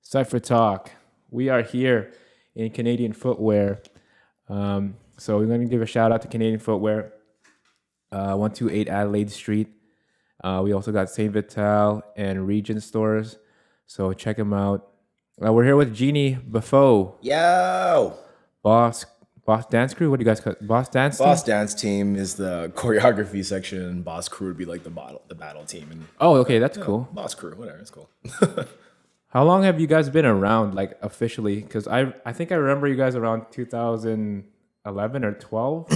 CypherTalk. We are here in Canadian footwear. So we're going to give a shout out to Canadian footwear, 128 Adelaide Street. We also got St. Vital and Regent stores. So check them out. We're here with Genie Baffoe. Yo! B.O.S S Dance Crew? What do you guys call it? B.O.S S Dance Team? B.O.S Dance Team is the choreography section, and B.O.S Crew would be like the battle team. And Okay, that's cool. B.O.S Crew, whatever, it's cool. How long have you guys been around, like officially? Because I think I remember you guys around 2011 or 12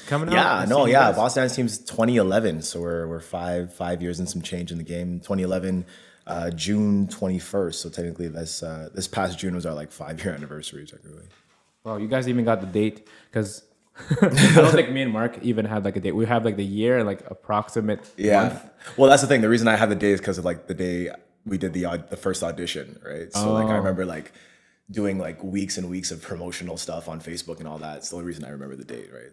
coming out. B.O.S Dance Team's 2011, so we're five years and some change in the game. 2011, June 21st. So technically, this past June was our 5-year anniversary, technically. Well, you guys even got the date because I don't think me and Mark even had a date. We have the year and approximate month. Well, that's the thing. The reason I have the date is because of the day we did the first audition, right? So I remember doing weeks and weeks of promotional stuff on Facebook and all that. It's the only reason I remember the date, right?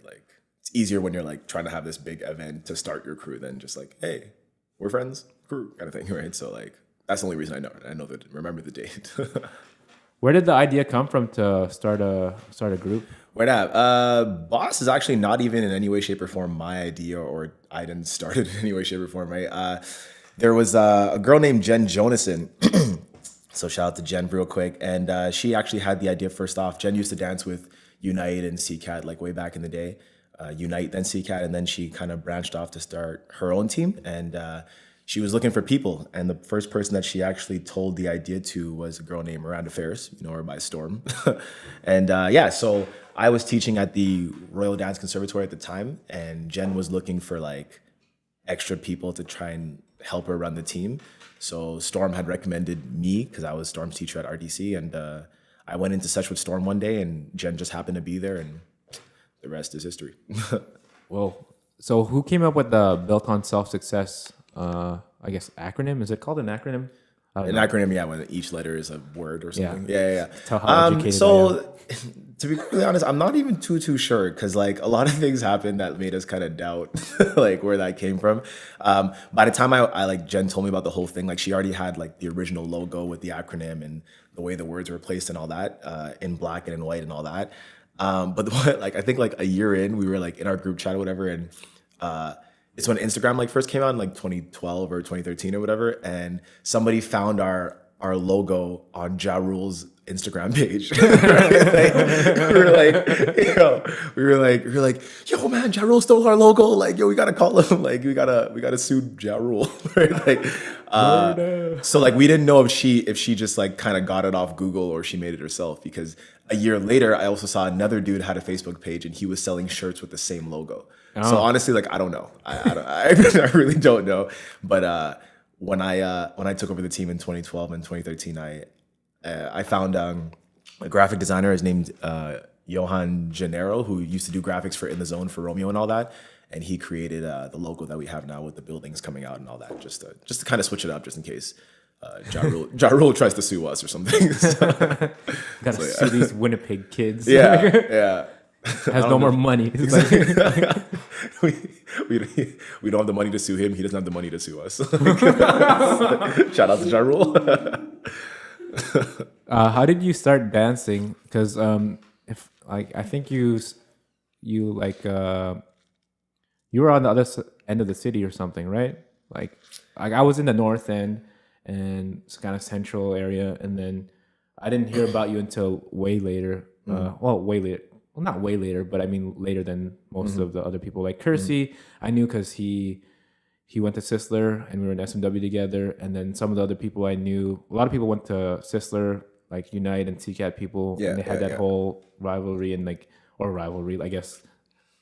It's easier when you're trying to have this big event to start your crew than just hey, we're friends, crew kind of thing, right? So that's the only reason I know that remember the date. Where did the idea come from to start a group? Where at? B.O.S is actually not even in any way, shape, or form my idea, or I didn't start it in any way, shape, or form, right? There was a girl named Jen Jonason. So shout out to Jen real quick. And she actually had the idea first off. Jen used to dance with Unite and CCAT way back in the day. Unite, then CCAT, and then she kind of branched off to start her own team. And she was looking for people. And the first person that she actually told the idea to was a girl named Miranda Ferris. You know her by storm. And so I was teaching at the Royal Dance Conservatory at the time. And Jen was looking for extra people to try and help her run the team. So Storm had recommended me because I was Storm's teacher at RDC, and I went into session with Storm one day, and Jen just happened to be there, and the rest is history. Well, so who came up with the Built on Self-Success, I guess, acronym? Is it called an acronym? Acronym, when each letter is a word or something. Yeah. Tell how educated I am. To be completely honest, I'm not even too sure because a lot of things happened that made us kind of doubt where that came from. By the time I Jen told me about the whole thing, she already had the original logo with the acronym and the way the words were placed and all that in black and in white and all that. But I think a year in, we were in our group chat or whatever, and it's when Instagram first came out in 2012 or 2013 or whatever, and somebody found our logo on Ja Rule's Instagram page. we were like, yo man, Ja Rule stole our logo. Yo, we gotta call him. We gotta sue Ja Rule. Right? So we didn't know if she just kind of got it off Google or she made it herself, because a year later I also saw another dude had a Facebook page and he was selling shirts with the same logo. So honestly, I don't know. I really don't know. But when I took over the team in 2012 and 2013, I found a graphic designer. His name's Johan Gennaro, who used to do graphics for In the Zone for Romeo and all that. And he created the logo that we have now with the buildings coming out and all that, just to kind of switch it up, just in case Ja Rule tries to sue us or something. Gotta sue these Winnipeg kids. Yeah. Has no more money. We don't have the money to sue him. He doesn't have the money to sue us. Shout out to Ja Rule. How did you start dancing? Because if I think you were on the other end of the city or something, right? I was in the north end and it's kind of central area, and then I didn't hear about you until way later. Way later. Well, not way later, but I mean later than most of the other people. Kersey, I knew because he went to Sisler and we were in SMW together. And then some of the other people I knew, a lot of people went to Sisler, Unite and CCAT people. And they had that whole rivalry and I guess,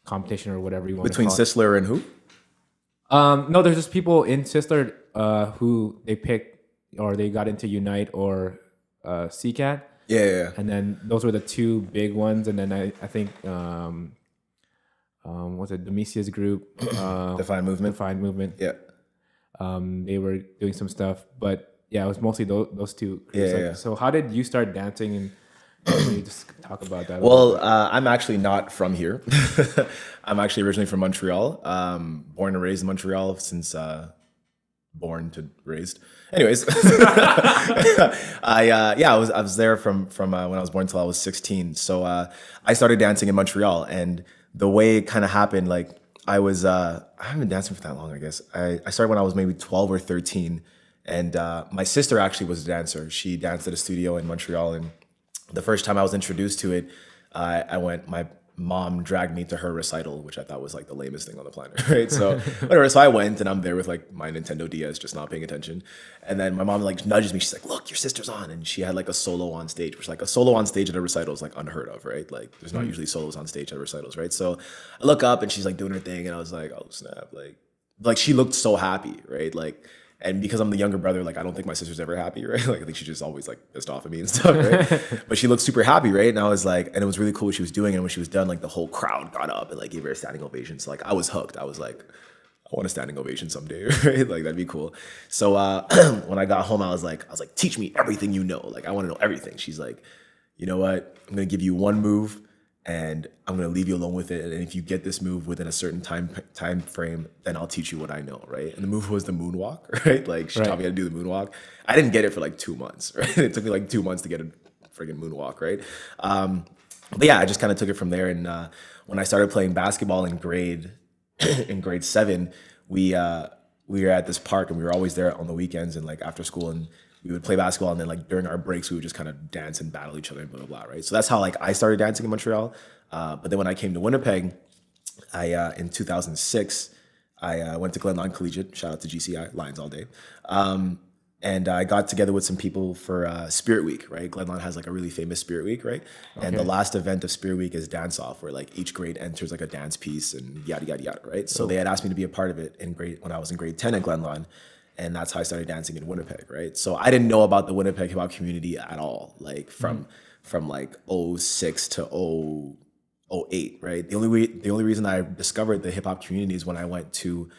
competition or whatever you want between to call it. Sisler and who? No, there's just people in Sisler who they picked or they got into Unite or CCAT. Yeah. And then those were the two big ones. And then I think, what's it, Demisia's group? Defined Movement. Yeah. They were doing some stuff. But yeah, it was mostly those two groups. Yeah. So how did you start dancing? And can you just talk about that? Well, I'm actually not from here. I'm actually originally from Montreal. Born and raised in Montreal since born to raised. Anyways, I was there from when I was born till I was 16. So I started dancing in Montreal, and the way it kind of happened, like I haven't been dancing for that long, I guess. I started when I was maybe 12 or 13, and my sister actually was a dancer. She danced at a studio in Montreal, and the first time I was introduced to it, I went. My mom dragged me to her recital, which I thought was like the lamest thing on the planet, right? So whatever. So I went, and I'm there with like my Nintendo DS, just not paying attention. And then my mom like nudges me. She's like, "Look, your sister's on," and she had like a solo on stage, which like a solo on stage at a recital is like unheard of, right? Like there's not usually solos on stage at recitals, right? So I look up, and she's like doing her thing, and I was like, "Oh snap!" Like she looked so happy, right? Like. And because I'm the younger brother, like I don't think my sister's ever happy, right? Like I think she's just always like pissed off at me and stuff, right? But she looked super happy, right? And I was like, and it was really cool what she was doing. And when she was done, like the whole crowd got up and like gave her a standing ovation. So like I was hooked. I was like, I want a standing ovation someday, right? Like that'd be cool. So when I got home, I was like, teach me everything you know. Like I want to know everything. She's like, you know what? I'm gonna give you one move, and I'm gonna leave you alone with it. And if you get this move within a certain time frame, then I'll teach you what I know, right? And the move was the moonwalk, right? Like she taught me how to do the moonwalk. I didn't get it for like 2 months, right? It took me like 2 months to get a friggin' moonwalk, right? But yeah, I just kind of took it from there. And when I started playing basketball in grade in grade 7, we were at this park, and we were always there on the weekends and like after school, and we would play basketball, and then like during our breaks we would just kind of dance and battle each other and blah blah blah, right? So that's how like I started dancing in Montreal. But then when I came to Winnipeg, I in 2006 I went to Glenlawn Collegiate. Shout out to GCI Lions all day. And I got together with some people for Spirit Week, right? Glenlawn has like a really famous Spirit Week, right? Okay. And the last event of Spirit Week is dance off, where like each grade enters like a dance piece and yada yada yada, right? So they had asked me to be a part of it when I was in grade 10 at Glenlawn. And that's how I started dancing in Winnipeg, right? So I didn't know about the Winnipeg hip hop community at all, like from like '06 to '08, right? The only reason I discovered the hip hop community is when I went to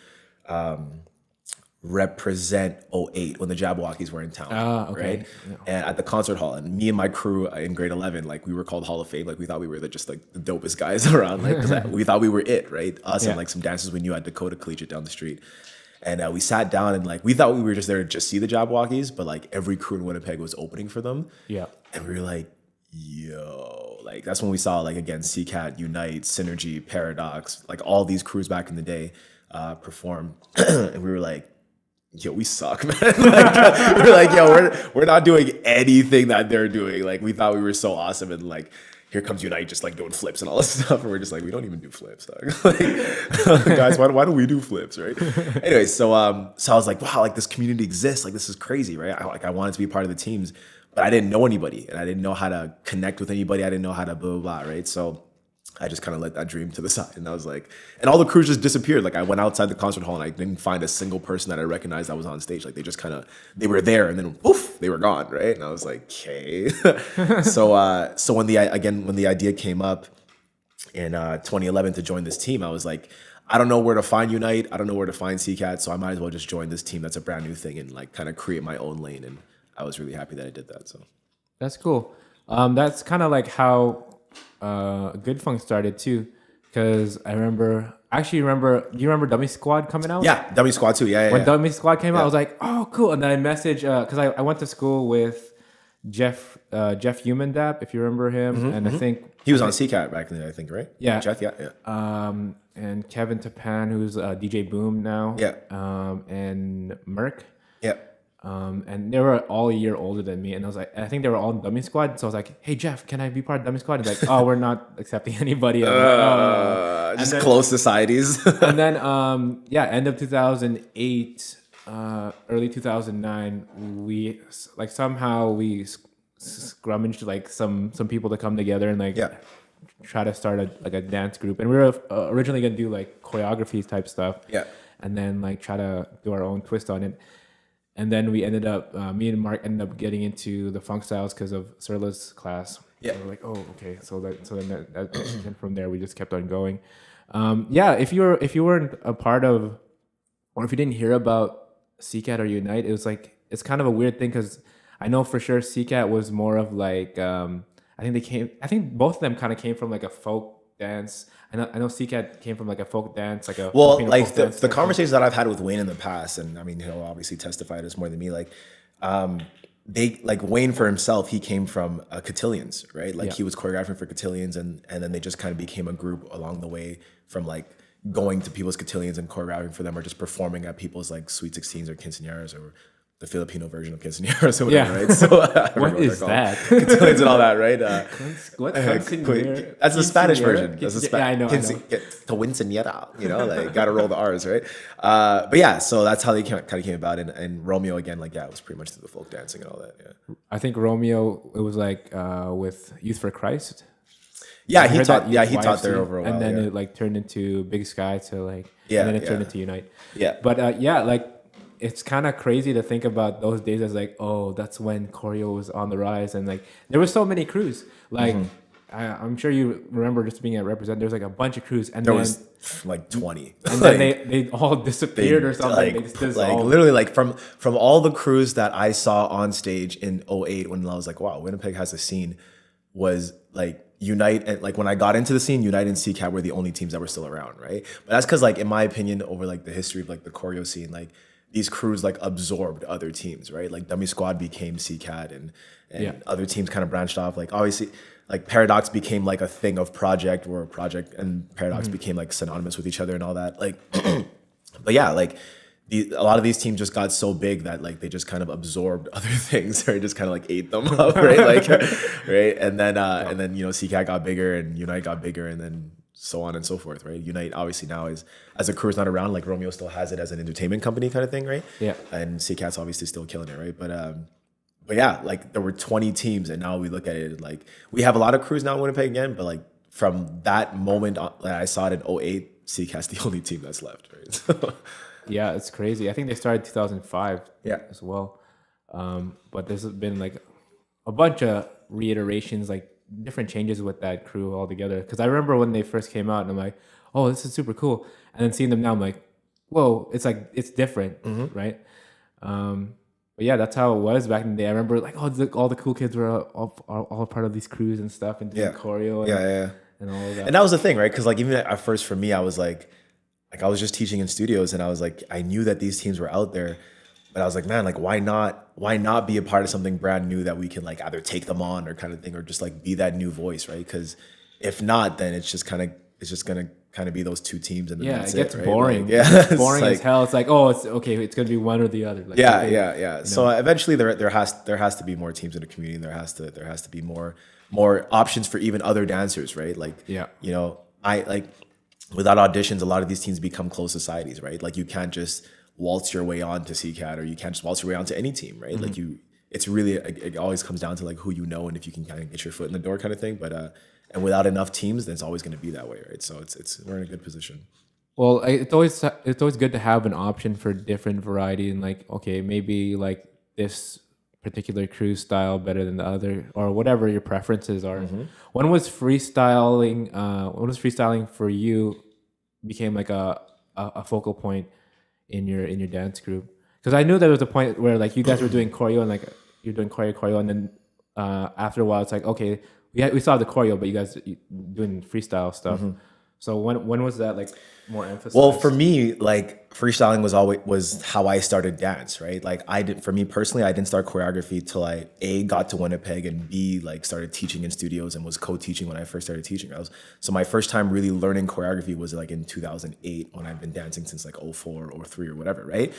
represent '08 when the Jabberwockies were in town, right? Yeah. And at the concert hall, and me and my crew in grade 11, like we were called Hall of Fame, like we thought we were just like the dopest guys around, like because we thought we were it, right? Us and like some dancers we knew at Dakota Collegiate down the street. And we sat down, and like we thought we were just there to just see the Jabberwockies, but like every crew in Winnipeg was opening for them. Yeah. And we were like, yo, like that's when we saw like again CCAT, Unite, Synergy, Paradox, like all these crews back in the day perform. And we were like, yo, we suck, man. Like, we were like, yo, we're not doing anything that they're doing. Like we thought we were so awesome, and like here comes Unite just like doing flips and all this stuff, and we're just like, we don't even do flips, like, guys, why do we do flips, right? Anyway, so I was like, wow, like this community exists, like this is crazy, right? I wanted to be part of the teams, but I didn't know anybody, and I didn't know how to connect with anybody. I didn't know how to blah blah blah, right? So I just kind of let that dream to the side, and I was like, and all the crews just disappeared. Like I went outside the concert hall, and I didn't find a single person that I recognized that was on stage. Like they just they were there, and then poof, they were gone, right? And I was like, okay. So when the idea came up in 2011 to join this team, I was like, I don't know where to find Unite, I don't know where to find CCAT, so I might as well just join this team that's a brand new thing and like kind of create my own lane. And I was really happy that I did that. So that's cool. That's kind of like how Good Funk started too, because I remember. Do you remember Dummy Squad coming out? Yeah, Dummy Squad too. Yeah. When Dummy Squad came out, I was like, oh, cool. And then I messaged because I went to school with Jeff Humandap, if you remember him, and I think he was on CCAT back then. I think, right? Yeah, Jeff. Yeah. And Kevin Tapan, who's DJ Boom now. Yeah. And Merc. Yeah. And they were all a year older than me, and I think they were all in Dummy Squad. So I was like, "Hey Jeff, can I be part of Dummy Squad?" He's like, "Oh, we're not accepting anybody." Just closed societies. And then, end of 2008, early 2009, we like somehow we scrummaged like some people to come together and like try to start a dance group, and we were originally gonna do like choreography type stuff. Yeah, and then like try to do our own twist on it. And then we ended up, me and Mark ended up getting into the funk styles because of Surla's class. Yeah. And we're like, oh, okay. So then from there we just kept on going. If you weren't a part of, or if you didn't hear about CCAT or Unite, it was like it's kind of a weird thing because I know for sure CCAT was more of like I think both of them kind of came from like a folk dance. I know CCAT came from like a folk dance, like a Well, Filipino like folk the dance type thing. conversations that I've had with Wayne in the past, and I mean, he'll obviously testify to this more than me. Like, they like Wayne for himself, he came from Cotillions, right? Like Yeah. he was choreographing for Cotillions, and then they just kind of became a group along the way from like going to people's Cotillions and choreographing for them, or just performing at people's like Sweet 16s or Quinceañeras or the Filipino version of Quinceañeras or whatever, Yeah. right? So I forget What they're is called. that? Cotillions and all that, right? What? Quinceañera? That's the Spanish Quinceañera? version. That's the Yeah, I know. Quinceañera, you know, like gotta roll the R's, right? But yeah, so that's how they kind of came about. And Romeo again, like, yeah, it was pretty much through the folk dancing and all that. Yeah, I think Romeo, it was like with Youth for Christ. yeah, I he heard taught. that Yeah, he taught YFC, there over a while. and then yeah. it like turned into Big Sky to like, Yeah, and then it turned yeah. into Unite. Yeah. But yeah, like it's kind of crazy to think about those days as like, oh, that's when choreo was on the rise, and like there were so many crews. Like I'm sure you remember just being at Represent. There was like a bunch of crews, and There then was like 20. and Like, then they all disappeared or something. Like, They just dissolved. literally, like from all the crews that I saw on stage in '08, when I was like, wow, Winnipeg has a scene, was like Unite, and like when I got into the scene, Unite and CCAT were the only teams that were still around, right? But that's because, like, in my opinion, over like the history of like the choreo scene, like these crews like absorbed other teams, right? Like Dummy Squad became CCAT, and Yeah. other teams kind of branched off. Like obviously, like Paradox became like a thing of project, or a project, and Paradox became like synonymous with each other and all that. Like, but yeah, like a lot of these teams just got so big that like they just kind of absorbed other things, or just kind of like ate them up, right? Like, right, and then you know CCAT got bigger and Unite got bigger, and then so on and so forth, right? Unite obviously now is, as a crew is not around, like Romeo still has it as an entertainment company kind of thing, right? Yeah. And CCAT's obviously still killing it, right? But yeah, like there were 20 teams, and now we look at it like we have a lot of crews now in Winnipeg again, but like from that moment that I saw it in '08, CCAT's the only team that's left, right? So, Yeah, it's crazy. I think they started 2005 Yeah. as well. But there's been like a bunch of reiterations, like different changes with that crew altogether. Because I remember when they first came out, and I'm like, oh, this is super cool. And then seeing them now, I'm like, whoa, it's like, it's different, right? But yeah, that's how it was back in the day. I remember like, oh, all the cool kids were all part of these crews and stuff, and doing Yeah. choreo and, yeah. and all of that. And that was the thing, right? Because like even at first for me, I was like I was just teaching in studios, and I was like, I knew that these teams were out there, but I was like, man, like why not be a part of something brand new that we can like either take them on or kind of thing, or just like be that new voice, right? Because if not, then it's just gonna kind of be those two teams, and then Yeah, that's it gets right? boring. Like, yeah, It's boring as hell. It's like, oh, it's okay. It's gonna be one or the other. Like, Yeah, okay, yeah. So eventually, there has to be more teams in the community, and there has to be more options for even other dancers, right? Like, Yeah. you know, I like without auditions, a lot of these teams become closed societies, right? Like you can't just waltz your way on to CCAT, or you can't just waltz your way on to any team, right? Like it's really it always comes down to like who you know and if you can kind of get your foot in the door, kind of thing. But and without enough teams, then it's always going to be that way, right? So it's we're in a good position. Well, it's always good to have an option for different variety, and like, okay, maybe like this particular cruise style better than the other, or whatever your preferences are. When was freestyling? When was freestyling for you became like a focal point in your dance group? Because I knew there was a point where like you guys were doing choreo, and like you're doing choreo, and then after a while it's like, okay, we saw the choreo, but you guys doing freestyle stuff. So when was that like more emphasized? Well, for me, like freestyling was how I started dance, right? Like for me personally, I didn't start choreography till I got to Winnipeg, and B like started teaching in studios and was co-teaching when I first started teaching. So my first time really learning choreography was like in 2008, when I've been dancing since like 04 or 03 or whatever, right?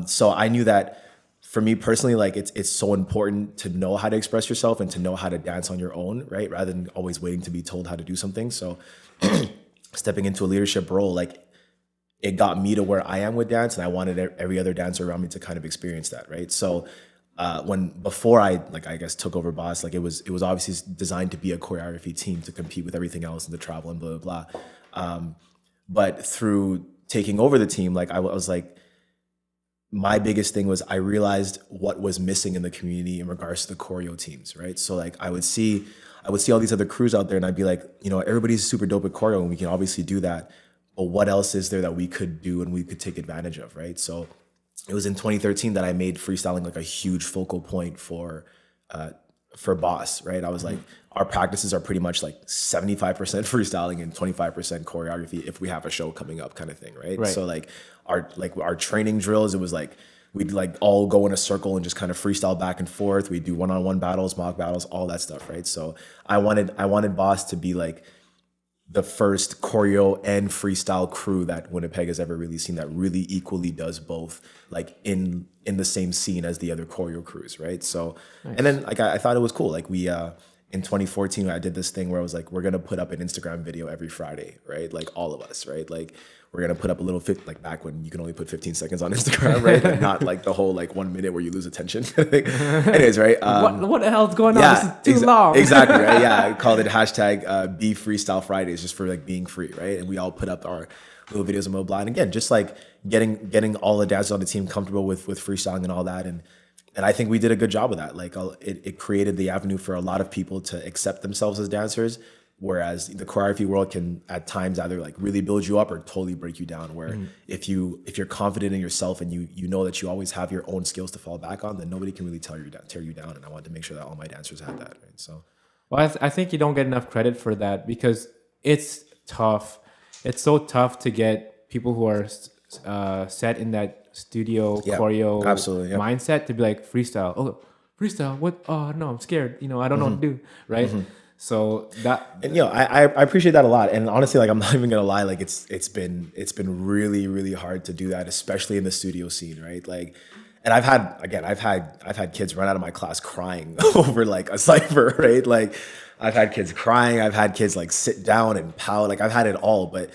So I knew that for me personally, like it's so important to know how to express yourself and to know how to dance on your own, right? Rather than always waiting to be told how to do something. So stepping into a leadership role, like it got me to where I am with dance, and I wanted every other dancer around me to kind of experience that, right? So before I guess took over B.O.S, like it was obviously designed to be a choreography team to compete with everything else and the travel and blah blah blah. But through taking over the team, like I was like, my biggest thing was I realized what was missing in the community in regards to the choreo teams, right? So like I would see all these other crews out there, and I'd be like, you know, everybody's super dope at choreo, and we can obviously do that, but what else is there that we could do and we could take advantage of, right? So it was in 2013 that I made freestyling like a huge focal point for for B.O.S, right? I was like, our practices are pretty much like 75% freestyling and 25% choreography if we have a show coming up, kind of thing, right? Right. So like our training drills, it was like we'd like all go in a circle and just kind of freestyle back and forth. We do one-on-one battles, mock battles, all that stuff, right? So I wanted B.O.S to be like the first choreo and freestyle crew that Winnipeg has ever really seen that really equally does both, like in the same scene as the other choreo crews, right? So, and then like I thought it was cool. Like we in 2014, I did this thing where I was like, we're gonna put up an Instagram video every Friday, right? Like all of us, right? Like we're gonna put up a little like back when you can only put 15 seconds on Instagram, right? Like not like the whole like 1 minute where you lose attention. Anyways, right? What the hell's going on? This is too long. Exactly, right? Yeah, I called it hashtag Be Freestyle Fridays, just for like being free, right? And we all put up our little videos and blah. And again, just like getting all the dancers on the team comfortable with freestyling and all that. And I think we did a good job of that. Like it created the avenue for a lot of people to accept themselves as dancers, whereas the choreography world can at times either like really build you up or totally break you down. Where if you're confident in yourself and you know that you always have your own skills to fall back on, then nobody can really tear you down. And I wanted to make sure that all my dancers had that. Right? So, well, I think you don't get enough credit for that because it's tough. It's so tough to get people who are set in that studio choreo mindset to be like freestyle. Oh, freestyle? What? Oh no, I'm scared. I don't know what to do. Right. So that, and I appreciate that a lot. And honestly, like I'm not even gonna lie, like it's been really, really hard to do that, especially in the studio scene, right? Like, and I've had kids run out of my class crying over like a cypher, right? Like I've had kids crying, I've had kids like sit down and pout, like I've had it all, but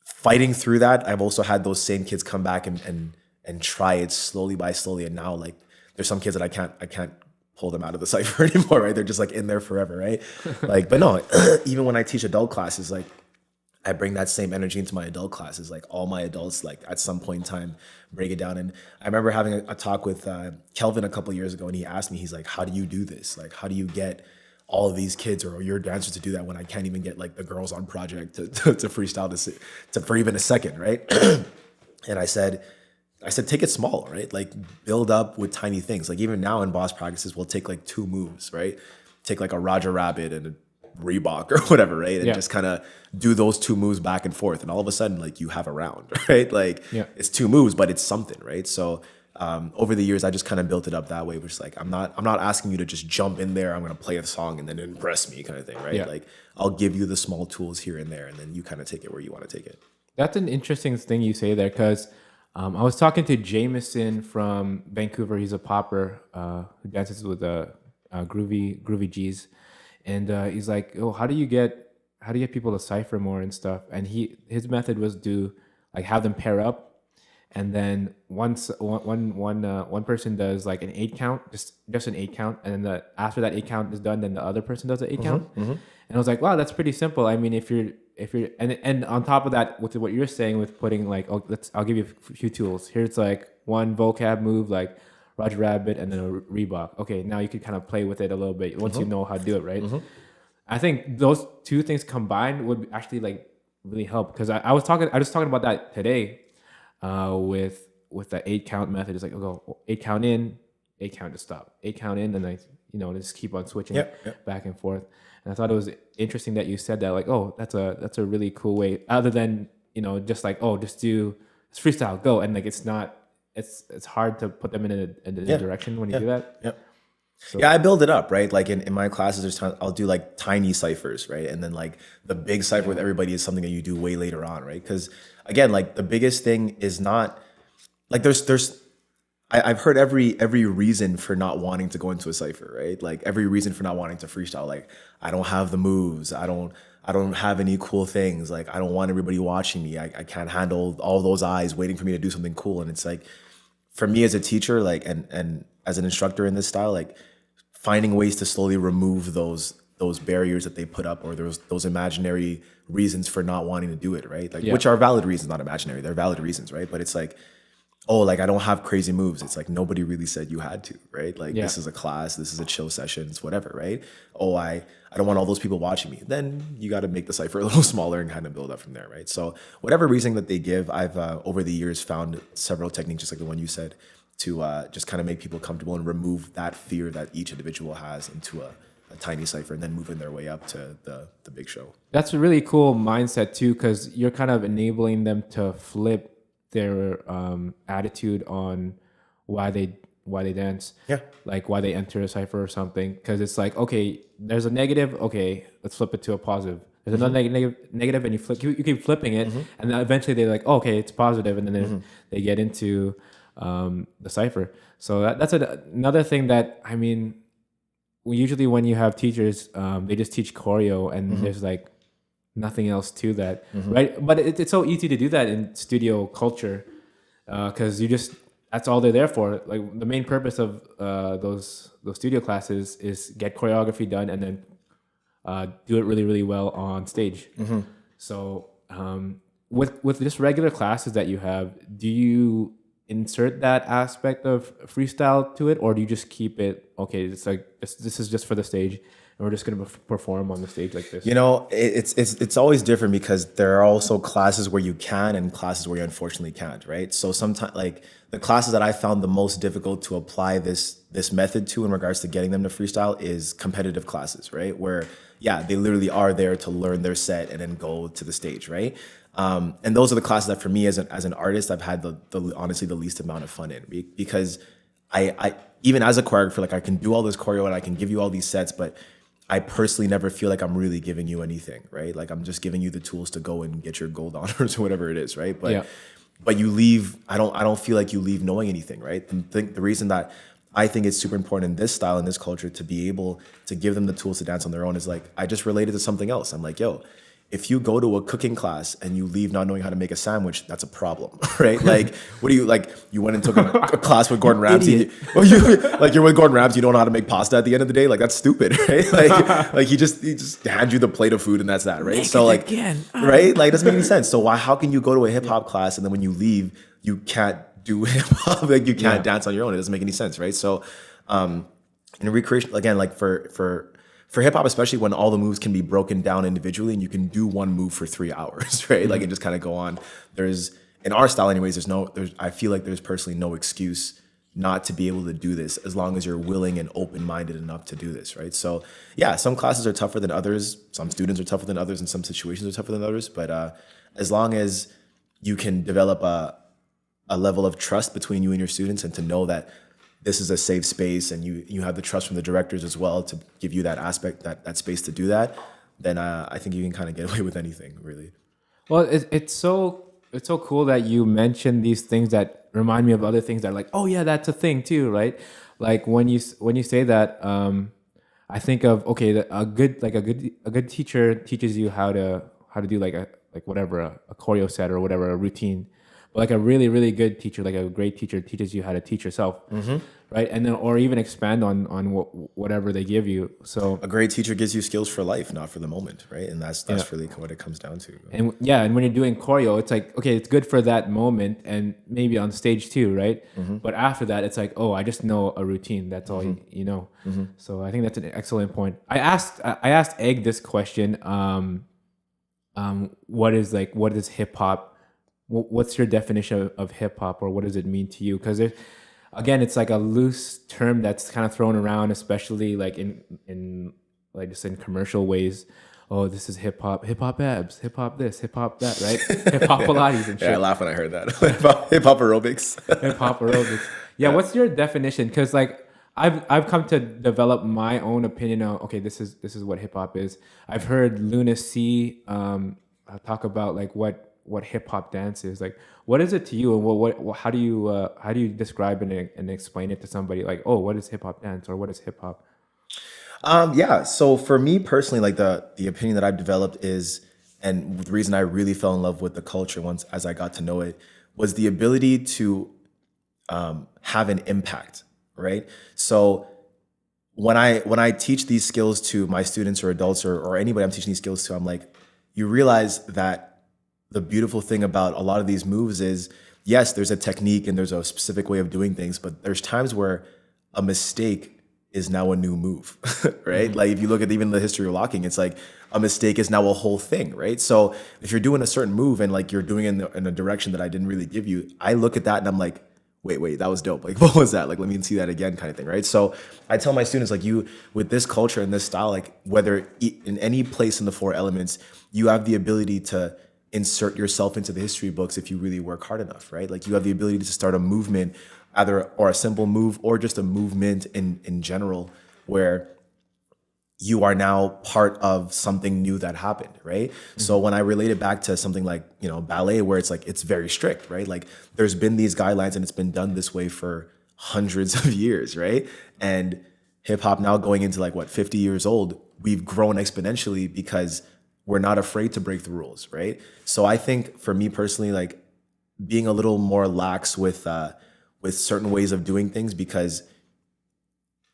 fighting through that, I've also had those same kids come back and try it slowly by slowly. And now like there's some kids that I can't pull them out of the cypher anymore, right? They're just like in there forever, right? Like, but no, even when I teach adult classes, like I bring that same energy into my adult classes. Like all my adults, like at some point in time, break it down. And I remember having a talk with Kelvin a couple of years ago, and he asked me, he's like, how do you do this? Like, how do you get all of these kids or your dancers to do that when I can't even get like the girls on project to freestyle for even a second, right? And I said, take it small, right? Like build up with tiny things. Like even now in B.O.S practices, we'll take like 2 moves, right? Take like a Roger Rabbit and a Reebok or whatever, right? And just kind of do those 2 moves back and forth. And all of a sudden, like you have a round, right? Like it's 2 moves, but it's something, right? So over the years, I just kind of built it up that way, which is like, I'm not asking you to just jump in there. I'm going to play a song and then impress me kind of thing, right? Like I'll give you the small tools here and there, and then you kind of take it where you want to take it. That's an interesting thing you say there, because I was talking to Jameson from Vancouver. He's a popper who dances with Groovy G's, and he's like, "Oh, how do you get people to cypher more and stuff?" And his method was to like have them pair up, and then one person does like an 8 count, just an 8 count, and then after that 8 count is done, then the other person does an 8 count. And I was like, wow, that's pretty simple. I mean, if you're and on top of that, with what you're saying with putting like, I'll give you a few tools. Here's like one vocab move like Roger Rabbit and then a Reebok. Okay, now you can kind of play with it a little bit once you know how to do it, right? I think those 2 things combined would actually like really help, because I was talking about that today with the 8 count method. It's like, I'll go 8 count in, 8 count to stop, 8 count in, and I just keep on switching back and forth. And I thought it was interesting that you said that, like, oh, that's a really cool way, other than just like, oh, just do freestyle, go, and like it's hard to put them in a direction when you do that. So. Yeah, I build it up, right? Like in my classes, I'll do like tiny ciphers, right? And then like the big cipher with everybody is something that you do way later on, right? Because again, like the biggest thing is not like I've heard every reason for not wanting to go into a cipher, right? Like every reason for not wanting to freestyle. Like I don't have the moves. I don't have any cool things. Like I don't want everybody watching me. I can't handle all those eyes waiting for me to do something cool. And it's like, for me as a teacher, like and as an instructor in this style, like finding ways to slowly remove those barriers that they put up, or those imaginary reasons for not wanting to do it, right? Like which are valid reasons, not imaginary. They're valid reasons, right? But it's like, oh, like I don't have crazy moves. It's like nobody really said you had to, right? Like this is a class, this is a chill session, it's whatever, right? Oh, I don't want all those people watching me. Then you got to make the cipher a little smaller and kind of build up from there, right? So whatever reason that they give, I've over the years found several techniques, just like the one you said, just kind of make people comfortable and remove that fear that each individual has into a tiny cipher, and then moving their way up to the big show. That's a really cool mindset too, because you're kind of enabling them to flip their attitude on why they dance. Yeah. Like why they enter a cipher or something. Because it's like, okay, there's a negative. Okay, let's flip it to a positive. There's another negative, and you keep flipping it, and then eventually they're like, oh, okay, it's positive, and then they get into the cipher. So that's another thing that, I mean, usually when you have teachers, they just teach choreo, and there's like nothing else to that, right? But it's so easy to do that in studio culture, because that's all they're there for. Like the main purpose of those studio classes is get choreography done and then do it really, really well on stage. So with just regular classes that you have, do you insert that aspect of freestyle to it, or do you just keep it, okay, it's like this is just for the stage and we're just going to perform on the stage like this? You know, it's always different, because there are also classes where you can and classes where you unfortunately can't, right? So sometimes, like the classes that I found the most difficult to apply this method to in regards to getting them to freestyle is competitive classes, right? Where, yeah, they literally are there to learn their set and then go to the stage, right? And those are the classes that for me as an artist, I've had the honestly the least amount of fun in, because I even as a choreographer, like I can do all this choreo and I can give you all these sets, but I personally never feel like I'm really giving you anything, right? Like I'm just giving you the tools to go and get your gold honors or whatever it is, right? But you leave, I don't feel like you leave knowing anything, right? The reason that I think it's super important in this style, in this culture, to be able to give them the tools to dance on their own is like, I just related to something else. I'm like, yo, if you go to a cooking class and you leave not knowing how to make a sandwich, that's a problem, right? Like, what do you, like, you went and took a class with Gordon Ramsay. Well, you're with Gordon Ramsay, you don't know how to make pasta at the end of the day? Like, that's stupid, right? Like he just hands you the plate of food and that's that, right? So like, right? Like, it doesn't make any sense. So how can you go to a hip hop class and then when you leave, you can't do hip hop, like you can't dance on your own? It doesn't make any sense, right? So, in recreation, again, like for hip hop, especially when all the moves can be broken down individually and you can do one move for 3 hours, right? Like, and just kind of go on. In our style anyways, I feel like there's personally no excuse not to be able to do this as long as you're willing and open-minded enough to do this, right? So yeah, some classes are tougher than others. Some students are tougher than others and some situations are tougher than others. But as long as you can develop a level of trust between you and your students, and to know that this is a safe space, and you have the trust from the directors as well to give you that aspect, that space to do that, then I think you can kind of get away with anything, really. Well, it's so cool that you mentioned these things that remind me of other things that are like, oh yeah, that's a thing too, right? Like when you say that, I think of, okay, a good teacher teaches you how to do like a choreo set or whatever, a routine. But like a really, really good teacher, like a great teacher, teaches you how to teach yourself, right? And then, or even expand on whatever they give you. So a great teacher gives you skills for life, not for the moment, right? And that's really what it comes down to. And and when you're doing choreo, it's like, okay, it's good for that moment and maybe on stage too, right? But after that, it's like, oh, I just know a routine. That's all you know. So I think that's an excellent point. I asked Egg this question. What is hip hop? What's your definition of hip hop, or what does it mean to you? Because again, it's like a loose term that's kind of thrown around, especially like in like just in commercial ways. Oh, this is hip hop abs, hip hop this, hip hop that, right? Hip hop Pilates and shit. Yeah, I laughed when I heard that. Hip hop aerobics. Hip hop aerobics. Yeah, what's your definition? Because like I've come to develop my own opinion on, okay, this is what hip hop is. I've heard Luna C talk about like what hip hop dance is. Like, what is it to you, and how do you describe it and explain it to somebody? Like, oh, what is hip hop dance, or what is hip hop? Yeah. So for me personally, like the opinion that I've developed is, and the reason I really fell in love with the culture once as I got to know it, was the ability to have an impact, right? So when I teach these skills to my students or adults or anybody I'm teaching these skills to, I'm like, you realize that the beautiful thing about a lot of these moves is, yes, there's a technique and there's a specific way of doing things, but there's times where a mistake is now a new move, right? Like if you look at even the history of locking, it's like a mistake is now a whole thing, right? So if you're doing a certain move and like you're doing it in a direction that I didn't really give you, I look at that and I'm like, wait, that was dope. Like, what was that? Like, let me see that again, kind of thing, right? So I tell my students, like, you, with this culture and this style, like, whether in any place in the four elements, you have the ability to insert yourself into the history books if you really work hard enough, right? Like, you have the ability to start a movement, either or a simple move or just a movement in general, where you are now part of something new that happened, right? So when I relate it back to something like, you know, ballet, where it's like, it's very strict, right? Like, there's been these guidelines and it's been done this way for hundreds of years, right? And hip hop now going into like, what, 50 years old, we've grown exponentially because we're not afraid to break the rules, right? So I think for me personally, like, being a little more lax with certain ways of doing things, because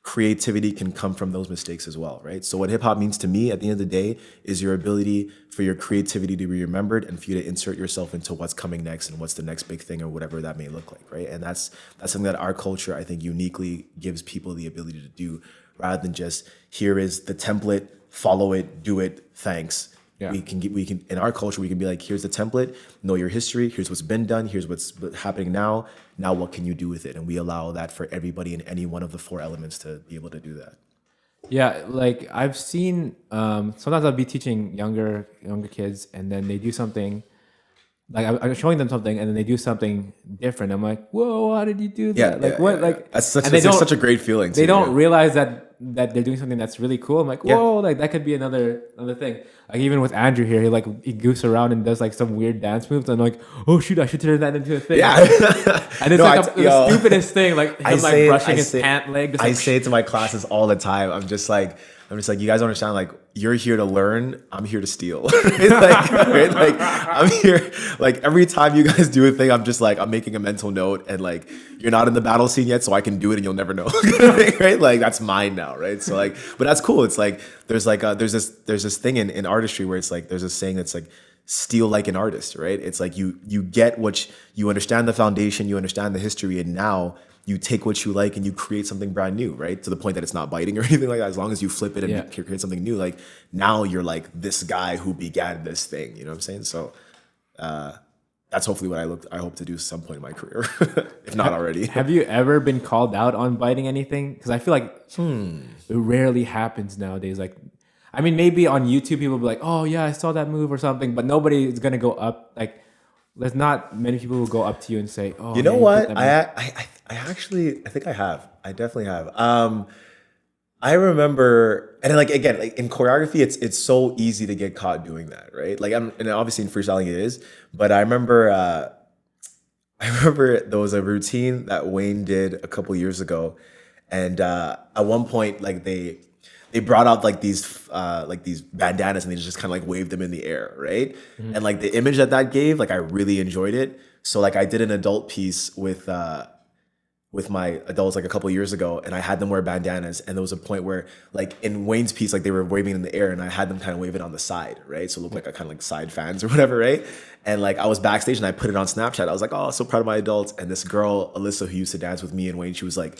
creativity can come from those mistakes as well, right? So what hip hop means to me at the end of the day is your ability for your creativity to be remembered and for you to insert yourself into what's coming next and what's the next big thing or whatever that may look like, right? And that's something that our culture, I think, uniquely gives people the ability to do, rather than just, here is the template, follow it, do it, thanks. Yeah. We can in our culture, we can be like, here's the template, know your history, here's what's been done, here's what's happening now. Now what can you do with it? And we allow that for everybody in any one of the four elements to be able to do that. Yeah, like I've seen sometimes I'll be teaching younger kids, and then they do something like I'm showing them something, and then they do something different. I'm like, whoa, how did you do that? Like That's such a great feeling. They don't realize that they're doing something that's really cool. I'm like, whoa, like that could be another thing. Like even with Andrew here, he goofs around and does like some weird dance moves. I'm like, oh shoot, I should turn that into a thing. Yeah. And it's the stupidest thing, like him brushing his pant leg. I say it to my classes all the time. I'm just like, you guys don't understand, like, you're here to learn, I'm here to steal. Right? Like, I'm here, like, every time you guys do a thing, I'm just like, I'm making a mental note, and like, you're not in the battle scene yet, so I can do it and you'll never know. Right? Like, that's mine now, right? So like, but that's cool. It's like, there's this thing in artistry where it's like, there's a saying that's like, steal like an artist, right? It's like you get you understand the foundation, you understand the history, and now you take what you like and you create something brand new, right? To the point that it's not biting or anything like that. As long as you flip it and create something new, like, now you're like this guy who began this thing. You know what I'm saying? So that's hopefully what I hope to do at some point in my career, if not already. Have you ever been called out on biting anything? Because I feel like it rarely happens nowadays. Like, I mean, maybe on YouTube people will be like, oh yeah, I saw that move or something, but nobody is gonna go up. Like, there's not many people who go up to you and say, oh, you know what? I actually, I think I have. I definitely have. I remember, and like, again, like in choreography, it's so easy to get caught doing that, right? Like, and obviously in freestyling it is, but I remember there was a routine that Wayne did a couple years ago, and at one point, like they brought out like these bandanas and they just kind of like waved them in the air, right? Mm-hmm. And like the image that gave, like I really enjoyed it. So like I did an adult piece with my adults like a couple years ago, and I had them wear bandanas, and there was a point where like in Wayne's piece, like they were waving in the air and I had them kind of wave it on the side, right? So it looked like a kind of like side fans or whatever, right? And like I was backstage and I put it on Snapchat. I was like, oh, so proud of my adults. And this girl, Alyssa, who used to dance with me and Wayne, she was like,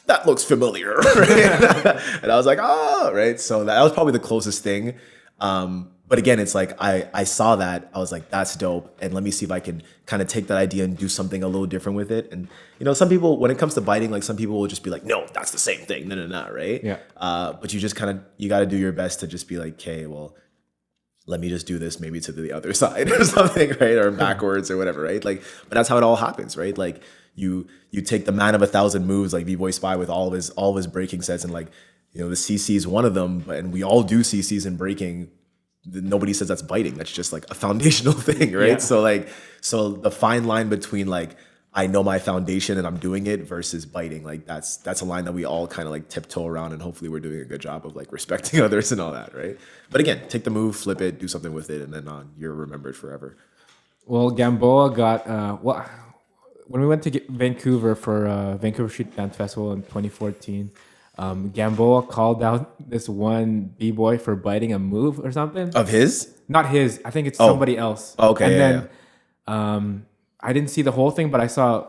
that looks familiar, right? And I was like, oh, right. So that was probably the closest thing. But again, it's like, I saw that, I was like, that's dope. And let me see if I can kind of take that idea and do something a little different with it. And, you know, some people, when it comes to biting, like some people will just be like, no, that's the same thing. No, right? Yeah. But you just you got to do your best to just be like, okay, well, let me just do this maybe to the other side or something, right? Or backwards or whatever, right? Like, but that's how it all happens, right? Like you take the man of 1,000 moves, like B-Boy Spy with all of his breaking sets, and like, you know, the CC is one of them, and we all do CCs in breaking. Nobody says that's biting. That's just like a foundational thing, right? Yeah. So the fine line between like, I know my foundation and I'm doing it versus biting, like that's a line that we all kind of like tiptoe around, and hopefully we're doing a good job of like respecting others and all that, right? But again, take the move, flip it, do something with it, and then you're remembered forever. Well, Gamboa got when we went to Vancouver for Vancouver Street Dance Festival in 2014. Gamboa called out this one b-boy for biting a move or something. Of his? Not his. I think it's somebody else. Okay. And then I didn't see the whole thing, but I saw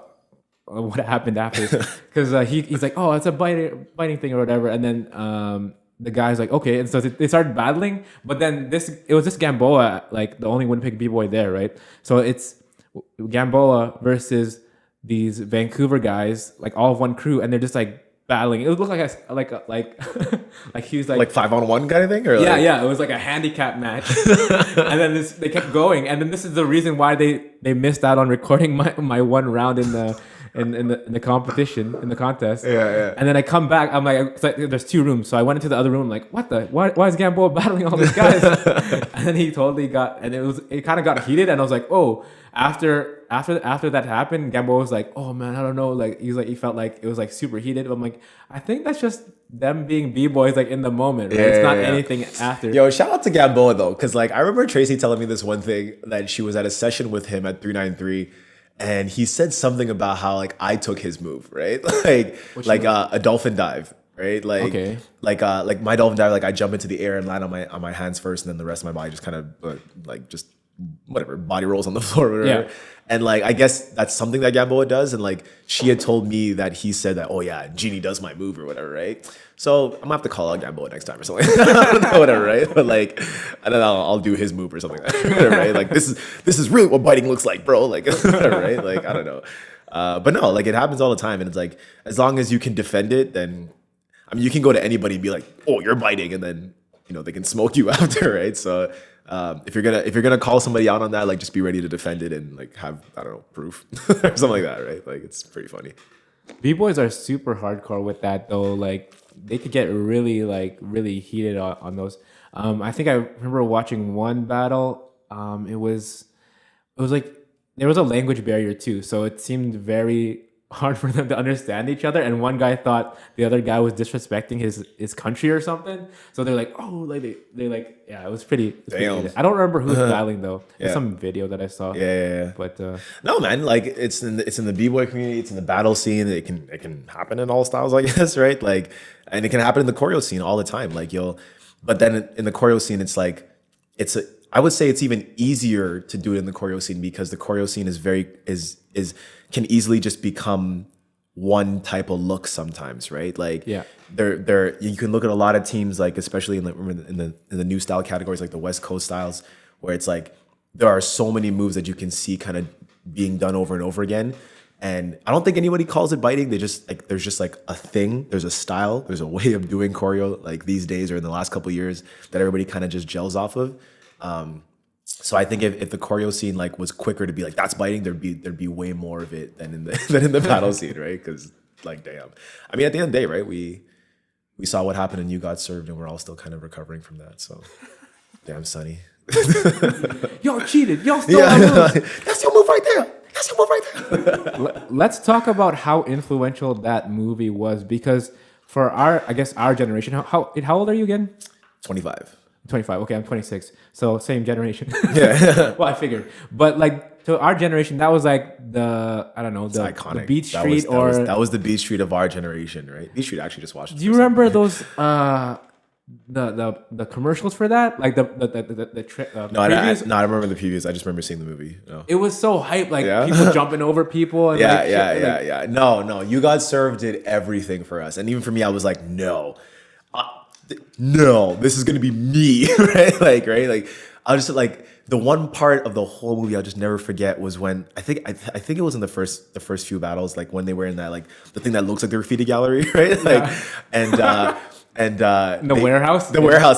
what happened after. Because he's like, oh, it's a biting thing or whatever. And then the guy's like, okay. And so they started battling. But then it was just Gamboa, like the only Winnipeg b-boy there, right? So it's Gamboa versus these Vancouver guys, like all of one crew, and they're just like battling. It would look like like he was Like 5-on-1 kind of thing, or yeah, like, yeah. It was like a handicap match, and then they kept going, and then this is the reason why they missed out on recording my one round in the competition, in the contest. Yeah. And then I come back. I'm like, it's like there's 2 rooms, so I went into the other room. I'm like, what the? Why is Gamboa battling all these guys? And then he totally got, and it kind of got heated, and I was like, oh. After that happened, Gamboa was like, "Oh man, I don't know." Like he felt like it was like super heated. I'm like, I think that's just them being b-boys like in the moment. Right? It's not anything after. Yo, shout out to Gamboa though, because like I remember Tracy telling me this one thing that she was at a session with him at 393, and he said something about how like I took his move, right? like a dolphin dive. Right, like okay. like my dolphin dive, like I jump into the air and land on my hands first, and then the rest of my body just kind of like just whatever body rolls on the floor or whatever. Yeah. And like I guess that's something that Gamboa does, and like she had told me that he said that, oh yeah, Genie does my move or whatever, right? So I'm gonna have to call out Gamboa next time or something. I don't know, whatever, right? But like, and then I'll do his move or something like that, right? Like this is really what biting looks like, bro. Like, right? Like I don't know, but no, like it happens all the time, and it's like as long as you can defend it, then I mean you can go to anybody and be like, oh, you're biting, and then they can smoke you after, right? So. If you're gonna call somebody out on that, like just be ready to defend it and like have, I don't know, proof or something like that, right? Like it's pretty funny. B-boys are super hardcore with that though. Like they could get really heated on those. I think I remember watching one battle. It was like there was a language barrier too, so it seemed very hard for them to understand each other, and one guy thought the other guy was disrespecting his country or something, so they're like, oh, like they like, yeah, it was pretty heated. I don't remember who's battling though. It's some video that I saw. Yeah. But no, man, like it's in the b-boy community, it's in the battle scene. It can happen in all styles, I guess, right? Like, and it can happen in the choreo scene all the time. Like but then in the choreo scene, it's like I would say it's even easier to do it in the choreo scene because the choreo scene is can easily just become one type of look sometimes, right? Like there you can look at a lot of teams, like especially in the new style categories, like the West Coast styles, where it's like there are so many moves that you can see kind of being done over and over again. And I don't think anybody calls it biting. They just like there's just like a thing, there's a style, there's a way of doing choreo like these days or in the last couple of years that everybody kind of just gels off of. So I think if the choreo scene like was quicker to be like that's biting, there'd be way more of it than in the battle scene, right? Because like damn, I mean at the end of the day, right? We saw what happened and you got served, and we're all still kind of recovering from that. So damn, Sonny, y'all cheated, y'all stole our moves. That's your move right there. That's your move right there. Let's talk about how influential that movie was, because for our generation, how old are you again? 25. 25. Okay, I'm 26. So same generation. Yeah. Well, I figured. But like to our generation, that was like the iconic. The Beat Street that was the Beat Street of our generation, right? Beat Street actually just watched it. Do you remember those the commercials for that? Like the No, I remember the previews. I just remember seeing the movie. No. It was so hype, like people jumping over people and yeah. No, You Got Served did everything for us. And even for me, I was like, no, this is gonna be me, right? Like I was just like the one part of the whole movie I'll just never forget was when I think it was in the first few battles, like when they were in that like the thing that looks like the graffiti gallery, right? Like and the warehouse,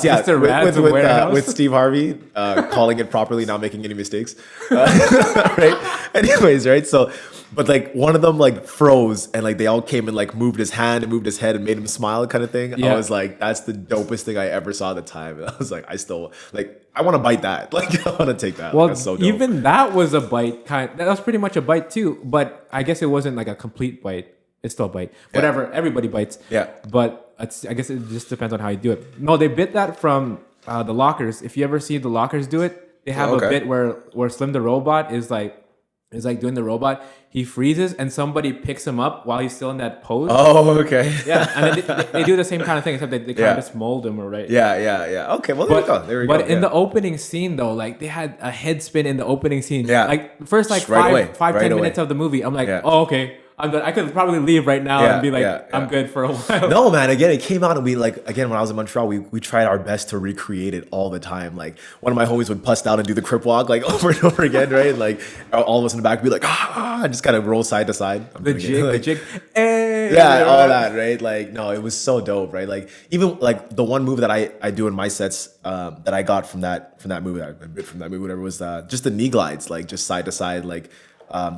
yeah, Mr. Rad's warehouse with Steve Harvey calling it properly, not making any mistakes, right? Anyways, right? So. But like one of them like froze and like they all came and like moved his hand and moved his head and made him smile kind of thing. Yeah. I was like, that's the dopest thing I ever saw at the time. And I was like, I want to bite that. Like I want to take that. Well, that's so dope. Even that was a bite that was pretty much a bite too. But I guess it wasn't like a complete bite. It's still a bite. Whatever. Everybody bites. Yeah. But I guess it just depends on how you do it. No, they bit that from the Lockers. If you ever see the Lockers do it, they have a bit where Slim the Robot is like doing the robot. He freezes and somebody picks him up while he's still in that pose. Oh, okay. Yeah, and then they do the same kind of thing, except they kind of just mold him, right? Yeah. Okay, well, there we go. But in the opening scene, though, like they had a head spin in the opening scene. Yeah. Like the first like right 5-10 minutes of the movie, I'm like, oh, okay. I'm good. I could probably leave right now Yeah, and be like, yeah, I'm yeah. good for a while. No, man. Again, it came out and we like again when I was in Montreal, we tried our best to recreate it all the time. Like one of my homies would bust out and do the crip walk like over and over again, right? Like all of us in the back would be like, and just kind of roll side to side. I'm The doing it, jig, the like, jig. Hey, yeah, all that, right? Like, no, it was so dope, right? Like, even like the one move that I do in my sets that I got from that movie, a bit from that movie, whatever, was just the knee glides, like just side to side, like.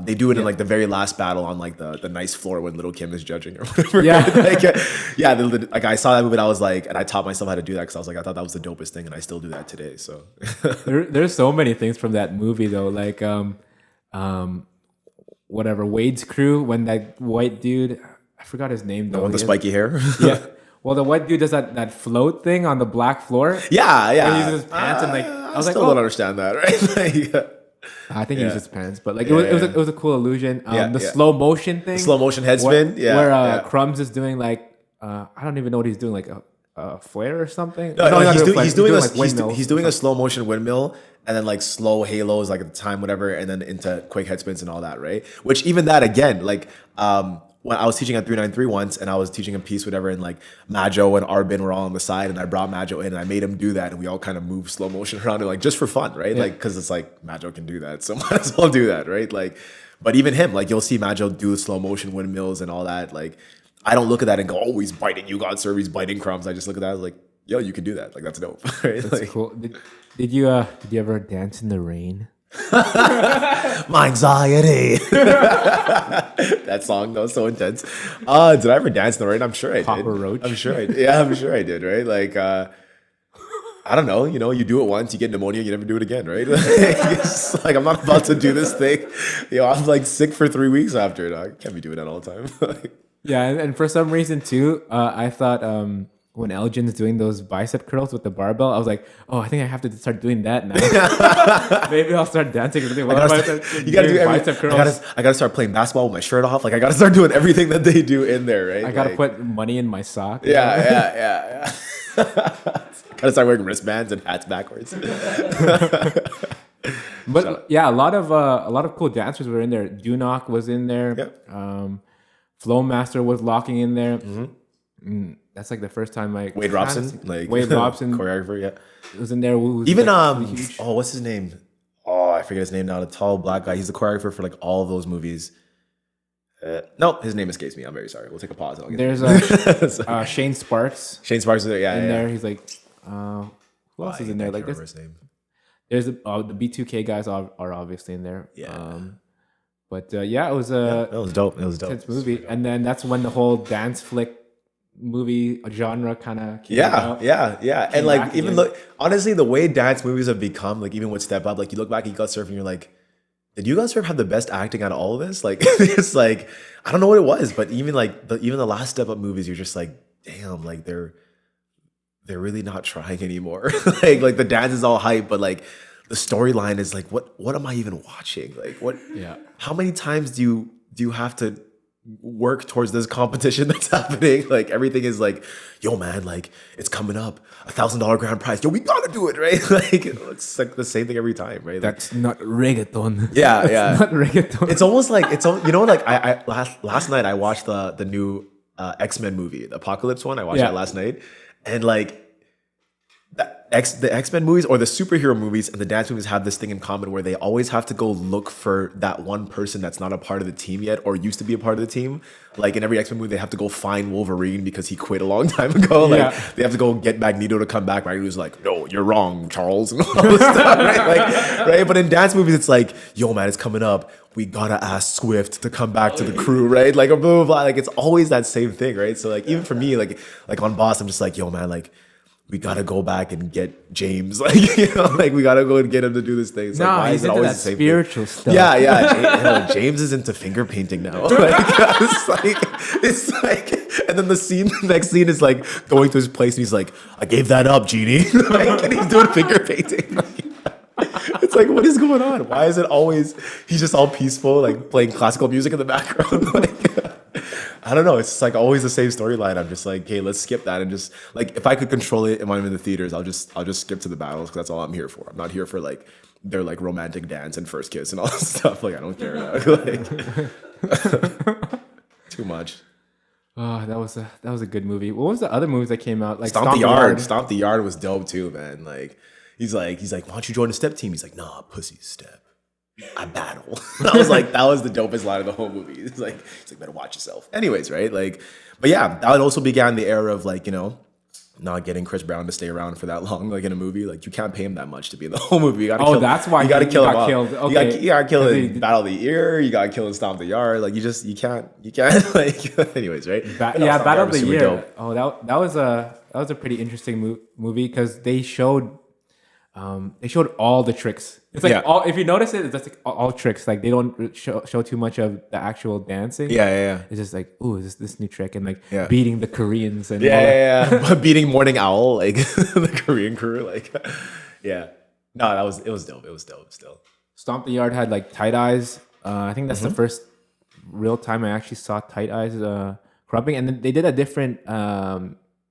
They do it in like the very last battle on like the nice floor when Little Kim is judging or whatever. Yeah. Like, yeah. Like I saw that movie and I was like, and I taught myself how to do that because I was like, I thought that was the dopest thing, and I still do that today. So There's so many things from that movie though, like whatever Wade's crew when that white dude, I forgot his name though. with the spiky hair. Yeah. Well, the white dude does that float thing on the black floor. Yeah, yeah. He uses his pants and like I was like, still don't understand that, right? Like, I think he uses his pants, but like Yeah, it was a cool illusion. The yeah. slow motion thing, slow motion head spin. where Crumbs is doing like I don't even know what he's doing, like a flare or something. No, not he's, a flare, he's doing like windmills. he's doing a slow motion windmill and then like slow halos like at the time, whatever, and then into quick head spins and all that, right? Which even that again, like when I was teaching at 393 once and I was teaching a piece, whatever, and like Majo and Arbin were all on the side and I brought Majo in and I made him do that and we all kind of moved slow motion around it, like just for fun, right? Like, cause it's like Majo can do that, so might as well do that, right? Like, but even him, like you'll see Majo do slow motion windmills and all that. Like, I don't look at that and go, oh, he's biting you, God serve, he's biting Crumbs. I just look at that like, yo, you can do that. Like, that's dope, right? That's like, cool. Did you ever dance in the rain? My anxiety. That song, that was so intense. Did I ever dance in the rain? I'm sure I did. Papa Roach? I'm sure I did. Yeah, I'm sure I did, right? Like, I don't know, you do it once, you get pneumonia, you never do it again, right? Like, it's like, I'm not about to do this thing. I'm like sick for 3 weeks after it. I can't be doing that all the time. Like, Yeah, and for some reason too, I thought when Elgin's doing those bicep curls with the barbell, I was like, oh, I think I have to start doing that now. Maybe I'll start dancing. you gotta do bicep curls. I gotta start playing basketball with my shirt off. Like I gotta start doing everything that they do in there, right? I gotta like, put money in my sock. yeah. Gotta start wearing wristbands and hats backwards. But yeah, a lot of cool dancers were in there. Dunok was in there. Yep. Flowmaster was locking in there. That's like the first time like Wade Robson, like Wade Robson choreographer, yeah. was in there. Even like, huge. oh, what's his name? Oh, I forget his name now. The tall black guy. He's the choreographer for like all of those movies. No, his name escapes me. I'm very sorry. We'll take a pause. And I'll get There's Shane Sparks Shane Sparks is there. Yeah, in yeah. there. He's like, who else is in there? Like there's the B2K guys are obviously in there. Yeah. But yeah, it was It was dope. It was dope. intense movie, and then that's when the whole dance flick movie genre kind of came Yeah, out. yeah. And like back even again. look, honestly, the way dance movies have become, like even with Step Up, like you look back at You Got Surf and you're like, did You Got Surf have the best acting out of all of this? Like it's like I don't know what it was, but even like even the last Step Up movies, you're just like, damn, like they're really not trying anymore. like the dance is all hype, but like the storyline is like, what am I even watching? Like what? Yeah. How many times do you have to work towards this competition that's happening? Like everything is like, yo man, like it's coming up, $1,000 grand prize. Yo, we gotta do it, right? Like it's like the same thing every time, right? Like, That's not reggaeton. yeah, That's yeah. not reggaeton. It's almost like like I last night I watched the new X-Men movie, the Apocalypse one. I watched that last night, and like the X-Men movies or the superhero movies and the dance movies have this thing in common where they always have to go look for that one person that's not a part of the team yet or used to be a part of the team. Like in every X-Men movie, they have to go find Wolverine because he quit a long time ago. Like they have to go get Magneto to come back. Magneto's like, no, you're wrong, Charles, and all this stuff, right? Like, right? But in dance movies, it's like, yo, man, it's coming up. We gotta ask Swift to come back to the crew, right? Like, blah, blah, blah. Like, it's always that same thing, right? So, like, even for me, like on B.O.S., I'm just like, yo, man, like, we gotta go back and get James, like like we gotta go and get him to do this thing. It's like, why he's is it into always that the same spiritual thing? stuff. Yeah. James is into finger painting now. Like, it's like, and then the next scene is like going to his place, and he's like, "I gave that up, Genie," like, and he's doing finger painting. It's like, what is going on? Why is it always he's just all peaceful, like playing classical music in the background? Like, I don't know. It's just like always the same storyline. I'm just like, hey, let's skip that and just like if I could control it when I'm in the theaters, I'll just skip to the battles because that's all I'm here for. I'm not here for like their like romantic dance and first kiss and all that stuff. Like I don't care. Like, too much. Oh, that was a good movie. What was the other movies that came out? Like Stomp the Yard. Stomp the Yard was dope too, man. Like he's like, why don't you join the step team? He's like, nah, pussy step. I battle. That was the dopest line of the whole movie. He's like, better watch yourself. Anyways, right? Like, but yeah, that also began the era of like, not getting Chris Brown to stay around for that long, like in a movie. Like you can't pay him that much to be in the whole movie. You gotta kill, that's why you gotta kill him got off. killed. Okay. You gotta kill in Battle of the Year. You gotta kill in Stomp the Yard. Like you can't like. Anyways, right? Battle of the Year. Dope. Oh, that was a pretty interesting movie because they showed all the tricks. It's like if you notice it, it's just like all tricks. Like they don't show too much of the actual dancing. Yeah. It's just like, ooh, this new trick and like beating the Koreans and beating Morning Owl, like the Korean crew, like No, it was dope. It was dope still. Stomp the Yard had like tight eyes. I think that's the first real time I actually saw tight eyes cropping, and then they did a different.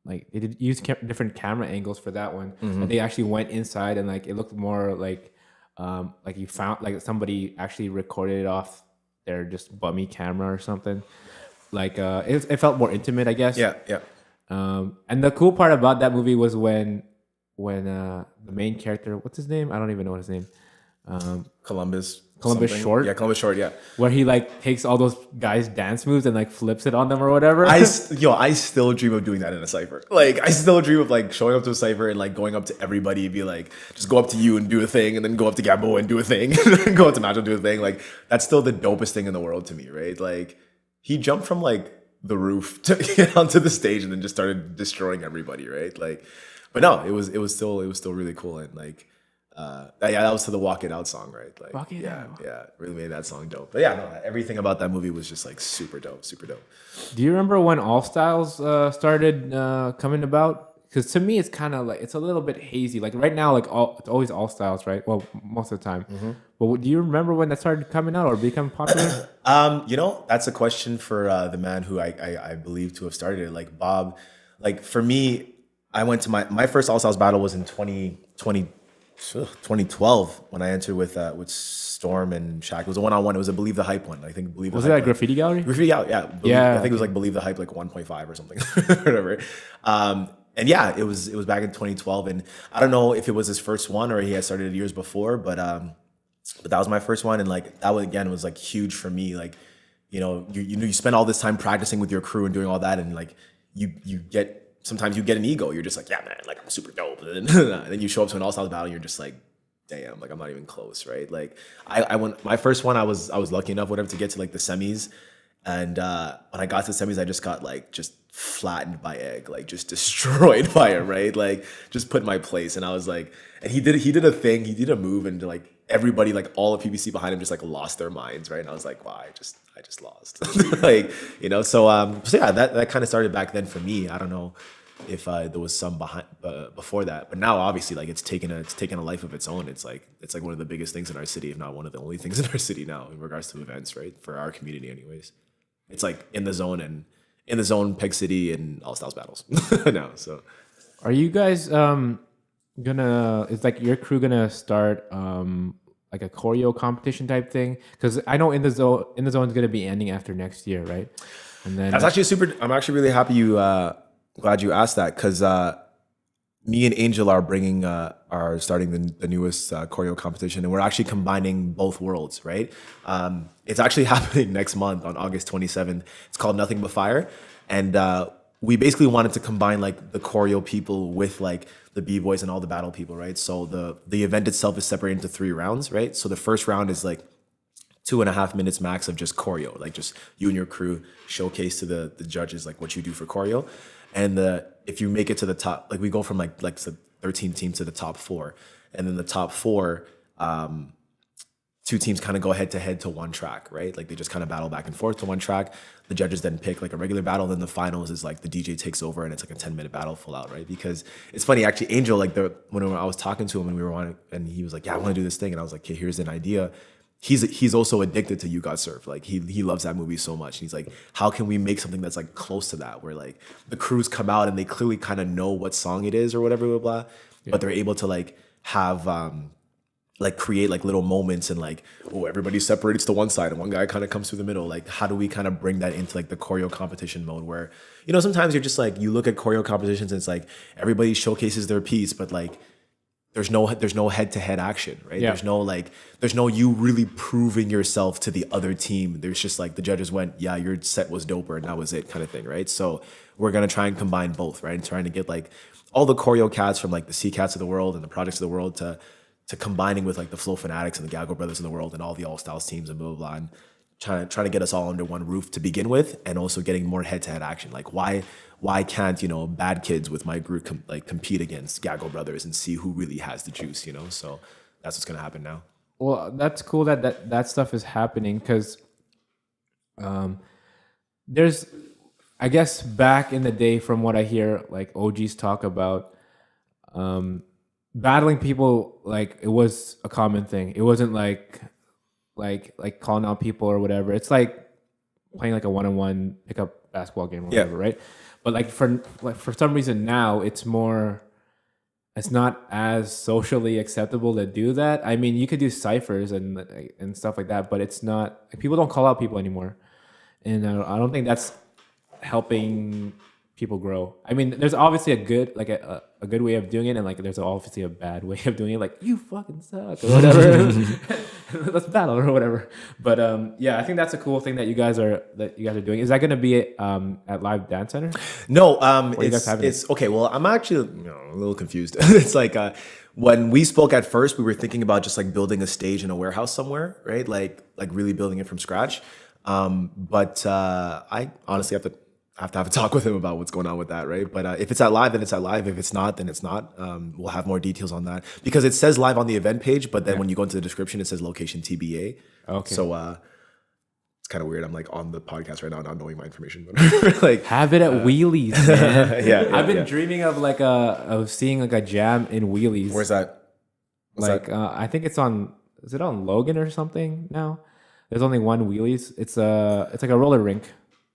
Like they did use different camera angles for that one. And they actually went inside and like it looked more like you found like somebody actually recorded it off their just bummy camera or something. Like it felt more intimate, I guess. Yeah. And the cool part about that movie was when the main character, what's his name? I don't even know what his name. Columbus something. Short. Yeah, Columbus Short. Yeah, where he like takes all those guys' dance moves and like flips it on them or whatever. I still dream of doing that in a cipher. Like I still dream of like showing up to a cipher and like going up to everybody and be like, just go up to you and do a thing, and then go up to Gabo and do a thing, and go up to Nacho and do a thing. Like that's still the dopest thing in the world to me, right? Like he jumped from like the roof to get onto the stage and then just started destroying everybody, right? Like, but no, it was still really cool, and like. That was to the Walk It Out song, right? Like, Walk It Out. Yeah, really made that song dope. But yeah, no, everything about that movie was just like super dope. Do you remember when All Styles started coming about? Because to me, it's kind of like it's a little bit hazy. Like right now, like it's always All Styles, right? Well, most of the time. But do you remember when that started coming out or becoming popular? That's a question for the man who I believe to have started it, like Bob. Like for me, I went to my first All Styles battle was in 2012 when I entered with Storm and Shaq. It was a one-on-one. It was a Believe the Hype one. I think Believe the Hype. Was it at Graffiti Gallery? Graffiti Gallery, yeah. I think it was like Believe the Hype like 1.5 or something, whatever. And yeah, it was back in 2012, and I don't know if it was his first one or he had started years before, but that was my first one, and like that one again was like huge for me. Like you spend all this time practicing with your crew and doing all that, and like sometimes you get an ego. You're just like, yeah, man, like I'm super dope. And then you show up to an All-Stars battle and you're just like, damn, like I'm not even close, right? Like I went, my first one, I was lucky enough, whatever, to get to like the semis. And when I got to the semis, I just got like just flattened by Egg, like just destroyed by him, right? Like just put my place. And I was like, and he did a thing, he did a move, and like everybody, like all the PBC behind him just like lost their minds, right? And I was like, wow, I just lost. Like, so yeah, that kind of started back then for me. I don't know if there was some behind before that, but now obviously like it's taken a life of its own. It's like one of the biggest things in our city, if not one of the only things in our city now in regards to events, right? For our community anyways. It's like in the zone, Peg City, and All Styles battles now. So are you guys is like your crew gonna start like a choreo competition type thing? Because I know in the zone is going to be ending after next year, right? And then that's actually I'm actually really happy you glad you asked that, because me and Angel are starting the newest choreo competition, and we're actually combining both worlds, right? It's actually happening next month on August 27th. It's called Nothing But Fire, and we basically wanted to combine like the choreo people with like the b-boys and all the battle people, right? So the event itself is separated into 3 rounds, right? So the first round is like 2.5 minutes max of just choreo, like just you and your crew showcase to the judges like what you do for choreo. And if you make it to the top, like we go from like the 13 teams to the top 4, and then the top 4, 2 teams kind of go head to head to one track, right? Like they just kind of battle back and forth to one track. The judges then pick like a regular battle. Then the finals is like the DJ takes over and it's like a 10-minute battle full out, right? Because it's funny, actually, Angel, like when I was talking to him and we were on it, and he was like, yeah, I want to do this thing. And I was like, okay, here's an idea. He's also addicted to You Got Served. Like he loves that movie so much. And he's like, how can we make something that's like close to that, where like the crews come out and they clearly kind of know what song it is or whatever, blah, blah, blah. Yeah. But they're able to like have like create like little moments and like, oh, everybody separates to one side and one guy kind of comes through the middle. Like, how do we kind of bring that into like the choreo competition mode where, you know, sometimes you're just like, you look at choreo competitions and it's like everybody showcases their piece, but like there's no head-to-head action, right? Yeah. There's no you really proving yourself to the other team. There's just like the judges went, yeah, your set was doper and that was it kind of thing, right? So we're gonna try and combine both, right? And trying to get like all the choreo cats from like the C Cats of the world and the projects of the world to combining with like the Flow Fanatics and the Gago Brothers of the world and all the All Styles teams and blah, blah, blah. And trying to get us all under one roof to begin with, and also getting more head-to-head action. Like why can't, you know, Bad Kids with my group compete against Gago Brothers and see who really has the juice, you know? So that's what's gonna happen now. Well, that's cool that stuff is happening because there's, I guess, back in the day from what I hear, like OGs talk about, battling people, like it was a common thing. It wasn't like calling out people or whatever. It's like playing like a one-on-one pickup basketball game or whatever, right? But like for some reason now it's not as socially acceptable to do that. I mean, you could do ciphers and stuff like that, but it's not, like, people don't call out people anymore, and I don't think that's helping people grow. I mean, there's obviously a good a good way of doing it, and like there's obviously a bad way of doing it. Like, you fucking suck or whatever. Let's battle or whatever. But yeah, I think that's a cool thing that you guys are doing. Is that going to be at Live Dance Center? No, it's okay. Well, I'm actually a little confused. It's like when we spoke at first, we were thinking about just like building a stage in a warehouse somewhere, right? Like really building it from scratch. But I honestly have to have a talk with him about what's going on with that, right? But if it's at Live, then it's at Live. If it's not, then it's not. We'll have more details on that because it says Live on the event page, but then when you go into the description, it says location TBA. Okay. So it's kind of weird. I'm like on the podcast right now, not knowing my information, but like have it at Wheelies, man. yeah, I've been dreaming of of seeing like a jam in Wheelies. Where's that? What's that? I think it's on. Is it on Logan or something now? There's only one Wheelies. It's like a roller rink.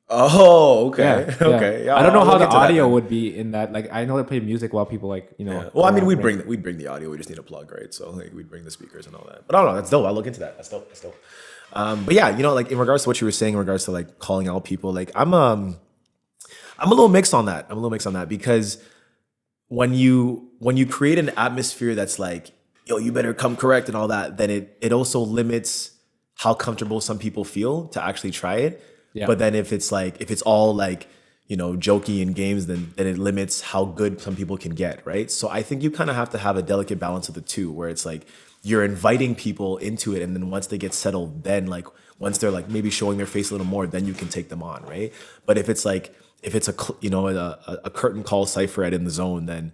Oh, okay. Yeah, Okay. Yeah, I don't know I'll how look the into that audio then. would be in that. Like, I know they play music while people Yeah. Well, I mean, we'd bring the audio. We just need a plug, right? So like we'd bring the speakers and all that. But I don't know. That's dope. I'll look into that. That's dope. But yeah, you know, like in regards to what you were saying, in regards to like calling out people, like I'm a little mixed on that. Because when you create an atmosphere that's like, yo, you better come correct and all that, then it also limits how comfortable some people feel to actually try it. Yeah. But then if it's all like, you know, jokey and games, then it limits how good some people can get, right? So I think you kind of have to have a delicate balance of the two, where it's like you're inviting people into it, and then once they get settled, then like once they're like maybe showing their face a little more, then you can take them on, right? But if it's a curtain call cipher at In the Zone, then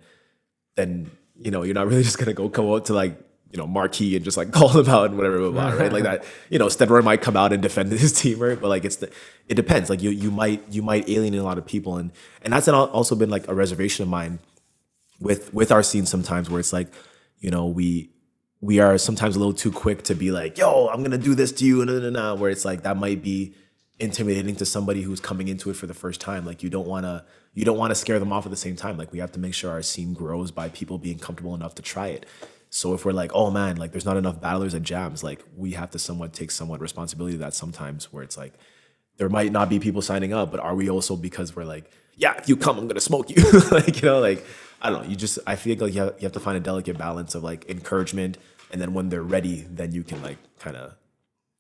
you know you're not really just gonna come out to like, you know, Marquee and just like call them out and whatever, blah, blah, blah, right? Like that, you know, Stedroy might come out and defend his team, right? But like it depends. Like you might alienate a lot of people, and that's also been like a reservation of mine with our scene sometimes, where it's like, you know, we are sometimes a little too quick to be like, yo, I'm gonna do this to you, where it's like that might be intimidating to somebody who's coming into it for the first time. Like you don't want to scare them off at the same time. Like we have to make sure our scene grows by people being comfortable enough to try it. So if we're like, oh man, like there's not enough battlers at jams, like we have to take responsibility of that sometimes, where it's like there might not be people signing up, but are we also, because we're like, yeah, if you come, I'm gonna smoke you. Like, you know, like I don't know. I feel like you have to find a delicate balance of like encouragement, and then when they're ready, then you can like kind of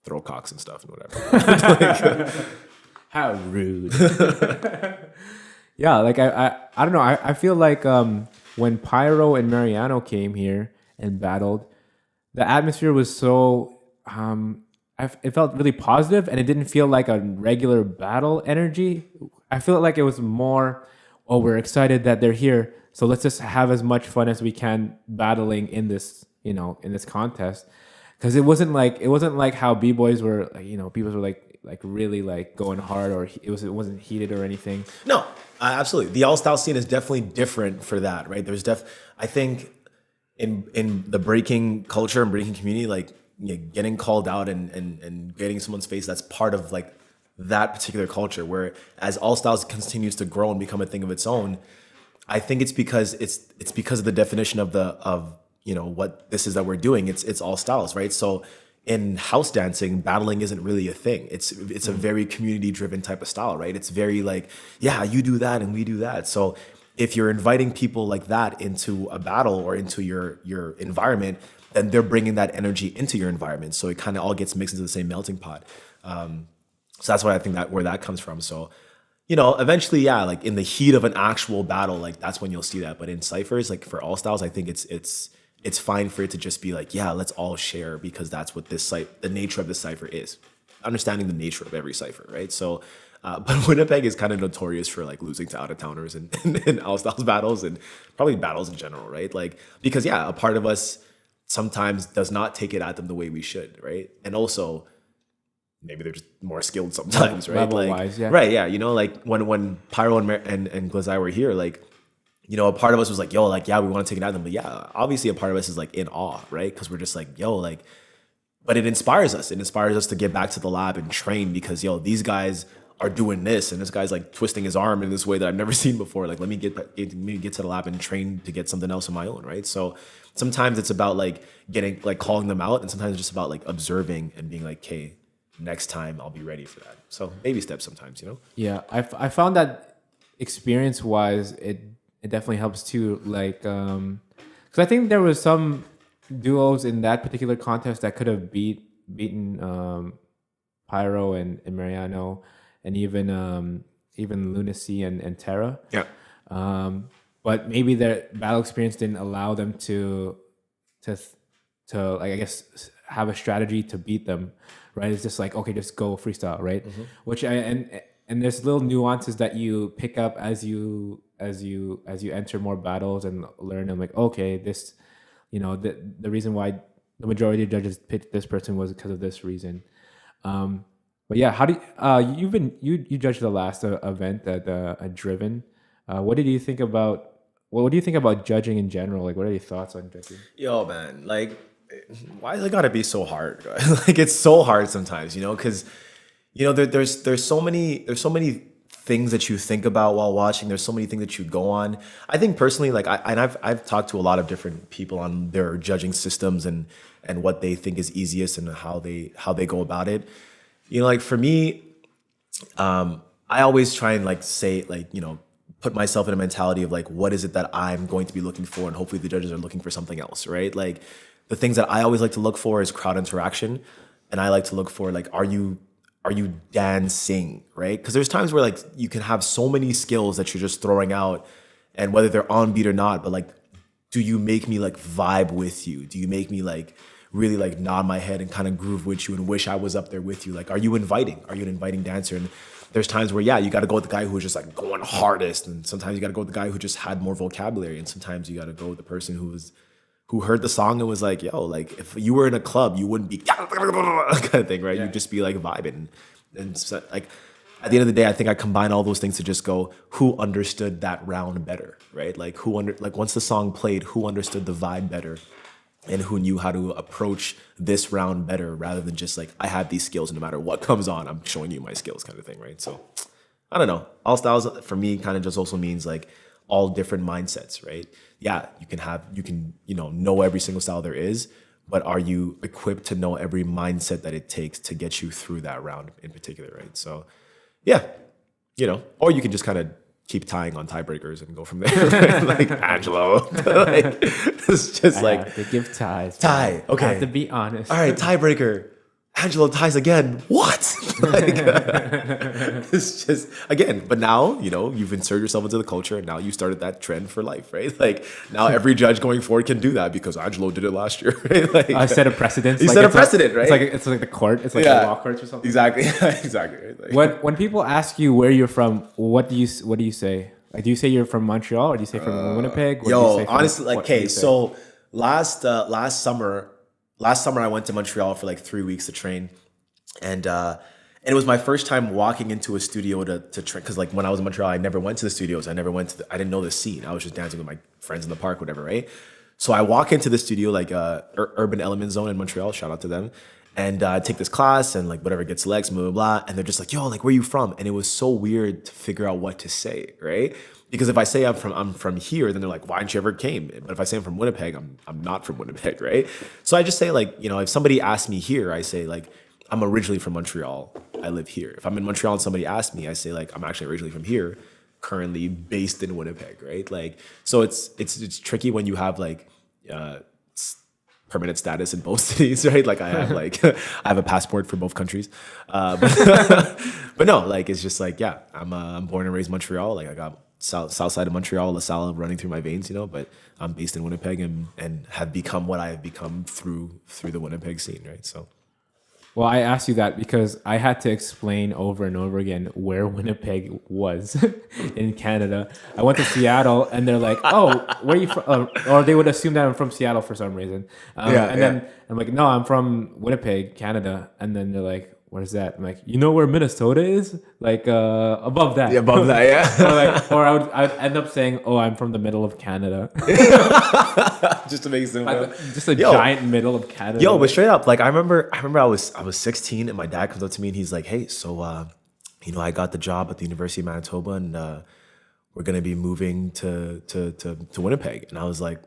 throw cocks and stuff and whatever. How rude. Yeah, like I don't know. I feel like when Pyro and Mariano came here and battled, the atmosphere was so it felt really positive, and it didn't feel like a regular battle energy. I feel like it was more, oh, we're excited that they're here, so let's just have as much fun as we can battling in this, you know, in this contest. Because it wasn't like how B-boys were, like, you know, people were like really like going hard, or it wasn't heated or anything. No, absolutely. The all-style scene is definitely different for that, right? I think in the breaking culture and breaking community, like, you know, getting called out and getting someone's face, that's part of like that particular culture. Where as all styles continues to grow and become a thing of its own, I think it's because of the definition of what this is that we're doing. It's all styles, right? So in house dancing, battling isn't really a thing. It's a very community driven type of style, right? It's very like, yeah, you do that and we do that. So if you're inviting people like that into a battle or into your environment, then they're bringing that energy into your environment. So it kind of all gets mixed into the same melting pot. So that's why I think that where that comes from. So, eventually, yeah, like in the heat of an actual battle, like that's when you'll see that. But in ciphers, like for all styles, I think it's fine for it to just be like, yeah, let's all share because that's what the nature of the cipher is. Understanding the nature of every cipher, right? So, but Winnipeg is kind of notorious for like losing to out of towners and in all styles battles and probably battles in general, right? Like because yeah, a part of us sometimes does not take it at them the way we should, right? And also maybe they're just more skilled sometimes, right? Level like, wise, yeah. Right, yeah. Like when Pyro and Glazai were here, like, a part of us was like, yo, like, yeah, we want to take it at them. But yeah, obviously a part of us is like in awe, right? Because we're just like, yo, like, but it inspires us. It inspires us to get back to the lab and train because, yo, these guys are doing this and this guy's like twisting his arm in this way that I've never seen before. Like, let me get to the lab and train to get something else of my own, right? So sometimes it's about like calling them out, and sometimes it's just about like observing and being like, okay, next time I'll be ready for that. So baby steps sometimes, Yeah, I found that experience wise, it definitely helps too. Like, because I think there was some duos in that particular contest that could have beaten Pyro and Mariano, and even Lunacy and Terra. Yeah. But maybe their battle experience didn't allow them to like, I guess, have a strategy to beat them, right? It's just like, okay, just go freestyle, right? Which and there's little nuances that you pick up as you enter more battles and learn. And like, okay, this, the reason why the majority of judges picked this person was because of this reason. But yeah, how do you judged the last event at Driven? What do you think about judging in general? Like, what are your thoughts on judging? Yo, man, like, why does it gotta be so hard? Like, it's so hard sometimes, because there's so many things that you think about while watching. There's so many things that you go on. I think personally, like, I've talked to a lot of different people on their judging systems and what they think is easiest and how they go about it. Like for me, I always try and like say like, put myself in a mentality of like, what is it that I'm going to be looking for? And hopefully the judges are looking for something else, right? Like the things that I always like to look for is crowd interaction. And I like to look for like, are you dancing, right? Because there's times where like you can have so many skills that you're just throwing out, and whether they're on beat or not, but like, do you make me like vibe with you? Do you make me like really like nod my head and kind of groove with you and wish I was up there with you? Like, are you inviting? Are you an inviting dancer? And there's times where, yeah, you got to go with the guy who's just like going hardest. And sometimes you got to go with the guy who just had more vocabulary. And sometimes you got to go with the person who heard the song and was like, yo, like if you were in a club, you wouldn't be kind of thing, right? Yeah. You'd just be like vibing. And so, like, at the end of the day, I think I combine all those things to just go, who understood that round better, right? Like once the song played, who understood the vibe better? And who knew how to approach this round better rather than just like, I have these skills and no matter what comes on, I'm showing you my skills kind of thing, right? So I don't know. All styles for me kind of just also means like all different mindsets, right? Yeah, you can know every single style there is, but are you equipped to know every mindset that it takes to get you through that round in particular, right? So yeah, or you can just kind of keep tying on tiebreakers and go from there. Right? Like Angelo. Like, it's just I like have to give ties. tie. Okay. I have to be honest. All right, tiebreaker. Angelo ties again. What? Like, it's just again. But now you've inserted yourself into the culture, and now you started that trend for life, right? Like now every judge going forward can do that because Angelo did it last year, right? Like I set a precedent. He set a precedent, right? It's like the court. It's like the law courts or something. Exactly. Exactly. Right? Like, When people ask you where you're from, what do you say? Like, do you say you're from Montreal or do you say from Winnipeg? What do you say honestly, like, okay, so last summer I went to Montreal for like 3 weeks to train, and it was my first time walking into a studio to train. Because like when I was in Montreal, I never went to the studios. I didn't know the scene. I was just dancing with my friends in the park, whatever, right? So I walk into the studio, like Urban Element Zone in Montreal. Shout out to them. and take this class and like whatever gets legs, blah, blah, blah. And they're just like, yo, like, where you from? And it was so weird to figure out what to say, right? Because if I say I'm from here, then they're like, why didn't you ever came? But if I say I'm from Winnipeg, I'm not from Winnipeg, right? So I just say like, you know, if somebody asks me here, I say like, I'm originally from Montreal. I live here. If I'm in Montreal and somebody asks me, I say like, I'm actually originally from here, currently based in Winnipeg, right? Like, so it's tricky when you have like permanent status in both cities, right? Like I have like I have a passport for both countries, but no, like it's just like yeah, I'm born and raised in Montreal. Like I got south side of Montreal, LaSalle running through my veins, you know. But I'm based in Winnipeg and have become what I have become through the Winnipeg scene, right? So. Well, I asked you that because I had to explain over and over again where Winnipeg was in Canada. I went to Seattle, and they're like, "Oh, where are you from?" Or they would assume that I'm from Seattle for some reason. Then I'm like, "No, I'm from Winnipeg, Canada." And then they're like, "What is that?" I'm like, "You know where Minnesota is? Like above that." Yeah, above that, yeah. or I'd end up saying, "Oh, I'm from the middle of Canada." Just to make it simple. Just a giant middle of Canada. Yo, but straight up, like I remember I was 16 and my dad comes up to me and he's like, "Hey, so you know, I got the job at the University of Manitoba and we're gonna be moving to Winnipeg." And I was like,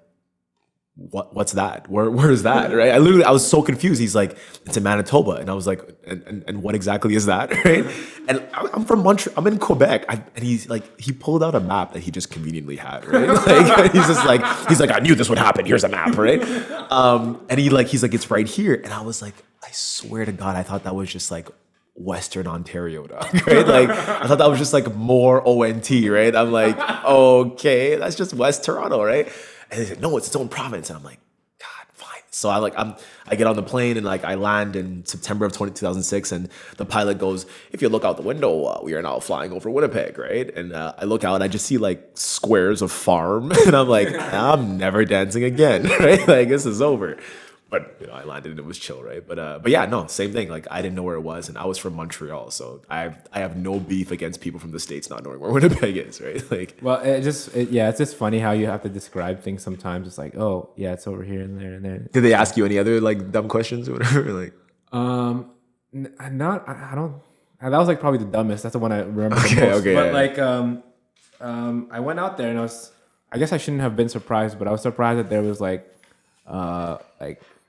what's that? Where is that? Right? I was so confused. He's like, "It's in Manitoba," and I was like, and what exactly is that? Right? And I'm from Montreal. I'm in Quebec, and he's like, he pulled out a map that he just conveniently had. Right? Like he's like, "I knew this would happen. Here's a map." Right? And he's like, "It's right here," and I was like, I swear to God, I thought that was just like Western Ontario, dog, right? Like I thought that was just like more ONT, right? I'm like, okay, that's just West Toronto, right? And they said, "No, it's its own province." And I'm like, God, fine. So I get on the plane and like I land in September of 2006, and the pilot goes, "If you look out the window, we are now flying over Winnipeg," right? And I look out and I just see like squares of farm, and I'm like, I'm never dancing again, right? Like this is over. But you know, I landed and it was chill, right? But yeah, no, same thing. Like I didn't know where it was, and I was from Montreal, so I have no beef against people from the States not knowing where Winnipeg is, right? Like, well, it's just funny how you have to describe things sometimes. It's like, oh yeah, it's over here and there and there. Did they ask you any other like dumb questions or whatever? Like, not I don't. That was like probably the dumbest. That's the one I remember the most. Okay, but yeah. I went out there and I guess I shouldn't have been surprised, but I was surprised that there was like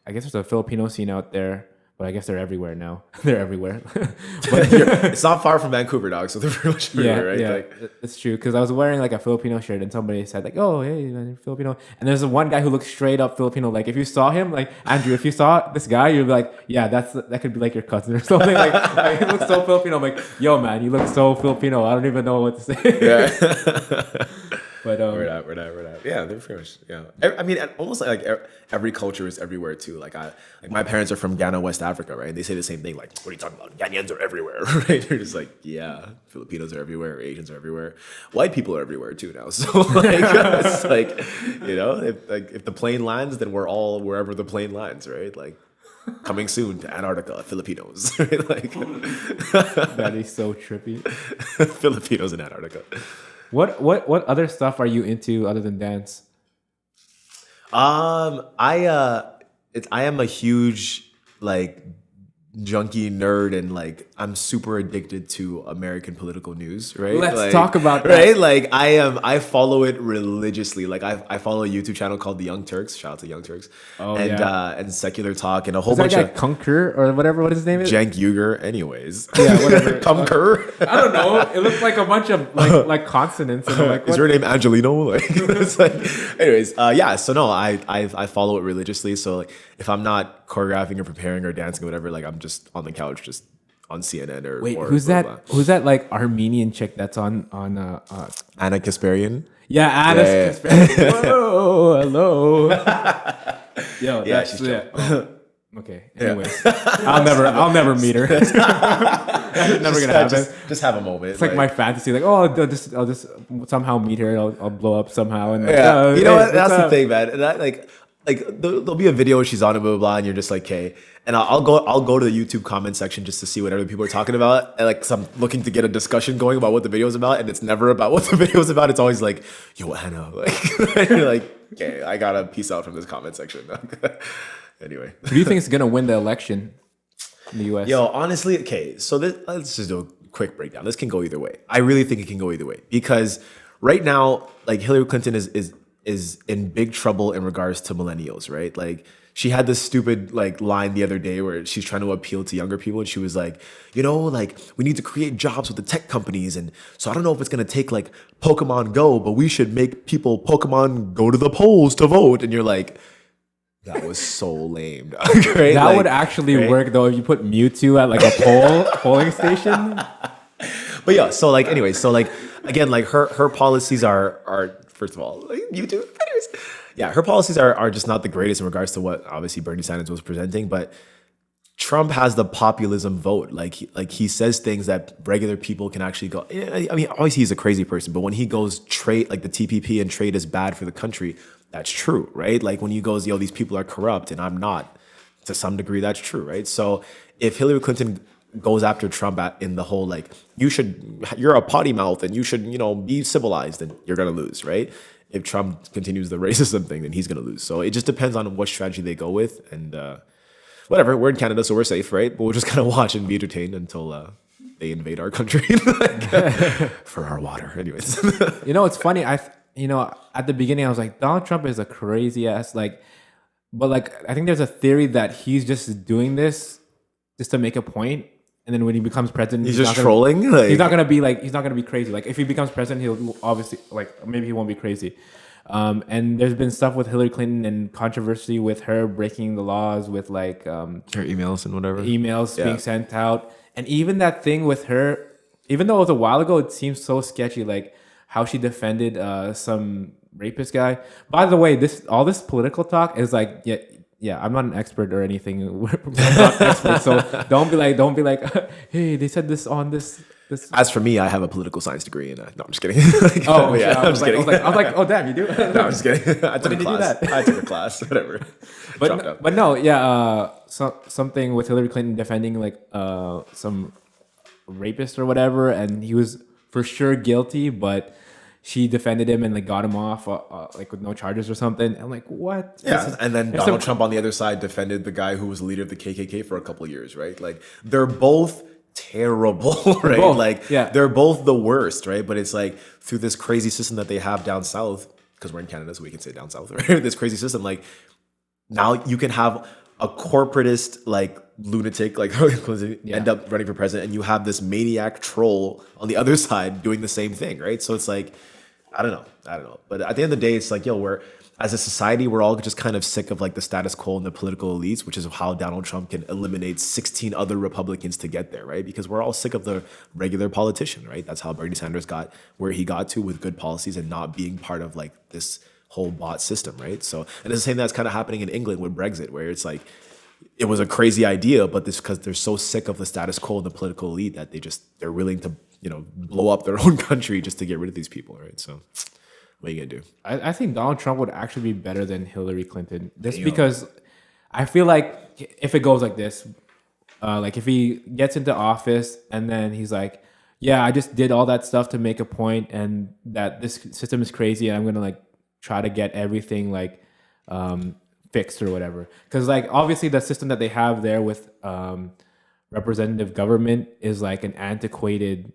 I guess there's a Filipino scene out there, but I guess they're everywhere now. They're everywhere. But it's not far from Vancouver, dog. So they're pretty much everywhere, right? Yeah, Like, it's true. Because I was wearing like a Filipino shirt, and somebody said like, "Oh, hey, man, you're Filipino." And there's one guy who looks straight up Filipino. Like if you saw him, like Andrew, if you saw this guy, you'd be like, "Yeah, that could be like your cousin or something." Like he looks so Filipino. I'm like, "Yo, man, you look so Filipino. I don't even know what to say." yeah. But we're at. Yeah, they're pretty much. Yeah, I mean, almost like every culture is everywhere too. Like my parents are from Ghana, West Africa, right? And they say the same thing. Like, what are you talking about? Ghanaians are everywhere, right? They're just like, yeah, Filipinos are everywhere, Asians are everywhere, white people are everywhere too now. So like, it's like, you know, if the plane lands, then we're all wherever the plane lands, right? Like. Coming soon to Antarctica, Filipinos. Right? Like that is so trippy. Filipinos in Antarctica. What other stuff are you into other than dance? I am a huge like junkie nerd, and like I'm super addicted to American political news, right? Let's talk about that. Right? Like I follow it religiously. Like I follow a YouTube channel called The Young Turks. Shout out to Young Turks. And Secular Talk and a whole bunch of Kunker or whatever what his name is? Cenk Uygur. Anyways. Yeah, whatever. Kunker. I don't know. It looked like a bunch of like consonants. And I'm like, is your name Angelino? Like, it's like, anyways, yeah. So no, I follow it religiously. So like, if I'm not choreographing or preparing or dancing or whatever, like I'm just on the couch, just on CNN or. Wait, who's that? Who's that like Armenian chick that's on Anna Kasparian? Yeah, Anna Kasparian. Whoa, hello. Yo, yeah, she's it. Oh. Okay. Anyways, I'll never meet her. That's never gonna happen. Just have a moment. It's like my fantasy. Like, oh, I'll just somehow meet her. I'll blow up somehow. And yeah, you know what? That's the thing, man. And that like there'll be a video where she's on it, blah blah blah, and you're just like, okay. And I'll go to the YouTube comment section just to see what other people are talking about. And like, so I'm looking to get a discussion going about what the video is about, and it's never about what the video is about. It's always like, yo, Anna, like, and you're like, okay, I gotta peace out from this comment section. Anyway, who do you think is gonna win the election? in the U.S.? Yo, honestly, okay. So let's just do a quick breakdown. This can go either way. I really think it can go either way because right now, like Hillary Clinton is in big trouble in regards to millennials, right? Like she had this stupid like line the other day where she's trying to appeal to younger people, and she was like, like we need to create jobs with the tech companies, and so I don't know if it's gonna take like Pokemon Go, but we should make people Pokemon go to the polls to vote, and you're like. That was so lame. Right? That would actually work though if you put Mewtwo at like a polling station. But yeah, so like anyway, so like again, like her policies are first of all, like Mewtwo. Anyways, yeah, her policies are just not the greatest in regards to what obviously Bernie Sanders was presenting, but Trump has the populism vote. Like he says things that regular people can actually go. I mean, obviously he's a crazy person, but when he goes trade like the TPP and trade is bad for the country, that's true, right? Like when he goes, these people are corrupt and I'm not. To some degree, that's true, right? So if Hillary Clinton goes after Trump in the whole like you're a potty mouth and you should be civilized, then you're gonna lose, right? If Trump continues the racism thing, then he's gonna lose. So it just depends on what strategy they go with and. Whatever, we're in Canada, so we're safe, right? But we'll just kind of watch and be entertained until they invade our country for our water. Anyways, It's funny. At the beginning, I was like, Donald Trump is a crazy ass, but I think there's a theory that he's just doing this just to make a point, and then when he becomes president, he's just trolling. He's not gonna be crazy. Like if he becomes president, he'll obviously maybe he won't be crazy. And there's been stuff with Hillary Clinton and controversy with her breaking the laws with her emails and whatever. Emails being sent out. And even that thing with her, even though it was a while ago, it seems so sketchy, like how she defended some rapist guy. By the way, all this political talk is like, yeah, I'm not an expert or anything. We're not experts, so don't be like, hey, they said this on this. As for me, I have a political science degree, and no, I'm just kidding. Yeah, I'm just kidding. I was like, oh damn, you do? No, I'm just kidding. I took a class. I took a class, whatever. But no, yeah, something with Hillary Clinton defending some rapist or whatever, and he was for sure guilty, but she defended him and got him off with no charges or something. I'm like, what? Yeah, and then Donald Trump on the other side defended the guy who was the leader of the KKK for a couple of years, right? Like they're both terrible, right? Both, they're both the worst, right? But it's like through this crazy system that they have down south, because we're in Canada, so we can say down south, right? This crazy system, now you can have a corporatist lunatic end up running for president, and you have this maniac troll on the other side doing the same thing, right? So it's like, I don't know. But at the end of the day, it's like, we're as a society, we're all just kind of sick of the status quo and the political elites, which is how Donald Trump can eliminate 16 other Republicans to get there, right? Because we're all sick of the regular politician, right? That's how Bernie Sanders got where he got to with good policies and not being part of this whole bot system, right? So, and it's the same that's kind of happening in England with Brexit, where it's like, it was a crazy idea, but this because they're so sick of the status quo and the political elite that they're willing to, blow up their own country just to get rid of these people, right? So what are you gonna do? I think Donald Trump would actually be better than Hillary Clinton. Just because I feel like if it goes like this, if he gets into office and then he's like, yeah, I just did all that stuff to make a point and that this system is crazy and I'm gonna try to get everything fixed or whatever. Because obviously the system that they have there with representative government is an antiquated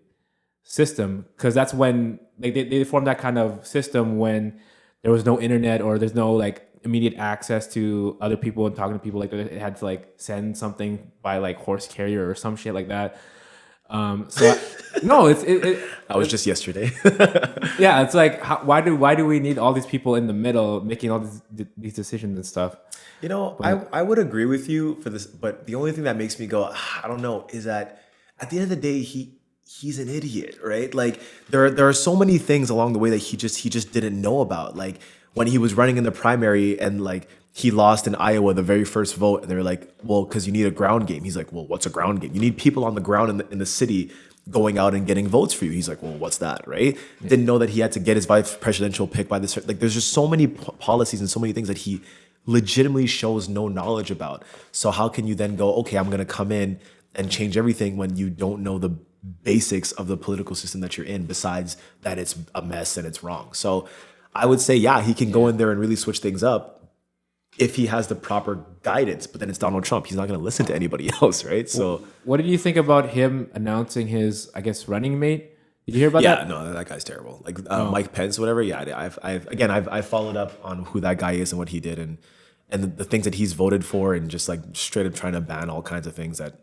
system, because that's when they formed that kind of system when there was no internet or there's no immediate access to other people and talking to people. It had to send something by horse carrier or some shit like that. No, I was just yesterday. Yeah, it's why do we need all these people in the middle making all these decisions and stuff? I would agree with you for this, but the only thing that makes me go, I don't know, is that at the end of the day, he's an idiot, right? There are so many things along the way that he just didn't know about. When he was running in the primary and he lost in Iowa the very first vote, and they were like, well, because you need a ground game. He's like, well, what's a ground game? You need people on the ground in the city going out and getting votes for you. He's like, well, what's that, right? Yeah. Didn't know that he had to get his vice presidential pick by this. There's just so many policies and so many things that he legitimately shows no knowledge about. So how can you then go, okay, I'm going to come in and change everything when you don't know the basics of the political system that you're in, besides that it's a mess and it's wrong. So I would say, yeah, he can go in there and really switch things up. if he has the proper guidance. But then it's Donald Trump. He's not going to listen to anybody else, right? So What did you think about him announcing his, I guess, running mate? Did you hear about yeah, that? no, that guy's terrible. Like Mike Pence, whatever. Yeah, I've followed up on who that guy is and what he did, and the things that he's voted for, and just like straight up trying to ban all kinds of things that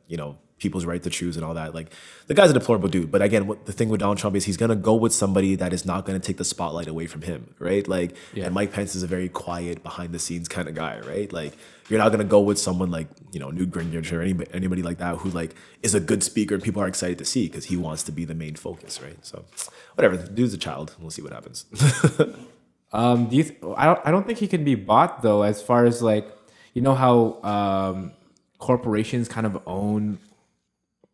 people's right to choose and all that. Like the guy's a deplorable dude. But again, what the thing with Donald Trump is, he's gonna go with somebody that is not gonna take the spotlight away from him, right? Like, and Mike Pence is a very quiet, behind the scenes kind of guy, right? Like you're not gonna go with someone like Newt Gingrich or anybody like that who like is a good speaker and people are excited to see because he wants to be the main focus, right? So whatever, the dude's a child. We'll see what happens. Do you? I don't think he can be bought though. As far as like, how corporations kind of own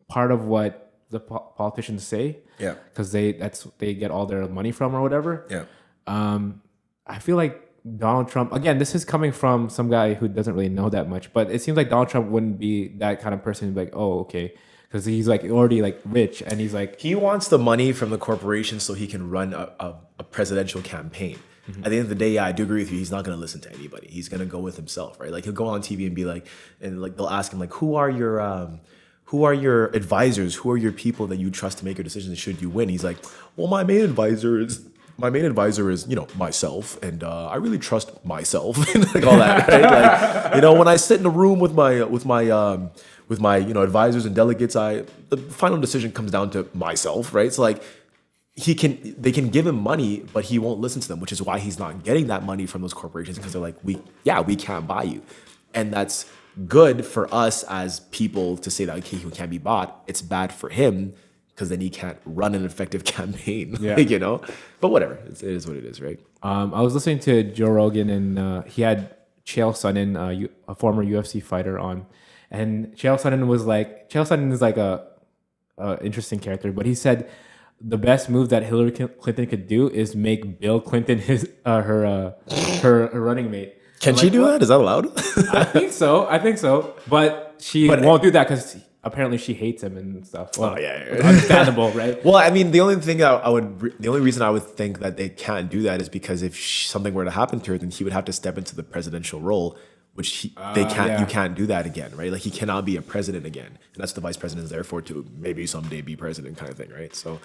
part of what the politicians say. Yeah. Because they get all their money from or whatever. Yeah. I feel like Donald Trump. Again, this is coming from some guy who doesn't really know that much, but it seems like Donald Trump wouldn't be that kind of person. Who'd be like, oh, okay. Because he's like already like rich, and he's like he wants the money from the corporation so he can run a presidential campaign. At the end of the day, yeah, I do agree with you. He's not going to listen to anybody. He's going to go with himself, right? Like he'll go on TV and be like, and like they'll ask him like, who are your advisors? Who are your people that you trust to make your decisions? Should you win? He's like, well, my main advisor is myself, and I really trust myself and like all that, right? Like when I sit in a room with my advisors and delegates, the final decision comes down to myself, right? So like they can give him money, but he won't listen to them, which is why he's not getting that money from those corporations, because they're like, we can't buy you. And that's good for us as people to say that, okay, he can't be bought. It's bad for him because then he can't run an effective campaign, but whatever, it is what it is, right? I was listening to Joe Rogan, and he had Chael Sonnen, a former UFC fighter, on, and Chael Sonnen is like a interesting character, but he said the best move that Hillary Clinton could do is make Bill Clinton her running mate. Can she do that? Is that allowed? I think so, but she won't do that because apparently she hates him and stuff. Well, understandable, right? Well, I mean, the only reason I would think that they can't do that is because if something were to happen to her, then he would have to step into the presidential role, which they can't. Yeah. You can't do that again, right? Like he cannot be a president again, and that's what the vice president is there for, to maybe someday be president, kind of thing, right? So.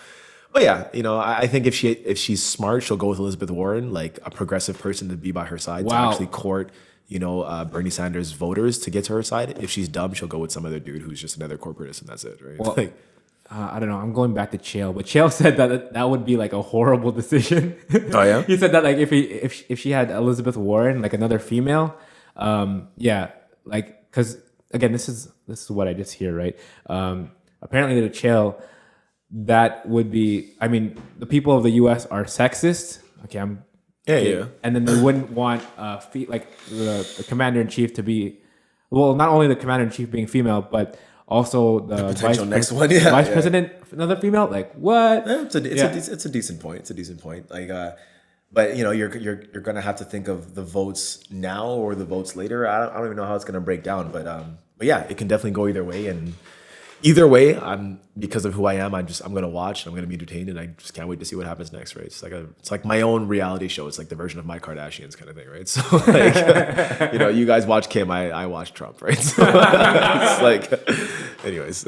But yeah, I think if she's smart, she'll go with Elizabeth Warren, like a progressive person to be by her side to actually court, Bernie Sanders voters to get to her side. If she's dumb, she'll go with some other dude who's just another corporatist, and that's it, right? Well, I don't know. I'm going back to Chael, but Chael said that would be like a horrible decision. Oh yeah. He said that like if she had Elizabeth Warren, like another female, like because again, this is what I just hear, right? Apparently the Chael. That would be, I mean, the people of the U.S. are sexist. Okay, and then they wouldn't want the commander in chief to be, well, not only the commander in chief being female, but also the vice president, another female. Like what? Yeah, it's a decent point. It's a decent point. Like, but you're gonna have to think of the votes now or the votes later. I don't even know how it's gonna break down, but yeah, it can definitely go either way. And either way, because of who I am, I'm gonna watch and I'm gonna be entertained, and I just can't wait to see what happens next, right? It's like my own reality show. It's like the version of My Kardashians kind of thing, right? So like, you guys watch Kim, I watch Trump, right? So it's like, anyways.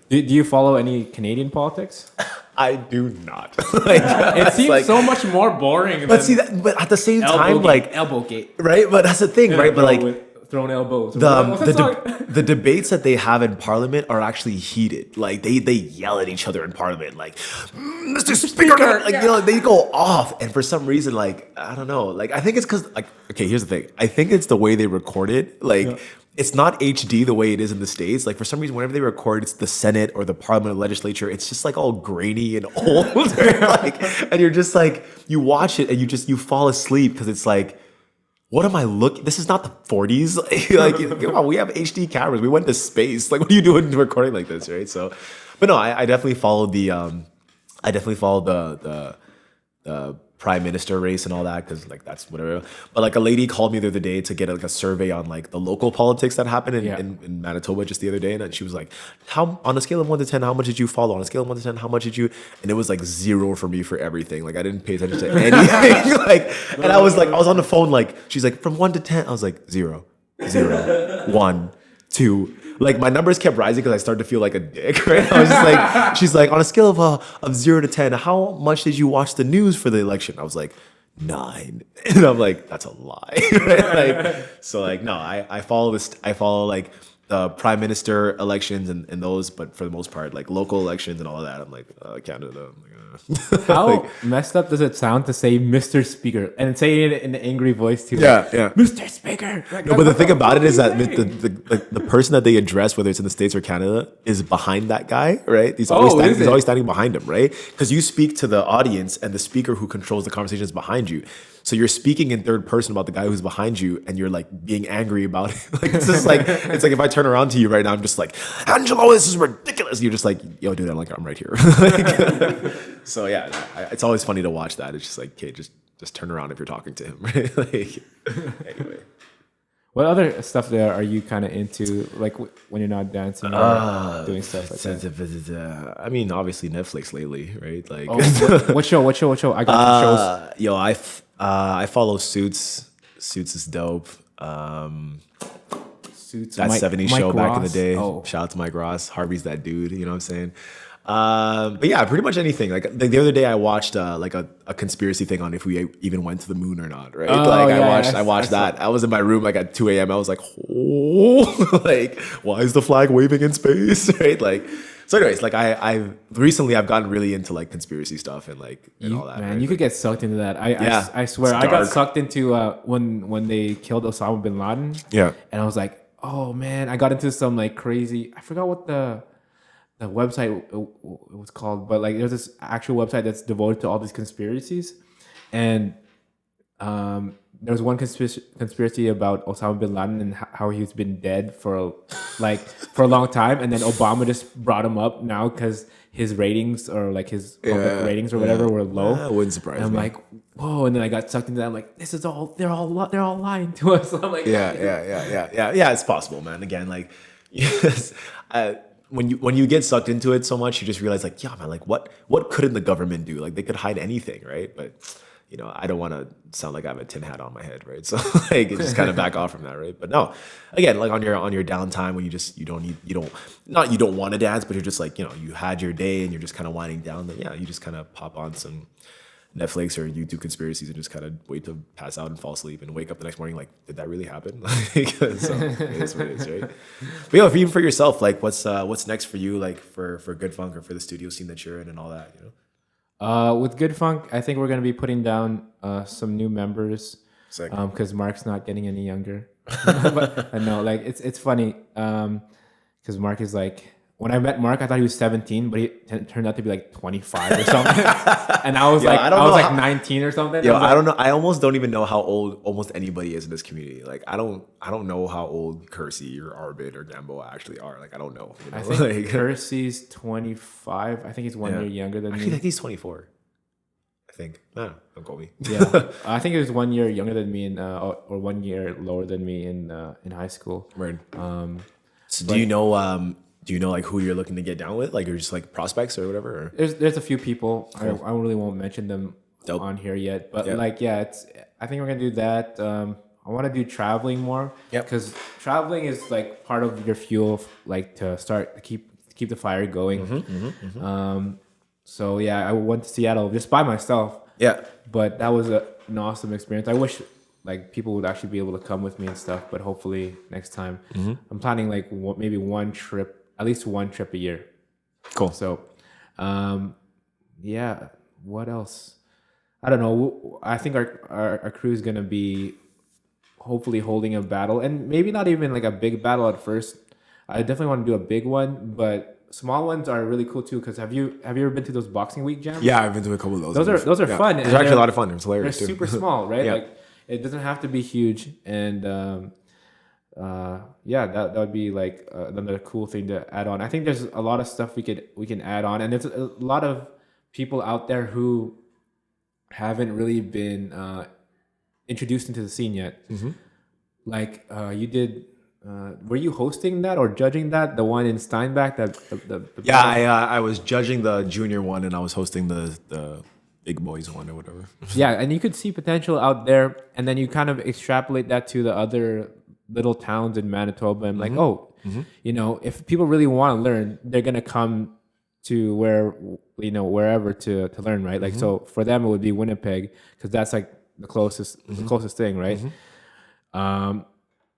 Do you follow any Canadian politics? I do not. It seems so much more boring. But but at the same time, like Elbowgate, right? But that's the thing, right? But like. Throwing elbows. The debates that they have in Parliament are actually heated. Like they yell at each other in Parliament, like Mr. Speaker, like they go off. And for some reason, like I don't know, like I think it's because like okay, here's the thing. I think it's the way they record it. Like it's not HD the way it is in the States. Like for some reason, whenever they record, it's the Senate or the Parliament or legislature. It's just like all grainy and old. Like, and you're just like you watch it and you fall asleep because it's like. What am I looking? This is not the 40s. Like, come on, we have HD cameras. We went to space. Like, what are you doing recording like this, right? So, but no, I definitely followed the prime minister race and all that, because like that's whatever. But like a lady called me the other day to get like a survey on like the local politics that happened in Manitoba just the other day, and then she was like, how on a scale of 1 to 10, how much did you follow? On a scale of 1 to 10, how much did you? And it was like 0 for me for everything. Like I didn't pay attention to anything. Like, and I was on the phone, like she's like, from 1 to 10, I was like 0, 0, 1, 2. Like my numbers kept rising because I started to feel like a dick, right? I was just like, she's like, on a scale of 0 to 10, how much did you watch the news for the election? I was like, 9. And I'm like, that's a lie. Right? Like, so like, no, I follow this. I follow like the prime minister elections and those, but for the most part, like local elections and all of that, I'm like, Canada. I'm like, How messed up does it sound to say Mr. Speaker and say it in an angry voice too? Yeah, yeah. Mr. Speaker. Like, No, but the thing about it is that the person that they address, whether it's in the States or Canada, is behind that guy, right? He's always standing behind him, right? Because you speak to the audience and the speaker who controls the conversation is behind you. So you're speaking in third person about the guy who's behind you, and you're like being angry about it. Like it's just like it's like if I turn around to you right now, I'm just like, Angelo, this is ridiculous. You're just like, yo, dude, I'm right here. Like, so yeah, it's always funny to watch that. It's just like, okay, just turn around if you're talking to him, right? Like, anyway. What other stuff there are you kind of into, like when you're not dancing or doing stuff like that? I mean, obviously Netflix lately, right? Like, what show? I got some shows. yo, I follow Suits. Suits is dope. Suits. That 70s Mike show back in the Ross. day. Oh. Shout out to Mike Ross. Harvey's that dude. You know what I'm saying? But yeah, pretty much anything. Like the other day, I watched like a conspiracy thing on if we even went to the moon or not. Right? Oh, like yeah, I watched that. I was in my room like at 2 a.m. I was like, oh, like why is the flag waving in space? Right? Like. So, anyways, like I've recently gotten really into like conspiracy stuff and like and all that. Man, right? you could get sucked into that. I swear, It's I got dark. sucked into when they killed Osama bin Laden. Yeah. And I was like, oh man, I got into some like crazy. I forgot what the website it was called, but like there's this actual website that's devoted to all these conspiracies, and there was one conspiracy about Osama bin Laden and how he's been dead for a long time, and then Obama just brought him up now because his ratings or like his public ratings or whatever were low. That wouldn't surprise And I'm me. like, whoa! And then I got sucked into that. I'm like, this is all they're all lying to us. I'm like, Yeah. It's possible, man. Again, like, yes, when you get sucked into it so much, you just realize, like, yeah, man, like, what couldn't the government do? Like, they could hide anything, right? But you know, I don't want to sound like I have a tin hat on my head, right? So like, just kind of back off from that, right? But no, again, like on your downtime when you don't want to dance, but you're just like, you know, you had your day and you're just kind of winding down. Then yeah, you just kind of pop on some Netflix or YouTube conspiracies and just kind of wait to pass out and fall asleep and wake up the next morning like, did that really happen? Like, so it is what it is, right? But yeah, even for yourself, like what's next for you, like for Good Funk or for the studio scene that you're in and all that, you know? With Good Funk, I think we're gonna be putting down some new members because Mark's not getting any younger. But I know, like it's funny because Mark is like, when I met Mark, I thought he was 17, but he turned out to be like 25 or something. And I was I was like 19 or something. Yo, I don't know. I almost don't even know how old almost anybody is in this community. Like I don't know how old Kersey or Arbit or Gamboa actually are. Like I don't know. You know? I think like, Kersey's 25. I think he's 1 year younger than I me. think he's 24. I think. No, don't call me. Yeah, I think he was 1 year younger than me or 1 year lower than me in high school. Right. So do you know? Do you know like who you're looking to get down with? Like, or just like prospects or whatever? Or? There's a few people. I really won't mention them on here yet. But I think we're gonna do that. I want to do traveling more. Because traveling is like part of your fuel, like to keep the fire going. So yeah, I went to Seattle just by myself. Yeah. But that was an awesome experience. I wish like people would actually be able to come with me and stuff. But hopefully next time. I'm planning like maybe one trip. At least one trip a year. Cool. So, yeah. What else? I don't know. I think our crew is gonna be hopefully holding a battle, and maybe not even like a big battle at first. I definitely want to do a big one, but small ones are really cool too. Because have you ever been to those Boxing Week jams? Yeah, I've been to a couple of those. Those are fun. They're actually a lot of fun. It's hilarious. They're super small, right? Like it doesn't have to be huge, and that would be like another cool thing to add on. I think there's a lot of stuff we can add on, and there's a lot of people out there who haven't really been introduced into the scene yet. Like you did. Were you hosting that or judging that? The one in Steinbach, that the Yeah, I was judging the junior one, and I was hosting the big boys one or whatever. yeah, and you could see potential out there, and then you kind of extrapolate that to the other little towns in Manitoba, and like, oh, you know, if people really want to learn, they're gonna come to wherever to learn, right? Like, so for them, it would be Winnipeg because that's like the closest thing, right?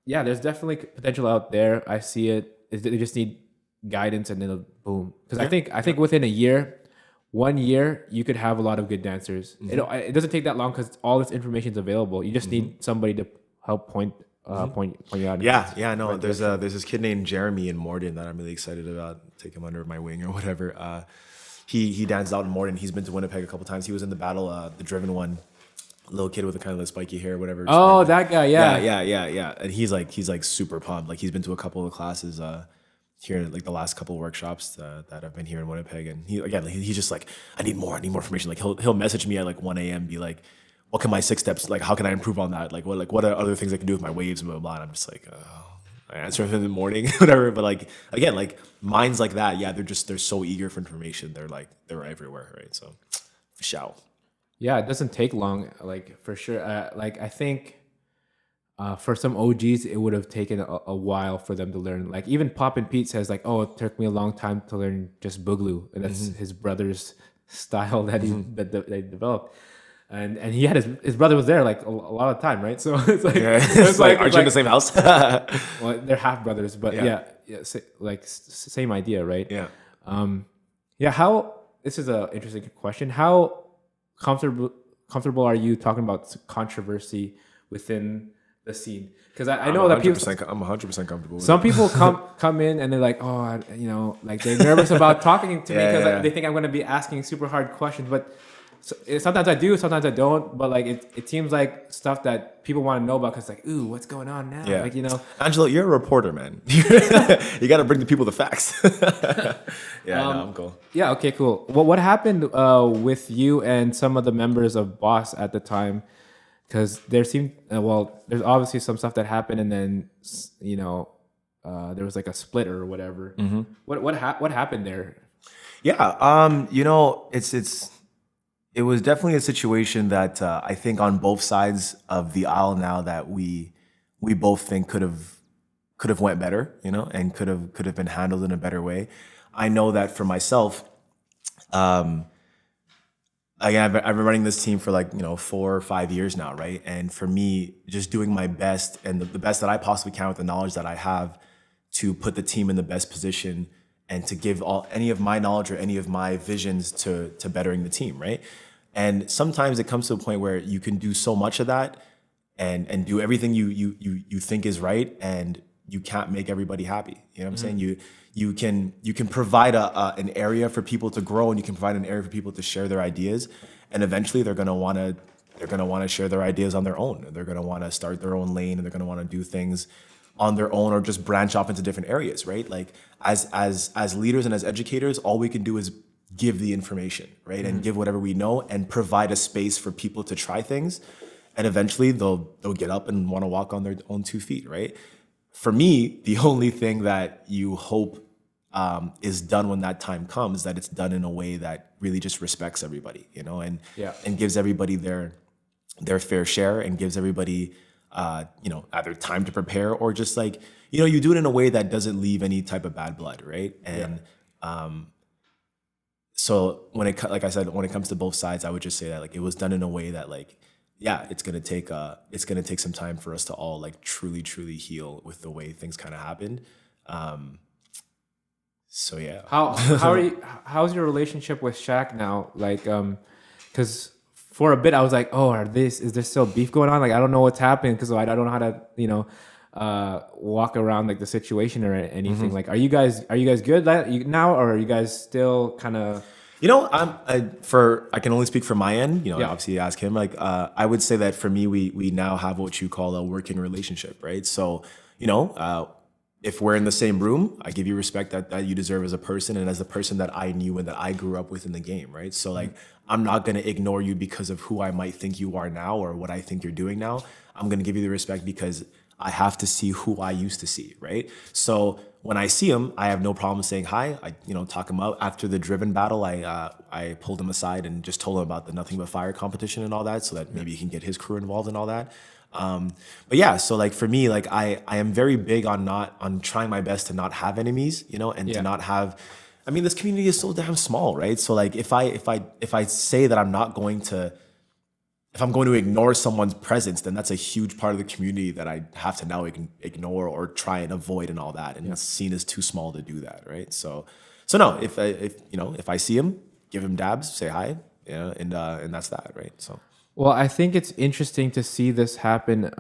Yeah, there's definitely potential out there. I see it. They just need guidance, and then it'll boom. Because I think within a year, 1 year, you could have a lot of good dancers. It doesn't take that long because all this information is available. You just need somebody to help point you out. Yeah, no. There's this kid named Jeremy in Morden that I'm really excited about. Take him under my wing or whatever. He danced out in Morden. He's been to Winnipeg a couple times. He was in the battle, the driven one. Little kid with the kind of the spiky hair, whatever. Oh, that guy, yeah. Yeah. And he's like super pumped. Like he's been to a couple of classes here, like the last couple of workshops that I've been here in Winnipeg. And he's just like, I need more information. Like he'll message me at like 1 a.m. be like, what can my 6 steps, like how can I improve on that? Like what are other things I can do with my waves and blah blah blah. And I'm just like, I answer him in the morning, whatever. But like again, like minds like that, yeah, they're so eager for information. They're everywhere, right? So shout. Yeah, it doesn't take long, like for sure. Like I think for some OGs, it would have taken a while for them to learn. Like even Poppin' Pete says, like, "Oh, it took me a long time to learn just Boogaloo," and that's his brother's style that that they developed. And he had his brother was there like a lot of time, right? So it's like it's like aren't you in the same house? Well, they're half brothers, but same idea, right? Yeah. How this is an interesting question. How comfortable are you talking about controversy within the scene? Because I know that people, I'm 100% comfortable with some it. people come in and they're like, oh, you know, like they're nervous about talking to me because they think I'm going to be asking super hard questions. But sometimes I do, sometimes I don't. But like it seems like stuff that people want to know about because like, ooh, what's going on now? Yeah. Like, you know, Angelo, you're a reporter, man. You got to bring the people the facts. No, I'm cool. Yeah. Okay. Cool. What happened with you and some of the members of B.O.S at the time? Because there seemed there's obviously some stuff that happened, and then you know there was like a split or whatever. What happened there? Yeah. You know, it was definitely a situation that I think on both sides of the aisle now that we both think could have went better, you know, and could have been handled in a better way. I know that for myself, again, I've been running this team for like, 4 or 5 years now, right? And for me, just doing my best and the best that I possibly can with the knowledge that I have to put the team in the best position and to give any of my knowledge or any of my visions to bettering the team, right? And sometimes it comes to a point where you can do so much of that and do everything you think is right, and you can't make everybody happy. You know what I'm saying? You can provide an area for people to grow, and you can provide an area for people to share their ideas, and eventually they're gonna want to share their ideas on their own. They're gonna want to start their own lane, and they're gonna want to do things on their own or just branch off into different areas, right? Like as leaders and as educators, all we can do is give the information, right? And give whatever we know and provide a space for people to try things, and eventually they'll get up and want to walk on their own 2 feet, right? For me, the only thing that you hope is done when that time comes, that it's done in a way that really just respects everybody, and gives everybody their fair share, and gives everybody either time to prepare, or just like, you do it in a way that doesn't leave any type of bad blood, right? And so when it comes to both sides, I would just say that like it was done in a way that like, yeah, it's gonna take some time for us to all like truly heal with the way things kind of happened. So yeah. How's your relationship with Shaq now? Like, because for a bit I was like, oh, is there still beef going on? Like, I don't know what's happening because I don't know how to walk around like the situation or anything. Like, are you guys good now, or are you guys still kind of? I can only speak for my end. Obviously ask him. Like, I would say that for me, we now have what you call a working relationship, right? So, if we're in the same room, I give you respect that you deserve as a person and as the person that I knew and that I grew up with in the game, right? So like, I'm not gonna ignore you because of who I might think you are now or what I think you're doing now. I'm gonna give you the respect because I have to see who I used to see, right? So when I see him, I have no problem saying hi. I, talk him out. After the driven battle, I pulled him aside and just told him about the Nothing But Fire competition and all that, so that maybe he can get his crew involved and all that. But yeah, so like for me, like I am very big on trying my best to not have enemies, and to not have. I mean, this community is so damn small, right? So like if I say that if I'm going to ignore someone's presence, then that's a huge part of the community that I have to now ignore or try and avoid and all that. And it's seen as too small to do that, right? So no, if I see him, give him dabs, say hi, and that's that, right? So. Well, I think it's interesting to see this happen.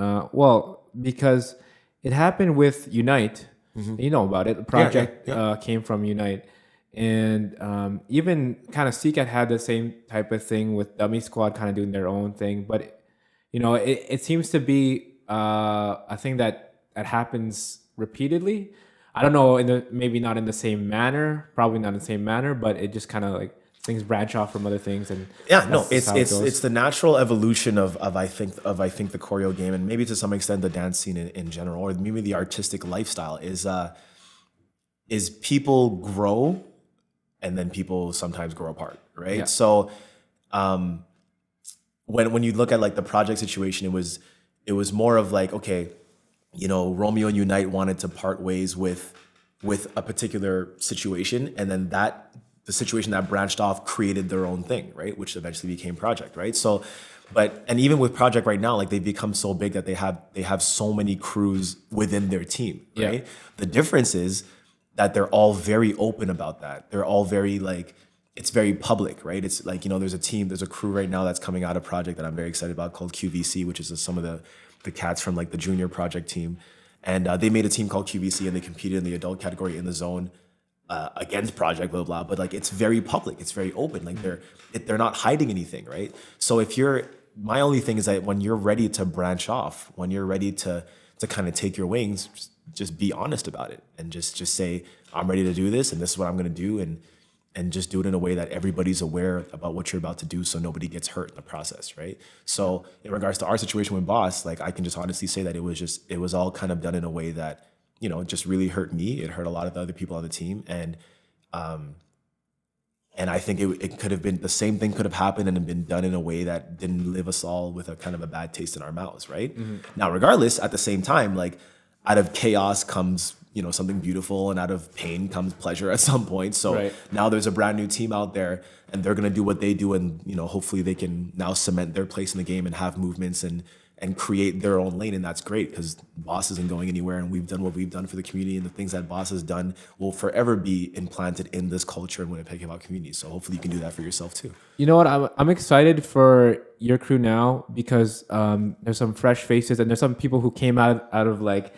Because it happened with Unite. You know about it. The project came from Unite. And even kind of CCAT had the same type of thing with Dummy Squad kind of doing their own thing. But, it seems to be a thing that happens repeatedly. I don't know, maybe not in the same manner, probably not in the same manner, but it just kind of like things branch off from other things. And it's the natural evolution of I think the choreo game, and maybe to some extent the dance scene in general, or maybe the artistic lifestyle is people grow and then people sometimes grow apart, right? Yeah. So when you look at like the project situation, it was more of like, okay, Romeo and Unite wanted to part ways with a particular situation, and then the situation that branched off created their own thing, right? Which eventually became Project, right? So, and even with Project right now, like they've become so big that they have so many crews within their team, right? Yeah. The difference is that they're all very open about that. They're all very like, it's very public, right? It's like, there's a crew right now that's coming out of Project that I'm very excited about called QVC, which is some of the cats from like the junior Project team. And they made a team called QVC and they competed in the adult category in the zone against Project, blah, blah, blah. But like, it's very public. It's very open. Like they're not hiding anything, right? So my only thing is that when you're ready to branch off, when you're ready to kind of take your wings, just be honest about it and just say, I'm ready to do this and this is what I'm going to do. And just do it in a way that everybody's aware about what you're about to do so nobody gets hurt in the process, right? So in regards to our situation with B.O.S, like I can just honestly say that it was all kind of done in a way that, just really hurt me. It hurt a lot of the other people on the team. And I think it could have been, the same thing could have happened and been done in a way that didn't leave us all with a kind of a bad taste in our mouths, right? Mm-hmm. Now, regardless, at the same time, like out of chaos comes, something beautiful, and out of pain comes pleasure at some point. So now there's a brand new team out there and they're going to do what they do. And, hopefully they can now cement their place in the game and have movements and create their own lane. And that's great because B.O.S isn't going anywhere. And we've done what we've done for the community, and the things that B.O.S has done will forever be implanted in this culture in Winnipeg hip hop community. So hopefully you can do that for yourself too. You know what? I'm excited for your crew now because there's some fresh faces and there's some people who came out of like,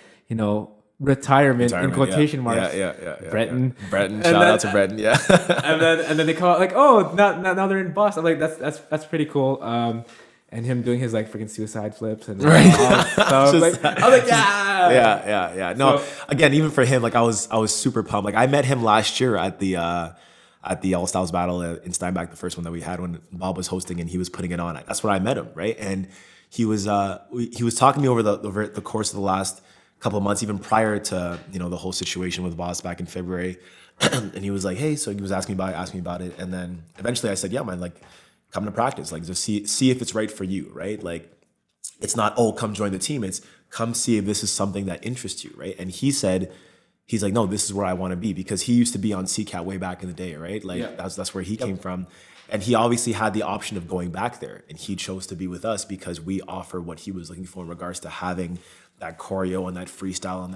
retirement in quotation marks. Yeah. Breton. Shout out to Breton. Yeah. and then they come out like, oh, now they're in B.O.S. I'm like, that's pretty cool. And him doing his like freaking suicide flips and all stuff. Like, I was like, yeah. No, so, again, even for him, like I was super pumped. Like I met him last year at the All Styles battle in Steinbach, the first one that we had when Bob was hosting and he was putting it on. That's where I met him, right? And he was talking to me over the course of the last couple of months, even prior to the whole situation with B.O.S back in February. And he was like, hey, so he was asking me about it, and then eventually I said, yeah, man, like come to practice, like just see if it's right for you, right? Like it's not, oh, come join the team. It's come see if this is something that interests you, right? And he's like, no, this is where I want to be, because he used to be on CCAT way back in the day, right? Like that's where he came from. And he obviously had the option of going back there, and he chose to be with us because we offer what he was looking for in regards to having that choreo and that freestyle and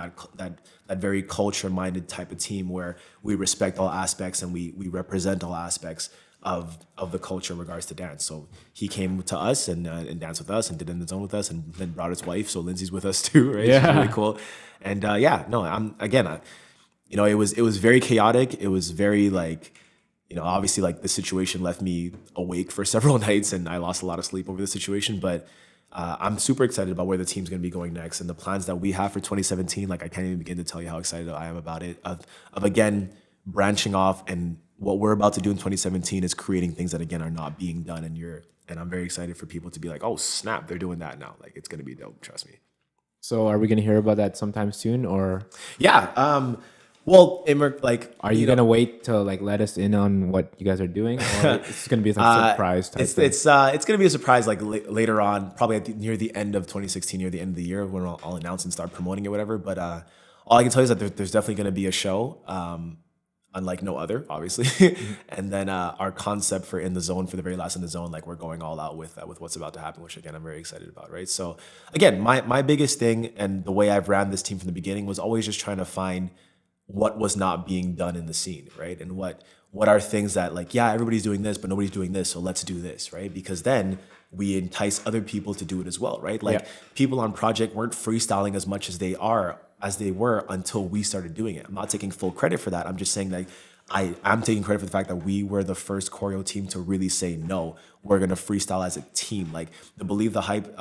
that very culture-minded type of team where we respect all aspects and we represent all aspects of the culture in regards to dance. So he came to us and danced with us and did in the zone with us, and then brought his wife. So Lindsay's with us too, right? Yeah. She's really cool. And it was very chaotic. It was very like, obviously like the situation left me awake for several nights and I lost a lot of sleep over the situation. But I'm super excited about where the team's going to be going next and the plans that we have for 2017. Like I can't even begin to tell you how excited I am about it. Of again branching off, and what we're about to do in 2017 is creating things that again are not being done. And I'm very excited for people to be like, oh snap, they're doing that now. Like it's going to be dope. Trust me. So are we going to hear about that sometime soon, or Yeah. Well, like, are you going to wait to like let us in on what you guys are doing, or it's going to be a surprise type thing? It's going to be a surprise like later on, probably near the end of 2016, near the end of the year when I'll announce and start promoting it, whatever. But all I can tell you is that there's definitely going to be a show, unlike no other, obviously. And then our concept for In the Zone, for the very last In the Zone, like we're going all out with what's about to happen, which again I'm very excited about, right? So again, my biggest thing and the way I've ran this team from the beginning was always just trying to find what was not being done in the scene, right? And what are things that like, yeah, everybody's doing this, but nobody's doing this, so let's do this, right? Because then we entice other people to do it as well, right? Like people on Project weren't freestyling as much as they were until we started doing it. I'm not taking full credit for that. I'm just saying like I'm taking credit for the fact that we were the first choreo team to really say, no, we're gonna freestyle as a team. Like the Believe the Hype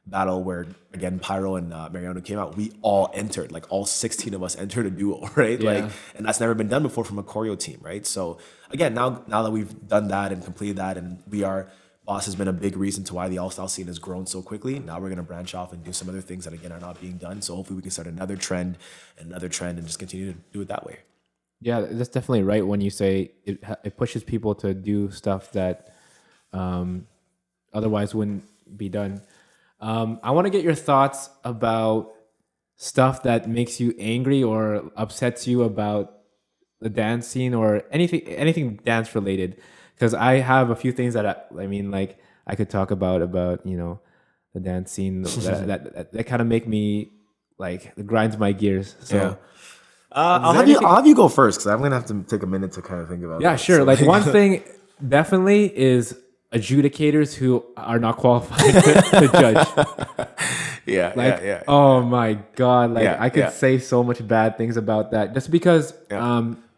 battle where again Pyro and Mariano came out, we all entered, like all 16 of us entered a duo, right? Yeah. Like, and that's never been done before from a choreo team, right? So again, now that we've done that and completed that, and B.O.S has been a big reason to why the all-style scene has grown so quickly. Now we're going to branch off and do some other things that again are not being done. So hopefully we can start another trend and just continue to do it that way. Yeah, that's definitely right when you say it pushes people to do stuff that otherwise wouldn't be done. I want to get your thoughts about stuff that makes you angry or upsets you about the dance scene or anything dance related. Because I have a few things that I could talk about the dance scene that kind of make me like it grinds my gears. So. Yeah. I'll have you go first because I'm gonna have to take a minute to kind of think about. Yeah, that. sure. So, like one thing definitely is adjudicators who are not qualified to judge. Yeah. Oh my God. Like Yeah, I could yeah. say so much bad things about that just because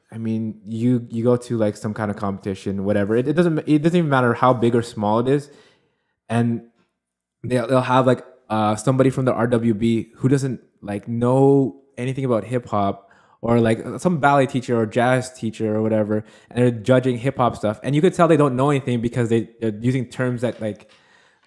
I mean you go to like some kind of competition, whatever. It doesn't even matter how big or small it is. And they'll have like somebody from the RWB who doesn't like know anything about hip hop, or like some ballet teacher or jazz teacher or whatever, and they're judging hip hop stuff, and you could tell they don't know anything because they're using terms that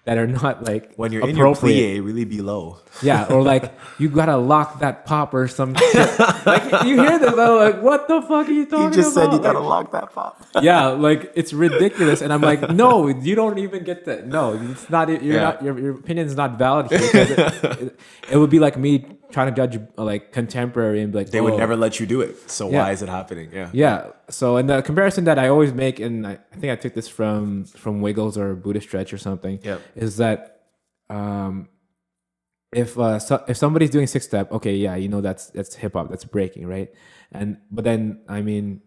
are not like when you're appropriate. in your plie, really be low. Yeah, or like you gotta lock that pop or some shit. Like you hear this, though, like what the fuck are you talking about? You just said you Like, gotta lock that pop. yeah, like it's ridiculous, and I'm like, no, you don't even get that. No, it's not. Your opinion is not valid here, because it would be like me trying to judge like contemporary and be like They would never let you do it. So why is it happening? Yeah. Yeah. So, and the comparison that I always make, and I think I took this from Wiggles or Buddha Stretch or something, is that if somebody's doing 6-step, okay, yeah, that's hip hop, that's breaking, right? But then I mean,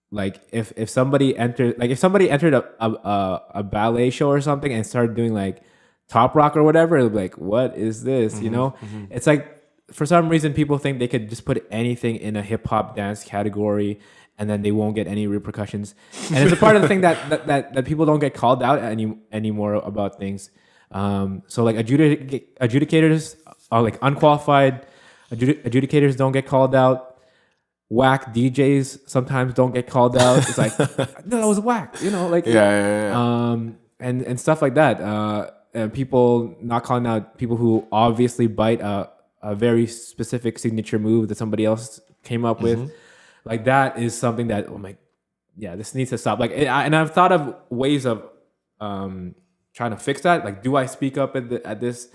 like if somebody entered a ballet show or something and started doing like top rock or whatever, it'll be like, what is this? It's like for some reason people think they could just put anything in a hip hop dance category and then they won't get any repercussions. And it's a part of the thing that people don't get called out anymore about things. So like adjudicators are like unqualified. Adjudicators don't get called out. Whack DJs sometimes don't get called out. It's like, no, that was whack. And stuff like that. People not calling out people who obviously bite a very specific signature move that somebody else came up with. Like that is something that, oh my, yeah, this needs to stop. Like, and I've thought of ways of trying to fix that. Like, do I speak up at this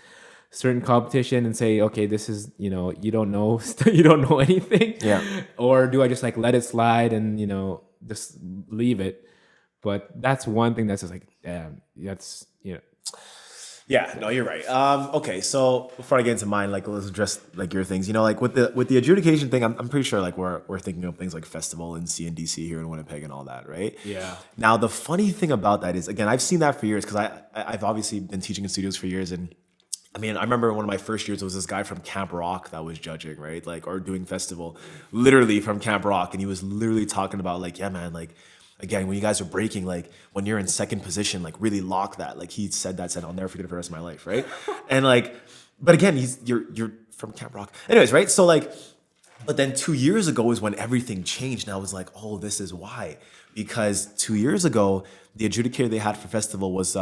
certain competition and say, okay, this is, you don't know, you don't know anything. Yeah. Or do I just like let it slide and, just leave it? But that's one thing that's just like, damn, that's, Yeah, no, you're right. Okay, so before I get into mine, like let's address like your things. Like with the adjudication thing, I'm pretty sure like we're thinking of things like festival and CNDC here in Winnipeg and all that, right? Yeah. Now the funny thing about that is, again, I've seen that for years because I've obviously been teaching in studios for years, and I mean, I remember one of my first years, there was this guy from Camp Rock that was judging, right? Like, or doing festival, literally from Camp Rock, and he was literally talking about like, yeah, man, like again, when you guys are breaking, like when you're in second position, like really lock that. Like he said, I'll never forget it for the rest of my life, right? And like, but again, you're from Camp Rock, anyways, right? So like, but then 2 years ago is when everything changed, and I was like, oh, this is why. Because 2 years ago, the adjudicator they had for festival was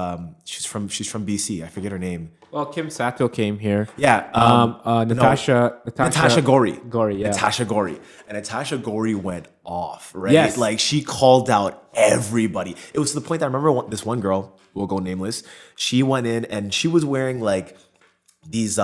she's from BC. I forget her name. Well, Kim Sato came here. Yeah. Natasha Gori. Yeah. Natasha Gori. And Natasha Gori went off, right? Yes. Like she called out everybody. It was to the point that I remember this one girl, we'll go nameless. She went in and she was wearing like these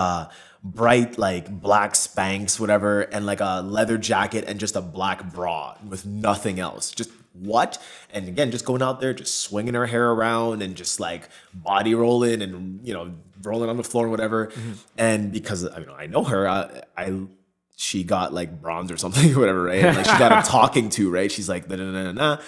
bright like black Spanx, whatever, and like a leather jacket and just a black bra with nothing else. Just what? And again, just going out there, just swinging her hair around and just like body rolling and, you know, rolling on the floor and whatever. And because I know her, she got like bronze or something or whatever, right? And, like she got a talking to, right? She's like, nah.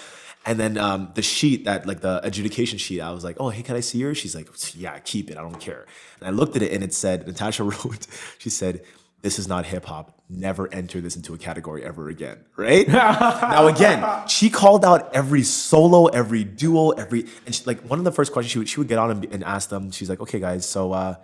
And then the sheet, that like the adjudication sheet, I was like, oh, hey, can I see her? She's like, yeah, keep it. I don't care. And I looked at it and it said, Natasha wrote, she said, this is not hip hop. Never enter this into a category ever again, right? Now again, she called out every solo, every duo, and she, like one of the first questions she would get on and ask them, she's like, okay guys, so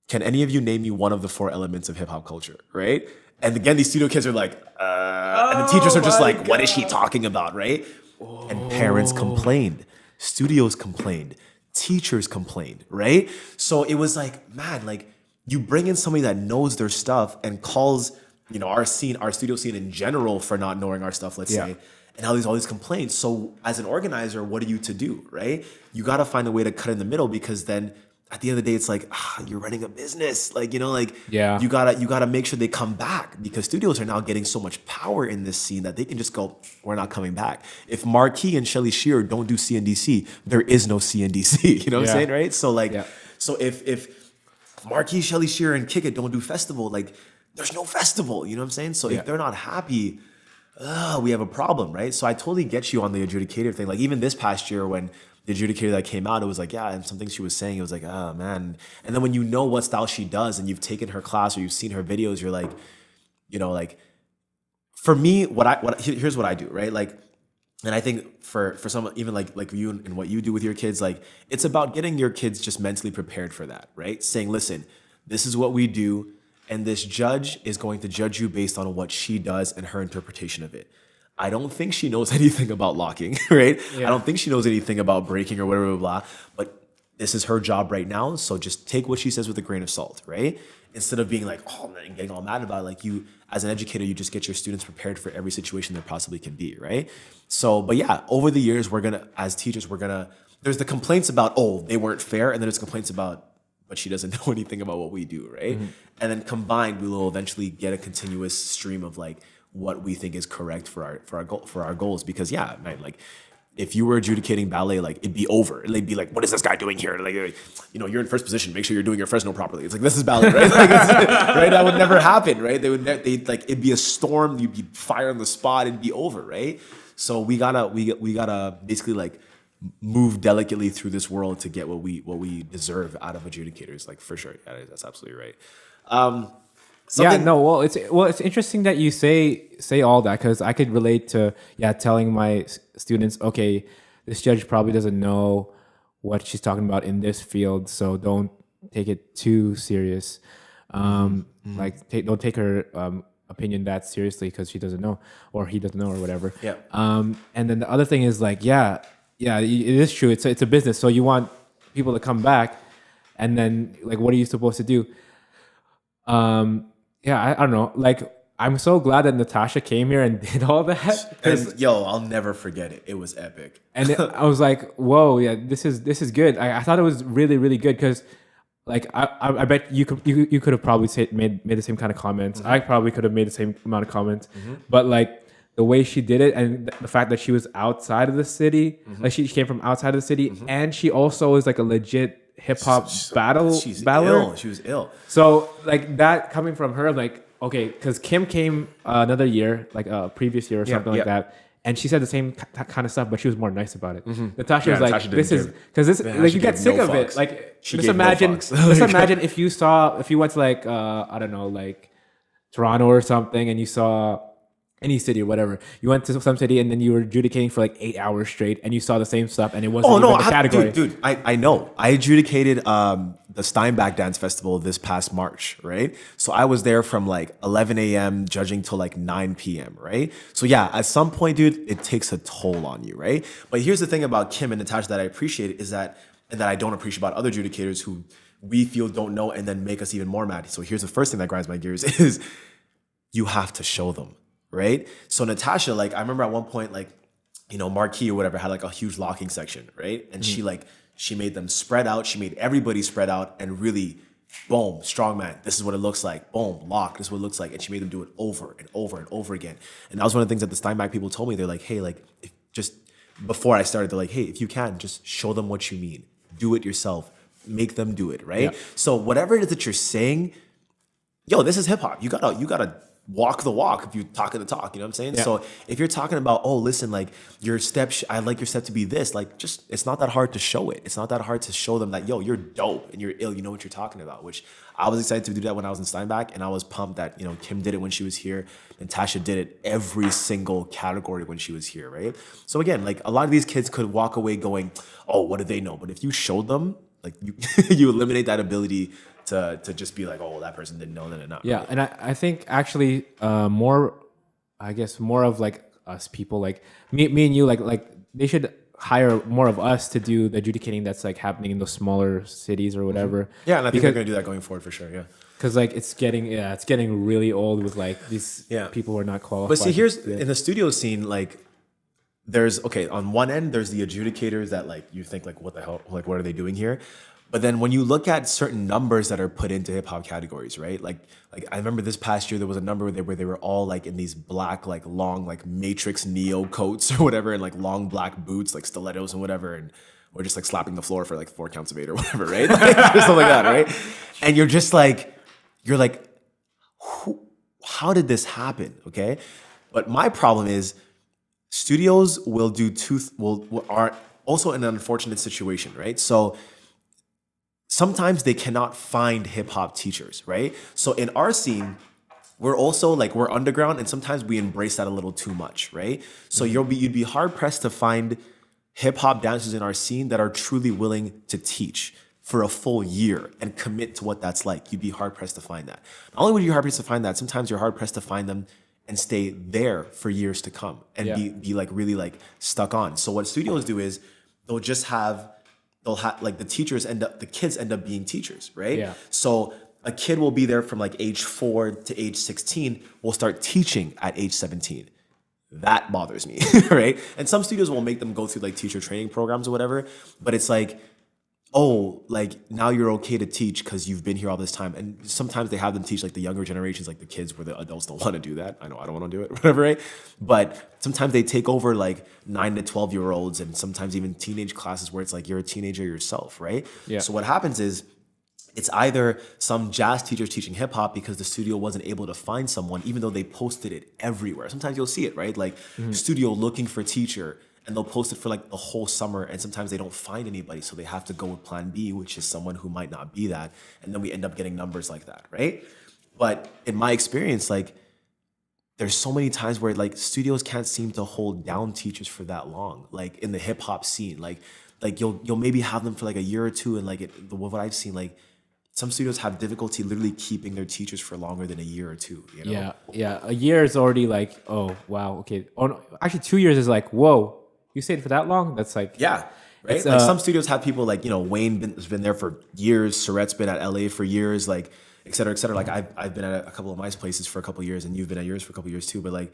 can any of you name me one of the 4 elements of hip hop culture, right? And again, these studio kids are like, and the teachers are just like, what is she talking about, right? And parents complained, studios complained, teachers complained, right? So it was like, man, like you bring in somebody that knows their stuff and calls, you know, our studio scene in general for not knowing our stuff, let's say, and all these complaints. So as an organizer, what are you to do, right? You got to find a way to cut in the middle, because then at the end of the day, it's like, you're running a business. Like, you know, like you gotta make sure they come back, because studios are now getting so much power in this scene that they can just go, we're not coming back. If Marquee and Shelly Shearer don't do CNDC, there is no CNDC. You know what I'm saying, right? So like, so if Marquee, Shelly Shearer, and Kick It don't do festival, like there's no festival. You know what I'm saying? So if they're not happy, we have a problem, right? So I totally get you on the adjudicator thing. Like even this past year when the adjudicator that came out, it was like, yeah, and some things she was saying, it was like, oh man. And then when you know what style she does and you've taken her class or you've seen her videos, you're like, you know, like for me, here's what I do, right? Like, and I think for some, even like you and what you do with your kids, like it's about getting your kids just mentally prepared for that, right? Saying, listen, this is what we do, and this judge is going to judge you based on what she does and her interpretation of it. I don't think she knows anything about locking, right? I don't think she knows anything about breaking or whatever, blah, blah, but this is her job right now. So just take what she says with a grain of salt, right? Instead of being like, oh, man, getting all mad about it. Like you, as an educator, you just get your students prepared for every situation there possibly can be, right? So, but yeah, over the years, as teachers, there's the complaints about, oh, they weren't fair. And then there's complaints about, but she doesn't know anything about what we do, right? And then combined, we will eventually get a continuous stream of like what we think is correct for our goals. Because yeah, man, like if you were adjudicating ballet, like it'd be over. It'd be like, what is this guy doing here? Like, you know, you're in first position. Make sure you're doing your Fresno properly. It's like, this is ballet, right? Like, right? That would never happen, right? They'd like, it'd be a storm. You'd be fire on the spot. It'd be over, right? So we gotta basically like move delicately through this world to get what we deserve out of adjudicators. Like for sure, yeah, that's absolutely right. It's interesting that you say all that, because I could relate to telling my students, okay, this judge probably doesn't know what she's talking about in this field, so don't take it too serious. Like don't take her opinion that seriously because she doesn't know or he doesn't know or whatever. And then the other thing is like, it is true. It's a business, so you want people to come back, and then like, what are you supposed to do? I don't know. Like, I'm so glad that Natasha came here and did all that. And I'll never forget it. It was epic. And I was like, whoa, this is good. I thought it was really, really good because, like, I bet you could have probably made the same kind of comments. I probably could have made the same amount of comments. But like the way she did it, and the fact that she was outside of the city, like she came from outside of the city, and she also is like a legit hip hop battler. She was ill. So like that coming from her, like, okay, because Kim came another year, like a previous year or something like that, and she said the same kind of stuff, but she was more nice about it. Natasha was like, "This is because this like you get sick of it." Like just imagine if you went to like I don't know, like Toronto or something, and you saw any city or whatever. You went to some city and then you were adjudicating for like 8 hours straight, and you saw the same stuff, and it wasn't Oh even no, the category. dude, I know. I adjudicated the Steinbach Dance Festival this past March, right? So I was there from like 11 a.m. judging till like 9 p.m., right? So yeah, at some point, dude, it takes a toll on you, right? But here's the thing about Kim and Natasha that I appreciate is that, and that I don't appreciate about other adjudicators who we feel don't know and then make us even more mad. So here's the first thing that grinds my gears is you have to show them, right? So Natasha, like, I remember at one point, like, you know, Marquee or whatever had like a huge locking section, right? And she made them spread out. She made everybody spread out and really, boom, strongman. This is what it looks like. Boom, lock. This is what it looks like. And she made them do it over and over and over again. And that was one of the things that the Steinbach people told me. They're like, hey, like, just before I started, they're like, hey, if you can, just show them what you mean. Do it yourself. Make them do it, right? Yeah. So whatever it is that you're saying, yo, this is hip hop. You gotta walk the walk if you're talking the talk, you know what I'm saying? Yeah. So if you're talking about, oh, listen, like your step, I'd like your step to be this, like just, it's not that hard to show it. It's not that hard to show them that, yo, you're dope and you're ill, you know what you're talking about, which I was excited to do that when I was in Steinbach, and I was pumped that, you know, Kim did it when she was here and Tasha did it every single category when she was here, right? So again, like a lot of these kids could walk away going, oh, what do they know? But if you showed them, like you, you eliminate that ability to just be like, oh, that person didn't know, then not. Yeah, really. And I think actually more of like us people, like me and you, like they should hire more of us to do the adjudicating that's like happening in those smaller cities or whatever. Mm-hmm. Yeah, and I think they're gonna do that going forward for sure. Yeah, because like it's getting really old with like these people who are not qualified. But see, here's in the studio scene, like there's on one end there's the adjudicators that like you think like what the hell, like what are they doing here? But then when you look at certain numbers that are put into hip hop categories, right? Like I remember this past year there was a number where they were all like in these black, like long, like Matrix Neo coats or whatever, and like long black boots, like stilettos and whatever, and we're just like slapping the floor for like 4 counts of 8 or whatever, right? Like, something like that, right? And you're like, how did this happen? Okay, but my problem is studios are also in an unfortunate situation, right? So sometimes they cannot find hip hop teachers, right? So in our scene, we're also like, we're underground and sometimes we embrace that a little too much, right? So you'd be hard pressed to find hip hop dancers in our scene that are truly willing to teach for a full year and commit to what that's like. You'd be hard pressed to find that. Not only would you be hard pressed to find that, sometimes you're hard pressed to find them and stay there for years to come and be like really like stuck on. So what studios do is they'll have like the kids end up being teachers, right? Yeah. So a kid will be there from like age 4 to age 16, will start teaching at age 17. That bothers me, right? And some studios will make them go through like teacher training programs or whatever, but it's like, oh, like now you're okay to teach because you've been here all this time. And sometimes they have them teach like the younger generations, like the kids where the adults don't want to do that. I know I don't want to do it, whatever, right? But sometimes they take over like 9 to 12-year-olds and sometimes even teenage classes where it's like you're a teenager yourself, right? Yeah. So what happens is it's either some jazz teachers teaching hip hop because the studio wasn't able to find someone, even though they posted it everywhere. Sometimes you'll see it, right? Like studio looking for teacher, and they'll post it for like the whole summer, and sometimes they don't find anybody, so they have to go with plan B, which is someone who might not be that, and then we end up getting numbers like that, right? But in my experience, like there's so many times where like studios can't seem to hold down teachers for that long, like in the hip hop scene, like you'll maybe have them for like a year or two, and like what I've seen, like some studios have difficulty literally keeping their teachers for longer than a year or two, you know? Yeah. A year is already like, oh wow, okay. Oh no, actually 2 years is like, whoa. You stayed for that long? That's like... Yeah, right? Like some studios have people like, you know, Wayne has been there for years. Surrette's been at LA for years, like, et cetera, et cetera. Like I've been at a couple of my places for a couple of years, and you've been at yours for a couple of years too. But like,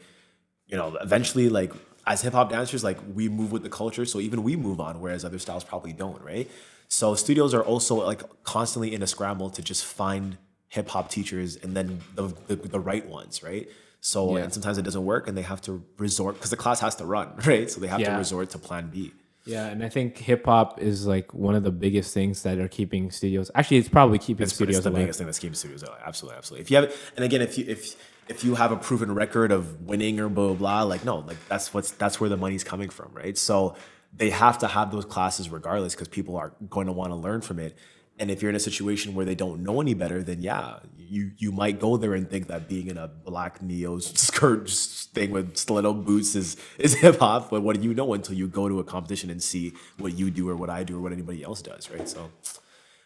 you know, eventually, like as hip hop dancers, like we move with the culture. So even we move on, whereas other styles probably don't, right? So studios are also like constantly in a scramble to just find hip hop teachers and then the right ones, right? So, and sometimes it doesn't work and they have to resort, because the class has to run, right? So they have to resort to plan B. Yeah, and I think hip hop is like one of the biggest things that are keeping studios. Actually, it's probably keeping studios alive. It's the biggest thing that's keeping studios alive. Absolutely. If you have, and again, if you have a proven record of winning or blah, blah, blah, like, no, like that's where the money's coming from, right? So they have to have those classes regardless, because people are going to want to learn from it. And if you're in a situation where they don't know any better, then yeah, you might go there and think that being in a black Neo skirt thing with stiletto boots is hip hop, but what do you know until you go to a competition and see what you do or what I do or what anybody else does, right? So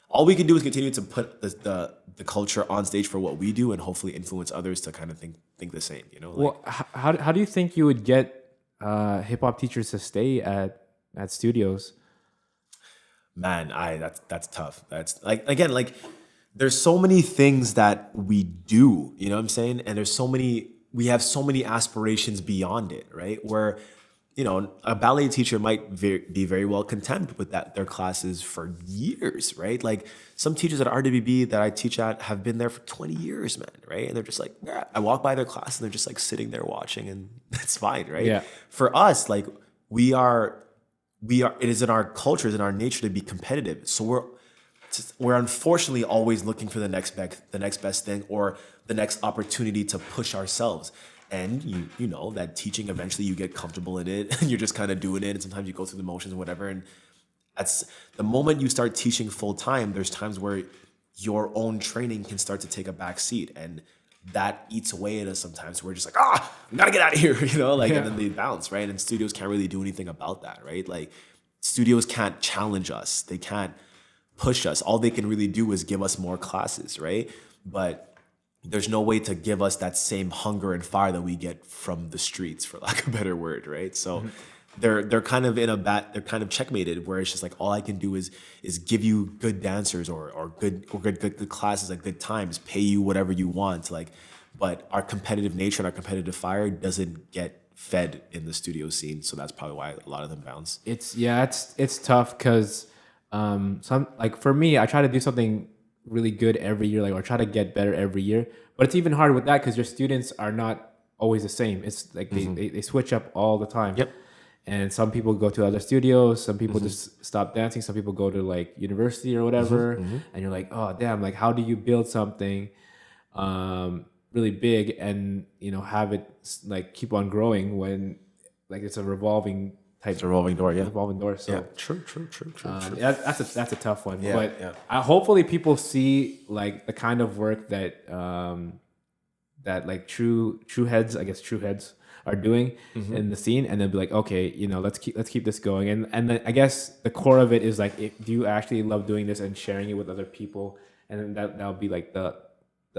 all we can do is continue to put the culture on stage for what we do and hopefully influence others to kind of think the same, you know? Like, Well, how do you think you would get hip hop teachers to stay at studios? man, that's tough. That's like, again, like there's so many things that we do, you know what I'm saying? And we have so many aspirations beyond it, right? Where, you know, a ballet teacher might be very well content with their classes for years, right? Like some teachers at RWB that I teach at have been there for 20 years, man, right? And they're just like, yeah, I walk by their class and they're just like sitting there watching and that's fine, right? Yeah. For us, like it is in our culture, it's in our nature to be competitive. So we're unfortunately always looking for the next best thing or the next opportunity to push ourselves. And you know that teaching, eventually you get comfortable in it and you're just kind of doing it. And sometimes you go through the motions and whatever. And that's the moment you start teaching full time, there's times where your own training can start to take a back seat. And that eats away at us sometimes. We're just like, I gotta get out of here, you know, like, and then they bounce, right? And studios can't really do anything about that, right? Like studios can't challenge us. They can't push us. All they can really do is give us more classes, right? But there's no way to give us that same hunger and fire that we get from the streets, for lack of a better word, right? So they're kind of they're kind of checkmated, where it's just like all I can do is give you good dancers or good classes at good times, pay you whatever you want, like, but our competitive nature and our competitive fire doesn't get fed in the studio scene, so that's probably why a lot of them bounce. It's tough because some, like for me, I try to do something really good every year, like, or try to get better every year, but it's even hard with that because your students are not always the same. It's like they switch up all the time. Yep. And some people go to other studios, some people just stop dancing, some people go to like university or whatever, and you're like, oh damn, like how do you build something really big and, you know, have it like keep on growing when like it's a revolving type, It's a revolving door, yeah. revolving door. So Yeah, true. that's a tough one. Yeah, But yeah. hopefully people see like the kind of work that that like true heads, I guess true heads are doing in the scene, and then be like, okay, you know, let's keep this going. And then I guess the core of it is like, do you actually love doing this and sharing it with other people? And then that'll be like the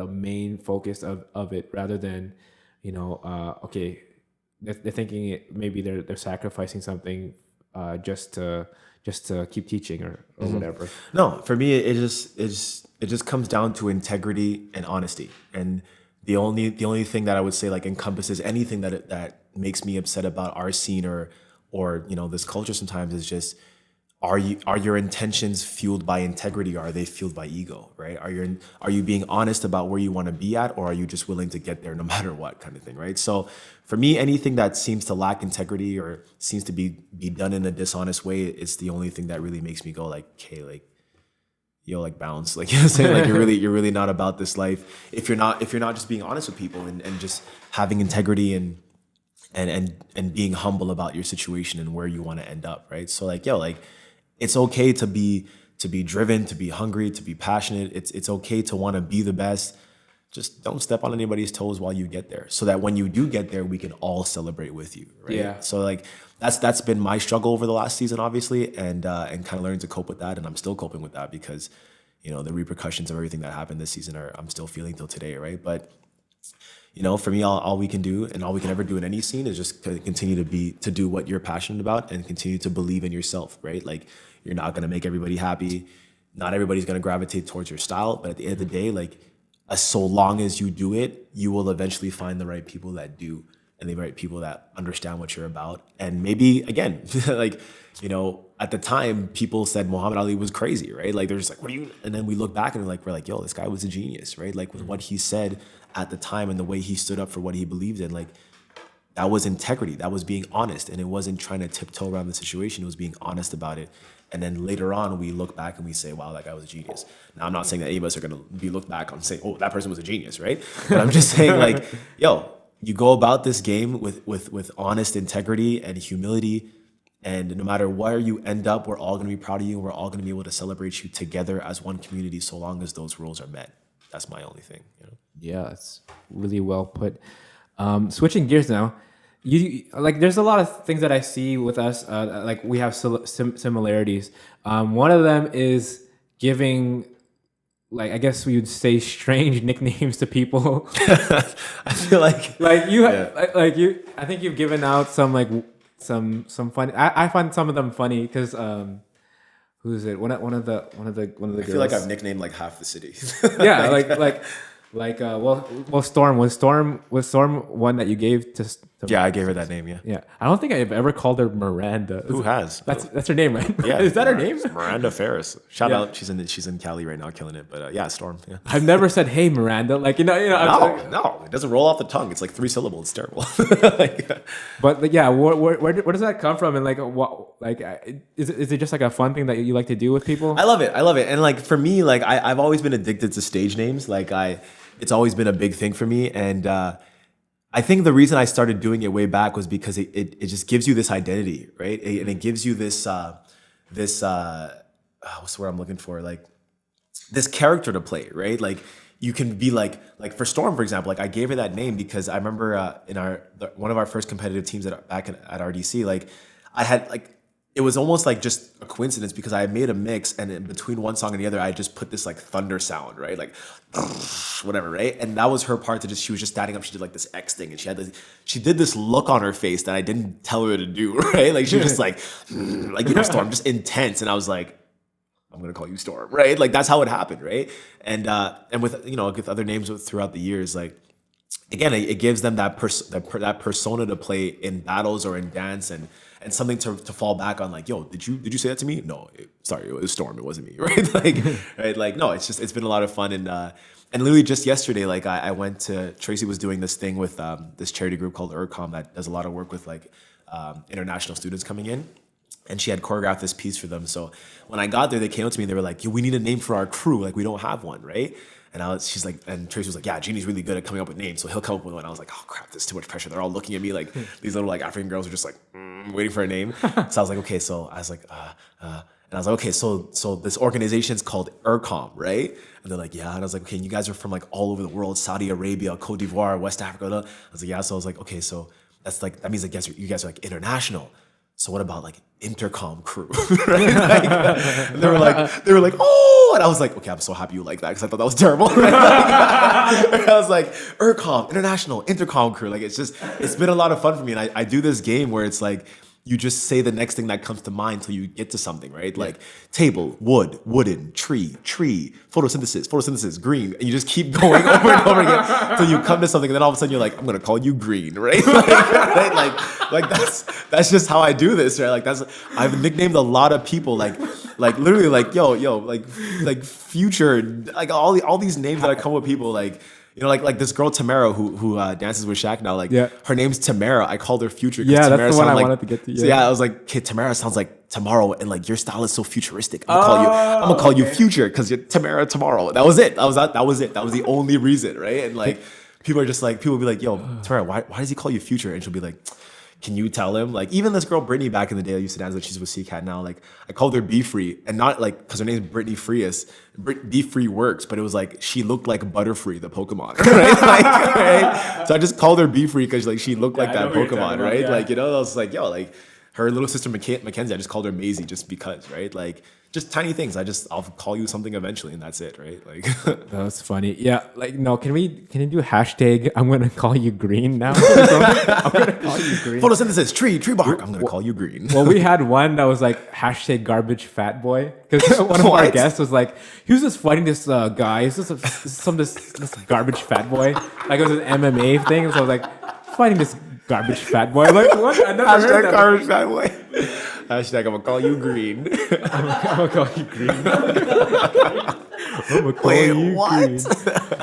main focus of it, rather than, you know, okay, they're thinking maybe they're sacrificing something just to keep teaching or whatever. No, for me, it just comes down to integrity and honesty. And the only thing that I would say like encompasses anything that makes me upset about our scene or you know this culture sometimes is just, are your intentions fueled by integrity, or are they fueled by ego, right? Are you being honest about where you want to be at, or are you just willing to get there no matter what, kind of thing, right? So for me, anything that seems to lack integrity or seems to be done in a dishonest way, it's the only thing that really makes me go like, okay, like, yo, like bounce, like, you know what I'm saying? Like you're really not about this life if you're not just being honest with people and just having integrity and being humble about your situation and where you want to end up, right? So like, yo, like it's okay to be driven, to be hungry, to be passionate. It's okay to want to be the best. Just don't step on anybody's toes while you get there, so that when you do get there, we can all celebrate with you, right? Yeah. So like that's been my struggle over the last season, obviously, and kind of learning to cope with that, and I'm still coping with that because, you know, the repercussions of everything that happened this season I'm still feeling till today, right? But you know, for me, all we can do and all we can ever do in any scene is just continue to do what you're passionate about and continue to believe in yourself, right? Like you're not gonna make everybody happy. Not everybody's gonna gravitate towards your style, but at the end of the day, like so long as you do it, you will eventually find the right people that do, and the right people that understand what you're about. And maybe again, like, you know, at the time people said Muhammad Ali was crazy, right? Like they're just like, what are you? And then we look back and we're like, yo, this guy was a genius, right? Like with what he said at the time and the way he stood up for what he believed in, like that was integrity, that was being honest, and it wasn't trying to tiptoe around the situation, it was being honest about it. And then later on, we look back and we say, wow, that guy was a genius. Now, I'm not saying that any of us are going to be looked back on saying, oh, that person was a genius, right? But I'm just saying, like, yo, you go about this game with honest integrity and humility. And no matter where you end up, we're all going to be proud of you. We're all going to be able to celebrate you together as one community, so long as those rules are met. That's my only thing, you know? Yeah, it's really well put. Switching gears now, you like there's a lot of things that I see with us. Like we have similarities. One of them is giving, like I guess we would say, strange nicknames to people. I feel like Like you, like you. I think you've given out some like some funny. I find some of them funny because who's it? One of the I girls. feel like I've nicknamed like half the city. Yeah, well, Storm was Storm one that you gave to Yeah, I gave her that name. Yeah. yeah. I don't think I've ever called her Miranda. Who has? That's her name, right? Yeah, Is that her name? Miranda Ferris. Shout Yeah. out. She's in Cali right now, killing it. But yeah, Storm. Yeah. I've never said, "Hey, Miranda." Like No, it doesn't roll off the tongue. It's like 3 syllables. It's terrible. But yeah, where does that come from? And like, what? Like, is it just like a fun thing that you like to do with people? I love it. And like for me, like I've always been addicted to stage names. It's always been a big thing for me. And I think the reason I started doing it way back was because it just gives you this identity, right? And it gives you this what's the word I'm looking for? Like this character to play, right? Like you can be like for Storm, for example, like I gave her that name because I remember in one of our first competitive teams back at RDC, like I had like, it was almost like just a coincidence because I had made a mix and in between one song and the other, I just put this like thunder sound, right? Like whatever, right? And that was her part she was just standing up. She did like this X thing and she did this look on her face that I didn't tell her to do, right? Like she was just like Storm, just intense. And I was like, I'm going to call you Storm, right? Like that's how it happened, right? And with, with other names throughout the years, like, again, it gives them that persona to play in battles or in dance and something to fall back on. Like, yo, did you say that to me? No, sorry, it was Storm. It wasn't me, right? Like, no, it's been a lot of fun. And literally just yesterday, like I went to, Tracy was doing this thing with this charity group called ERCOM that does a lot of work with like international students coming in. And she had choreographed this piece for them. So when I got there, they came up to me and they were like, yo, we need a name for our crew. Like, we don't have one, right? And she's like, and Tracy was like, yeah, Genie's really good at coming up with names, so he'll come up with one. I was like, oh crap, there's too much pressure. They're all looking at me like these little like African girls are just like waiting for a name. So I was like, okay, so I was like, and I was like, okay, so this organization's called ERCOM, right? And they're like, yeah. And I was like, okay, and you guys are from like all over the world, Saudi Arabia, Cote d'Ivoire, West Africa. I was like, yeah. So I was like, okay, so that means like you guys are like international. So what about like intercom crew? Right? Like, they were like, oh, and I was like, okay, I'm so happy you like that because I thought that was terrible. Right? I was like, ERCOM, international intercom crew. Like it's been a lot of fun for me, and I do this game where it's like you just say the next thing that comes to mind until you get to something, right? Like table, wood, wooden, tree, photosynthesis, green, and you just keep going over and over again until you come to something, and then all of a sudden you're like, I'm gonna call you green, right? Like that's just how I do this, right? Like I've nicknamed a lot of people, like literally, like yo, like future, like all these names that I come with people, like. Like this girl Tamara who dances with Shaq now. Like her name's Tamara. I called her Future. Yeah, Tamara that's the one I like, wanted to get to. Yeah. So yeah, I was like, okay, Tamara sounds like tomorrow, and like your style is so futuristic. I'm gonna call you Future because you're Tamara tomorrow. That was it. That was it. That was the only reason, right? And like people will be like, yo, Tamara, why does he call you Future? And she'll be like, can you tell him? Like even this girl Brittany back in the day I used to dance with, she's with CCAT now. Like I called her Be Free, and not like because her name's Brittany Freest. Be Free works, but it was like she looked like Butterfree, the Pokemon, right? Right? So I just called her Be Free because like she looked like that Pokemon, right? Yeah. Like I was like, yo, like her little sister Mackenzie, I just called her Maisie just because, right? Like just tiny things. I'll call you something eventually, and that's it, right? Like that was funny. Yeah, like no, can you do hashtag? I'm gonna call you green now. I'm gonna call you green. Photosynthesis, tree bark. I'm gonna call you green. Well, we had one that was like hashtag garbage fat boy because one of our guests was like, he was just fighting this guy. He's just this garbage fat boy. Like it was an MMA thing. So I was like, fighting this garbage fat boy. Like what? I never heard that. Garbage fat boy. Hashtag I'm gonna call you green. I'm gonna call you green. I'm gonna call you green.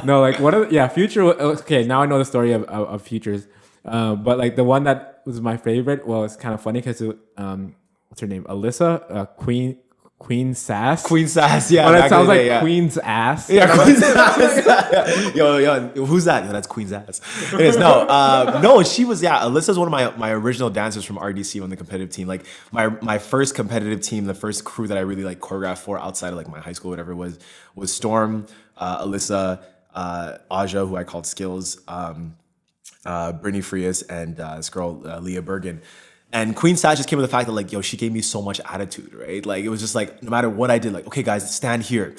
No, like what? Future. Okay, now I know the story of Futures. But like the one that was my favorite. Well, it's kind of funny because what's her name? Alyssa, Queen Sass. Queen Sass, yeah. But it sounds like Queen's ass. Yeah, Queen's ass. Yo, who's that? No, that's Queen's ass. It is. No, she was, Alyssa's one of my original dancers from RDC on the competitive team. Like my first competitive team, the first crew that I really like choreographed for outside of like my high school, whatever was Storm, Alyssa, Aja, who I called Skills, Brittany Frias and this girl Leah Bergen. And Queen Sash just came with the fact that like, yo, she gave me so much attitude, right? Like it was just like no matter what I did, like, okay, guys, stand here.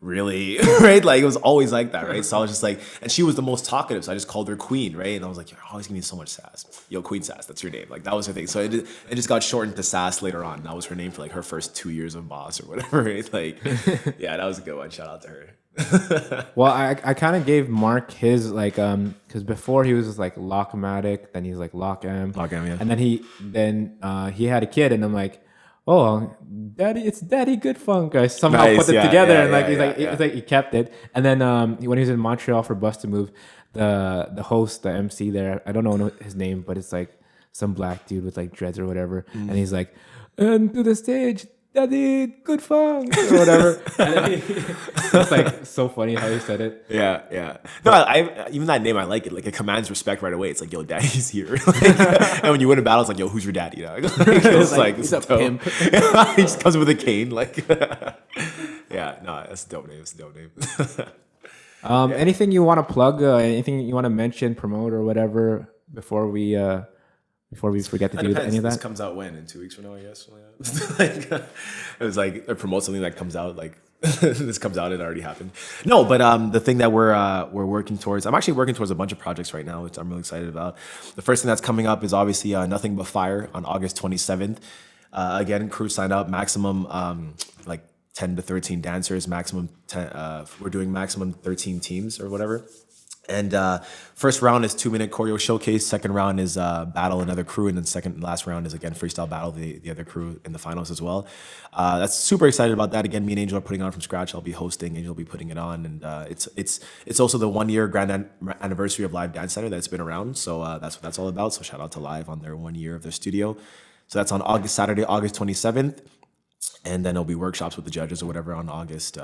Really, right? Like it was always like that, right? So I was just like, and she was the most talkative, so I just called her Queen, right? And I was like, you're always giving me so much sass. Yo, Queen Sass, that's your name. Like that was her thing. So it just got shortened to Sass later on. That was her name for like her first 2 years of Boss or whatever. Right? Like, yeah, that was a good one. Shout out to her. Well, I kind of gave Mark his like because before he was just like Lockmatic, then he's like Lock M, Yeah. and then he had a kid, and I'm like, oh, daddy, it's Daddy Good Funk. I somehow Nice, put it yeah, together, yeah, and like yeah, it's like he kept it. And then when he was in Montreal for Bust to Move, the host, the MC there, I don't know his name, but it's like some black dude with like dreads or whatever, and he's like, and to the stage. Daddy, good fun, or whatever. And then it's like so funny how he said it. Yeah. No, I even that name I like it. Like it commands respect right away. It's like, yo, daddy's here. Like, and when you win a battle, it's like, yo, who's your daddy? You know? It's like he's it's a dope. pimp. He just comes with a cane. Like, yeah, no, that's a dope name. It's a dope name. Anything you want to plug? Anything you want to mention, promote, or whatever before we forget to do any of This that? comes out when? In 2 weeks from now, I guess. Like, it was like I promote something that comes out like this comes out. It already happened. No, but the thing that we're working towards. I'm actually working towards a bunch of projects right now, which I'm really excited about. The first thing that's coming up is obviously Nothing But Fire on August 27th. Again, crew signed up. Maximum like 10 to 13 dancers. Maximum 10. We're doing maximum 13 teams or whatever. And first round is 2-minute choreo showcase. Second round is battle another crew, and then second and last round is again freestyle battle the other crew in the finals as well. That's super excited about that. Again, me and Angel are putting on from scratch. I'll be hosting, Angel will be putting it on, and it's also the 1 year grand anniversary of Live Dance Center that's been around. So that's what that's all about. So shout out to Live on their 1 year of their studio. So that's on Saturday, August 27th, and then there'll be workshops with the judges or whatever on August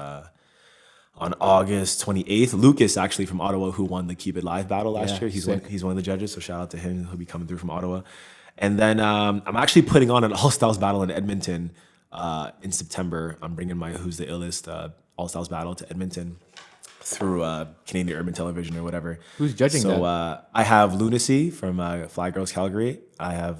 28th. Lucas, actually from Ottawa, who won the Keep It Live battle last year. He's one of the judges, so shout out to him. He'll be coming through from Ottawa. And then I'm actually putting on an All Styles battle in Edmonton in September. I'm bringing my Who's the Illest All Styles battle to Edmonton through Canadian Urban Television or whatever. Who's judging that? So I have Lunacy from Fly Girls Calgary. I have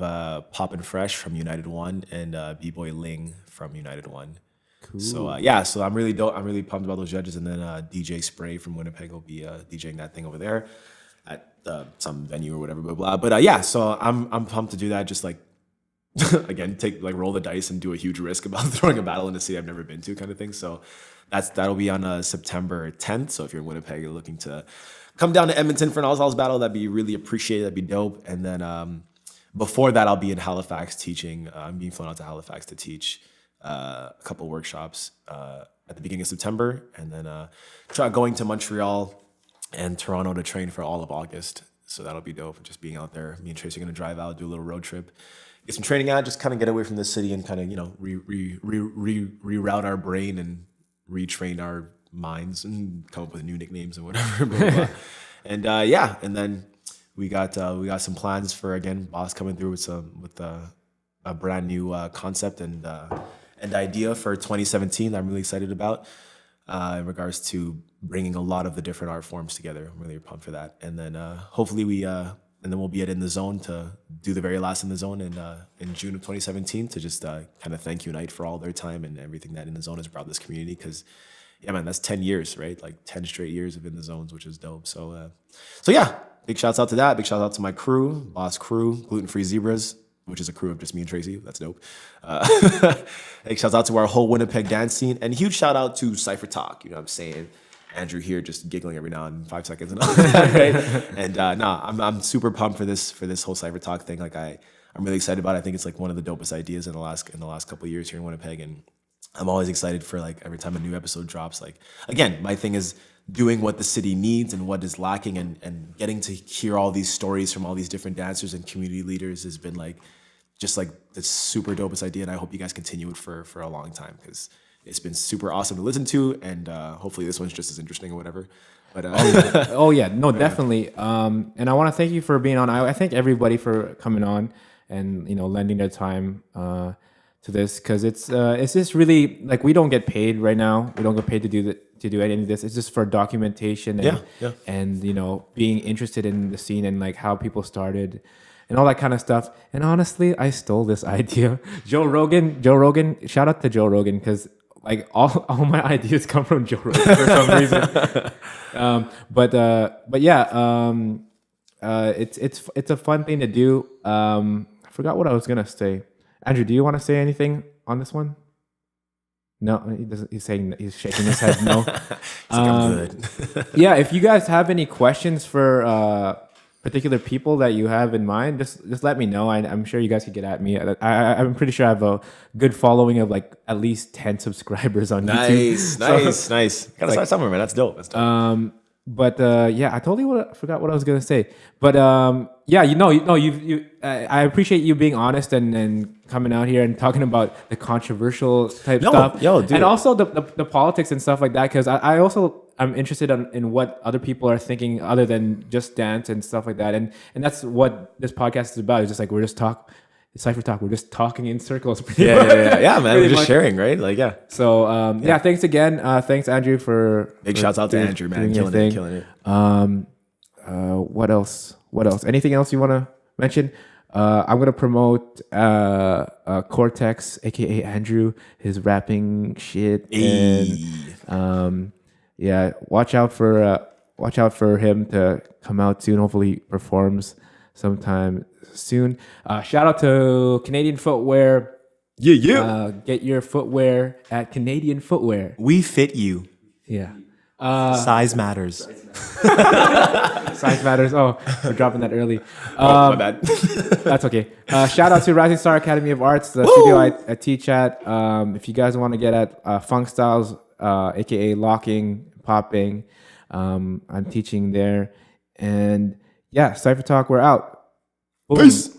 Pop and Fresh from United One, and B-Boy Ling from United One. Cool. So so I'm really pumped about those judges, and then DJ Spray from Winnipeg will be DJing that thing over there at some venue or whatever, blah blah. But so I'm pumped to do that. Just like again, roll the dice and do a huge risk about throwing a battle in a city I've never been to, kind of thing. So that'll be on September 10th. So if you're in Winnipeg, you're looking to come down to Edmonton for an All Stars battle, that'd be really appreciated. That'd be dope. And then before that, I'll be in Halifax teaching. I'm being flown out to Halifax to teach a couple workshops at the beginning of September, and then try going to Montreal and Toronto to train for all of August. So that'll be dope. Just being out there. Me and Trace are gonna drive out, do a little road trip, get some training out, just kind of get away from the city and kind of reroute our brain and retrain our minds and come up with new nicknames and whatever. Blah, blah. And and then we got some plans for again B.O.S coming through with a brand new concept and idea for 2017 that I'm really excited about in regards to bringing a lot of the different art forms together. I'm really pumped for that. And then hopefully we'll be at In The Zone to do the very last In The Zone in June of 2017 to just kind of thank Unite for all their time and everything that In The Zone has brought this community. Because yeah, man, that's 10 years, right? Like 10 straight years of In The Zones, which is dope. So yeah, big shouts out to that. Big shout out to my crew, B.O.S crew, Gluten Free Zebras, which is a crew of just me and Tracy. That's dope. Big shout out to our whole Winnipeg dance scene, and huge shout out to CypherTalk. You know what I'm saying? Andrew here just giggling every now and 5 seconds and all that, right? And I'm super pumped for this whole CypherTalk thing. Like I'm really excited about it. I think it's like one of the dopest ideas in the last couple of years here in Winnipeg, and I'm always excited for like every time a new episode drops. Like again, my thing is doing what the city needs and what is lacking, and getting to hear all these stories from all these different dancers and community leaders has been like just like the super dopest idea, and I hope you guys continue it for a long time, because it's been super awesome to listen to, and hopefully this one's just as interesting or whatever. But no, definitely. And I want to thank you for being on. I thank everybody for coming on and lending their time this because it's just really like we don't get paid right now. We don't get paid to do any of this. It's just for documentation and you know, being interested in the scene and like how people started and all that kind of stuff. And honestly, I stole this idea. Joe Rogan, shout out to Joe Rogan because like all my ideas come from Joe Rogan for some reason. But yeah, it's a fun thing to do. I forgot what I was gonna say. Andrew, do you want to say anything on this one? No, he doesn't. He's shaking his head. No. I'm good. Yeah, if you guys have any questions for particular people that you have in mind, just let me know. I'm sure you guys could get at me. I'm pretty sure I have a good following of like at least 10 subscribers on YouTube. Nice. Gotta start somewhere, man. That's dope. But yeah, I totally forgot what I was gonna say. But yeah, I appreciate you being honest and coming out here and talking about the controversial type stuff. Dude. And also the politics and stuff like that. Because I'm interested in what other people are thinking other than just dance and stuff like that. And that's what this podcast is about. It's just like CypherTalk. We're just talking in circles. Yeah, man. We're just sharing, right? Like, yeah. So, yeah. Thanks again. Thanks, Andrew, for big shouts out to Andrew, man. Killing it. What else? Anything else you want to mention? I'm gonna promote Cortex, aka Andrew, his rapping shit, and yeah, watch out for him to come out soon. Hopefully, he performs sometime soon. Shout out to Canadian Footwear. Get your footwear at Canadian Footwear. We fit you. Yeah. Size matters. Size matters. Oh, we're dropping that early. My bad. That's okay. Shout out to Rising Star Academy of Arts, the studio I teach at. If you guys want to get at funk styles, aka locking, popping, I'm teaching there. And yeah, CypherTalk, we're out. Boom. Peace.